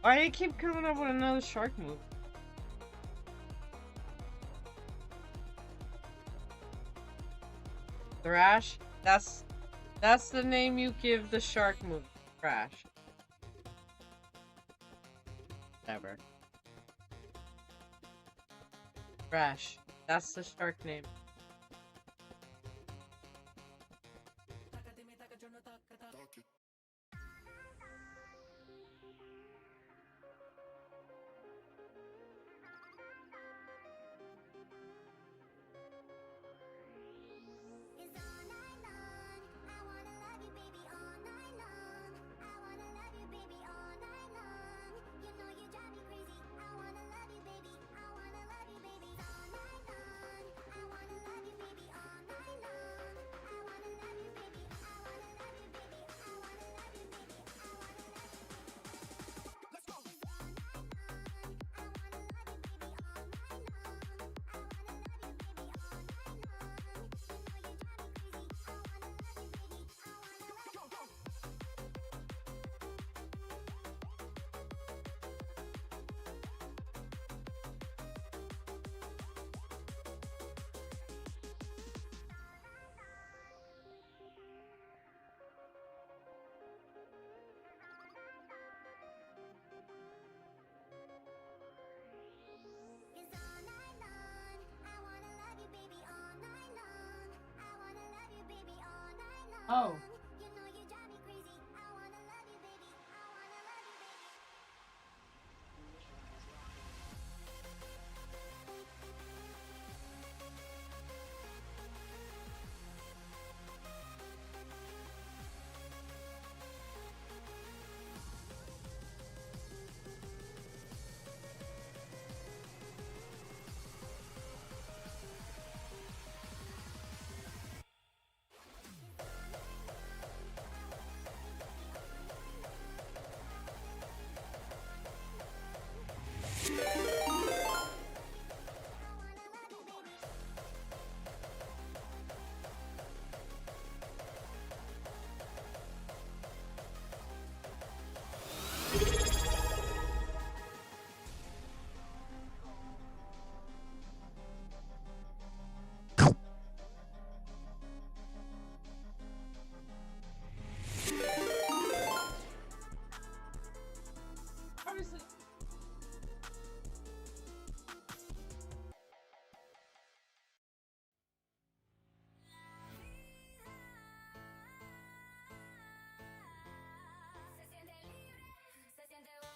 Why do you keep coming up with another shark move? Thrash? That's the name you give the shark move. Thrash. Whatever. Thrash. That's the shark name. It's all night long. I wanna love you, baby, all night long. I wanna love you, baby, all night long. You know you drive me crazy. I wanna love you, baby. I wanna love you, baby, all night long. I wanna love you, baby, all night long. I wanna love you, baby. I wanna love you, baby. I wanna love you, baby. I wanna love you, baby. Let's go. It's all night long. I wanna love you, baby, all night long. I wanna love you, baby, all night long. You know you drive me crazy. I wanna love you, baby. I wanna love you. Go. It's all night long. I wanna love you, baby, all night long. I wanna love you, baby, all night long. Oh. You know you drive me crazy. I wanna love you, baby. I wanna love you, baby. Se siente libre,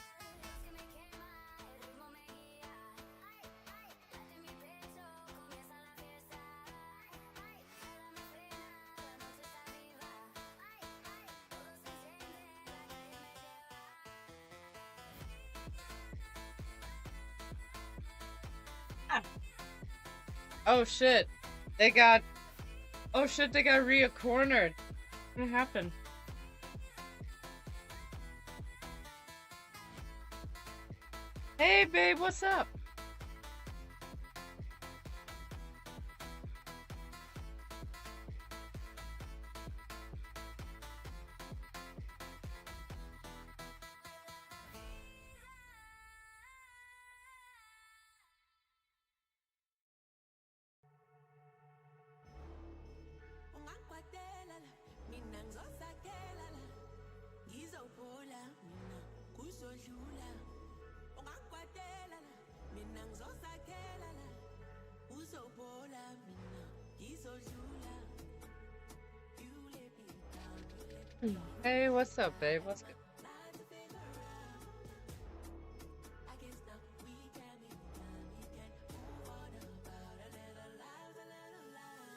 se siente que me quema, el ritmo me guía. Ay, ay, late mi pecho, comienza la fiesta. Ay, nada me frena, la noche está viva. Ay, ay, todo se enciende, la calle me lleva. Oh shit. They got... Oh shit, they got Rhea cornered. What happened? Hey babe, what's up? Ungangikwadelela mina ngizosakhelela ngizowubhula mina kuzodlula ungangikwadelela mina ngizosakhelela uzowubhula mina ngizodlula you let me down you let me down. Hey, what's up, babe? What's good? Try to figure out I guess now we can be done we can move on about a little lives a little lives.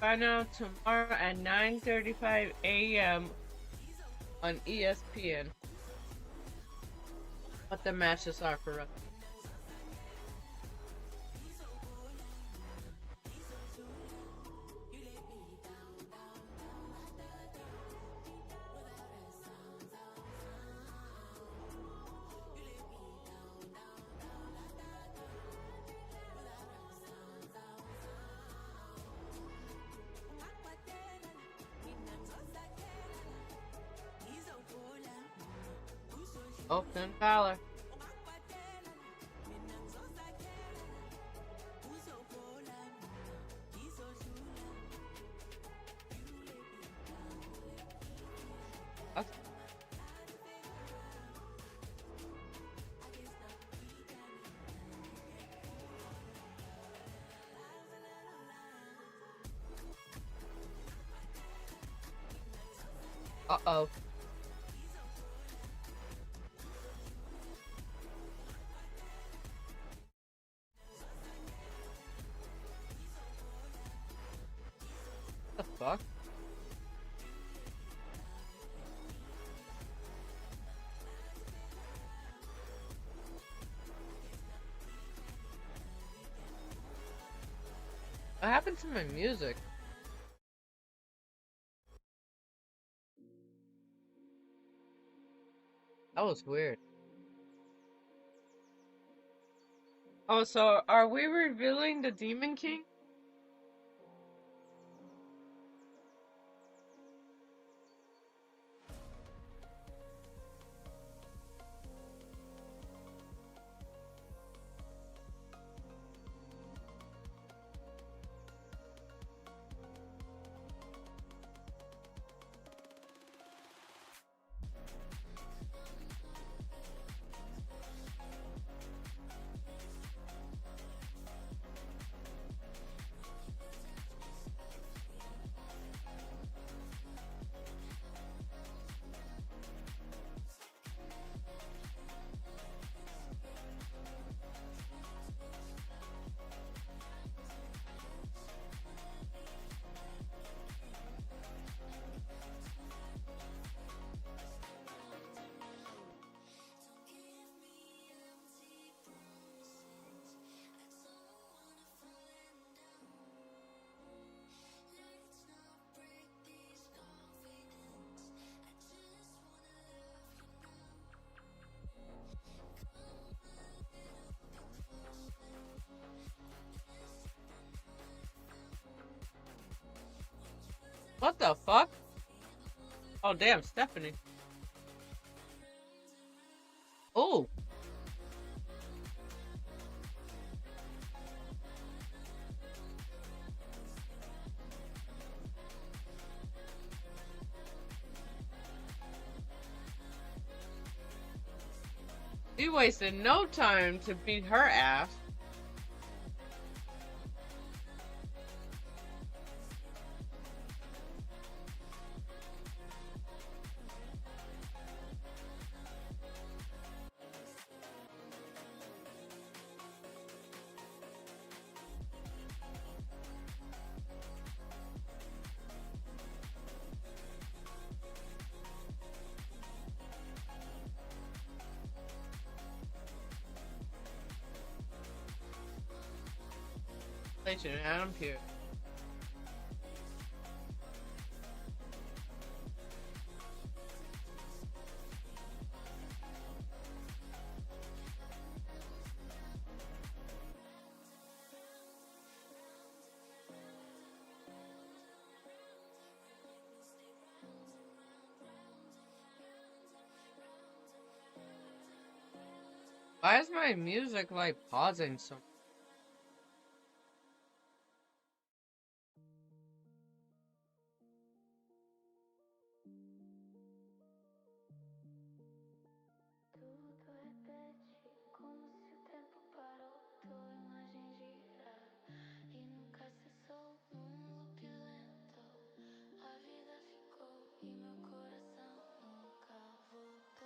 Find out tomorrow at 9:35 a.m. on ESPN. what the matches are for us. Open valor. Uh-oh. The fuck? What happened to my music? That was weird. Oh, so are we revealing the Demon King? What the fuck? Oh, damn, Stephanie. Oh. He wasted no time to beat her ass. Legend Adam Pierce. Why is my music like pausing so? Tudo repete como se o tempo parou. Tua imagem gira e nunca cessou num loop lento. A vida ficou e meu coração nunca voltou.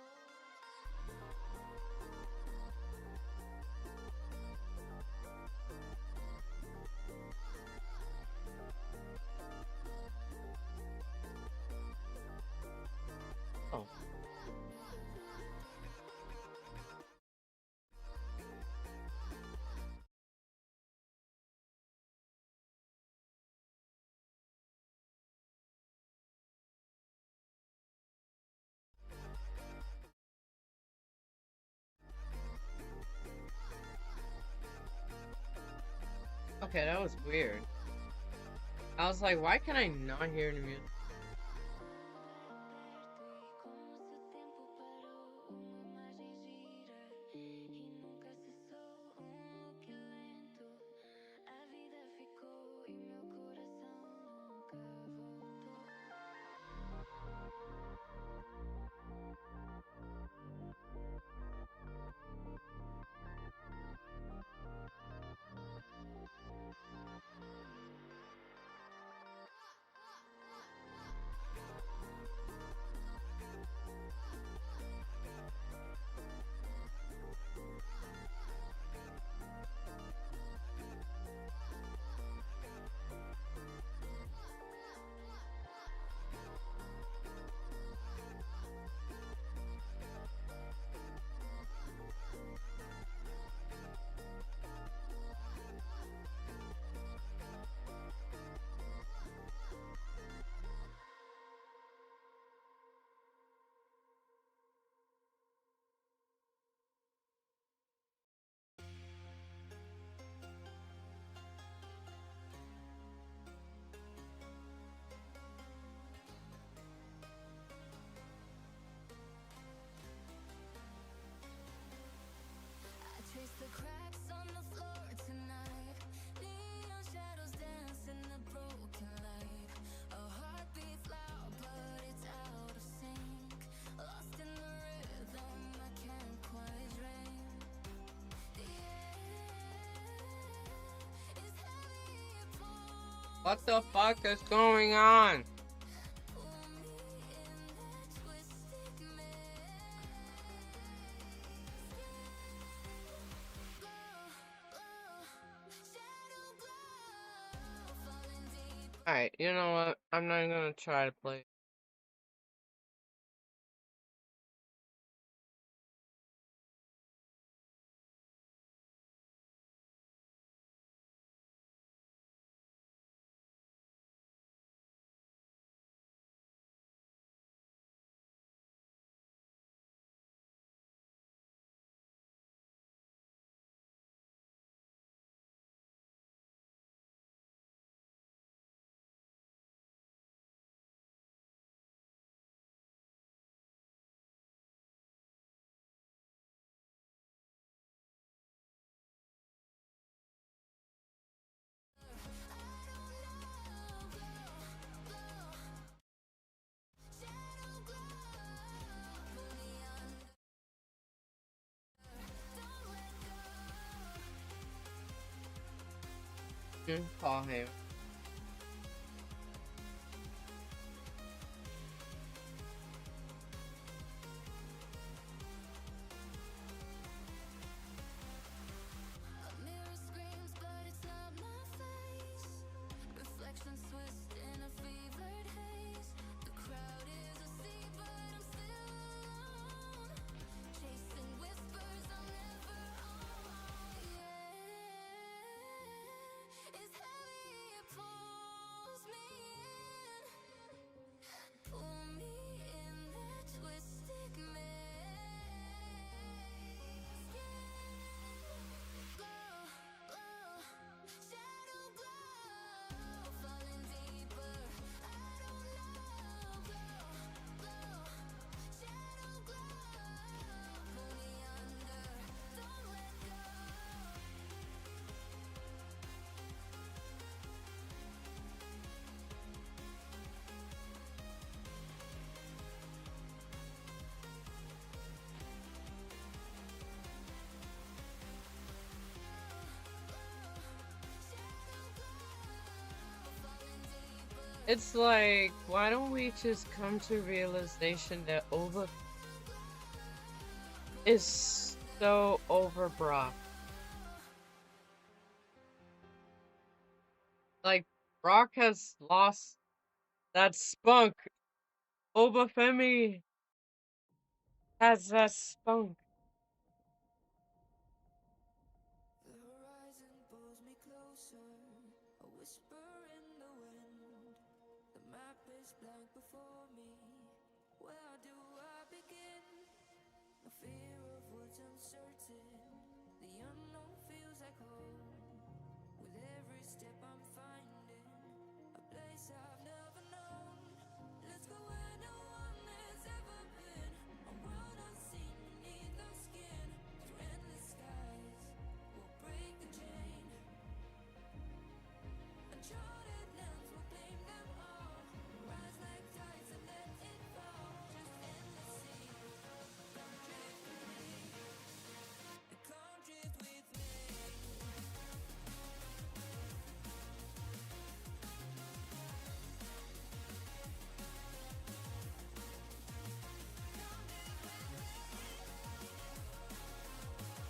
Okay, that was weird. I was like, why can I not hear the music? Trace the cracks on the floor tonight. Neon shadows dance in the broken light. A heart beats loud, but it's out of sync. Lost in the rhythm, I can't quite dream. The air is heavy, it pulls. What the fuck is going on? Pull me in that twisted maze. Alright, you know what? I'm not gonna try to play. Call him. A mirror screams, but it's not my face. Reflections twist in a fevered haze. The crowd is asleep, but I'm still alone. Chasing whispers, I'm never on. The air is heavy, it pulls me in. Pull me in that twisted maze. Shadow glow, falling deeper. I don't know, shadow glow, pull me under, don't let go. It's like, why don't we just come to realization that over is so overbroad. Like, Brock has lost that spunk. Obafemi has that spunk. The horizon pulls me closer, a whisper in the wind. The map is blank before me. Where do I begin? No fear of what's uncertain. The unknown feels like home. With every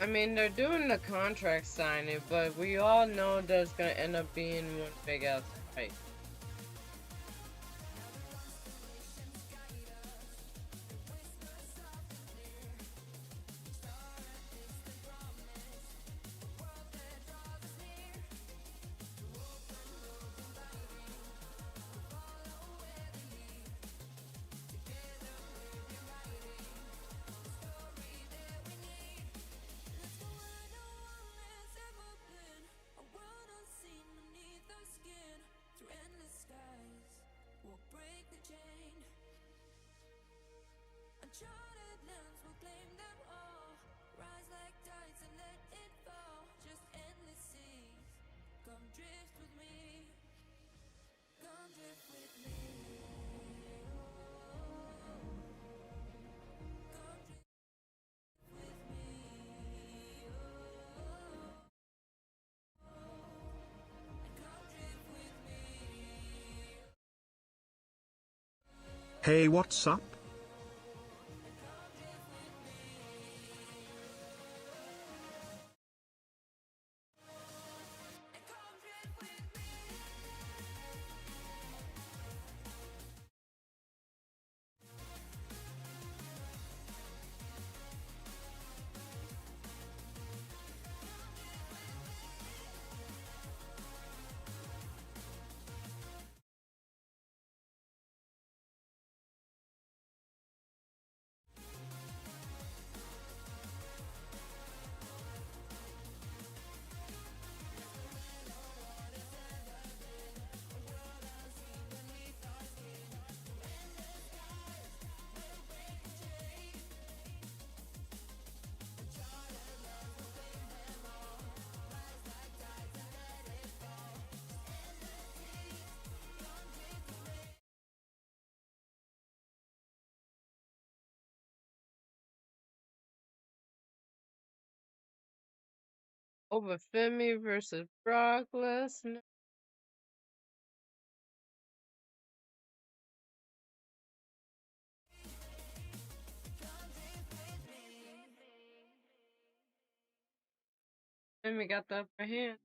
I mean, they're doing the contract signing, but we all know there's gonna end up being one big ass fight. Uncharted lands will claim them all. Rise like tides and let it fall. Just endless seas. Come drift with me. Come drift with me. Come drift with me. Come drift with me. Hey, what's up? Over Femi versus Brock Lesnar. Femi got the upper hand.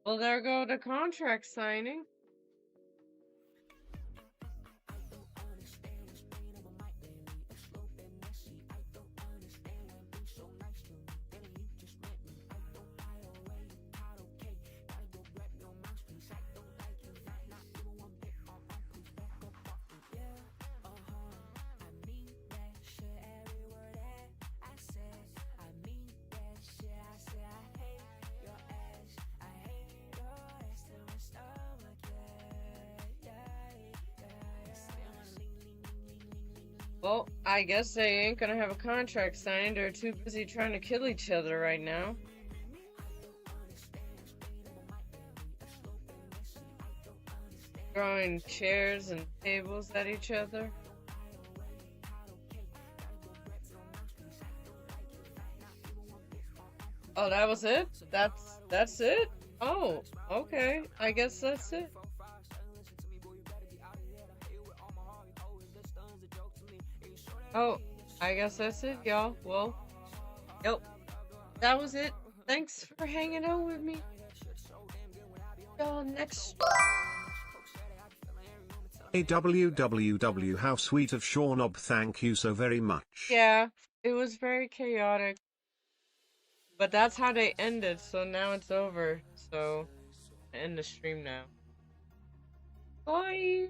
Well, there go the contract signing. Well, I guess they ain't gonna have a contract signed. They're too busy trying to kill each other right now. Throwing chairs and tables at each other. Oh, that was it? That's it? Oh, okay. I guess that's it. Oh, I guess that's it, y'all. Well, yep. That was it. Thanks for hanging out with me. Y'all next. AWWW, how sweet of Shawnob, thank you so very much. Yeah, it was very chaotic. But that's how they ended, so now it's over. So, I end the stream now. Bye!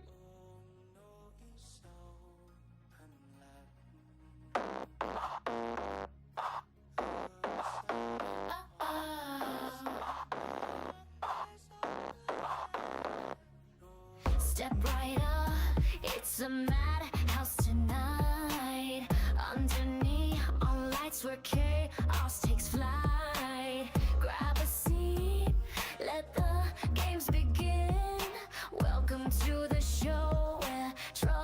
Step right up, it's a madhouse tonight. Underneath, all lights were killed.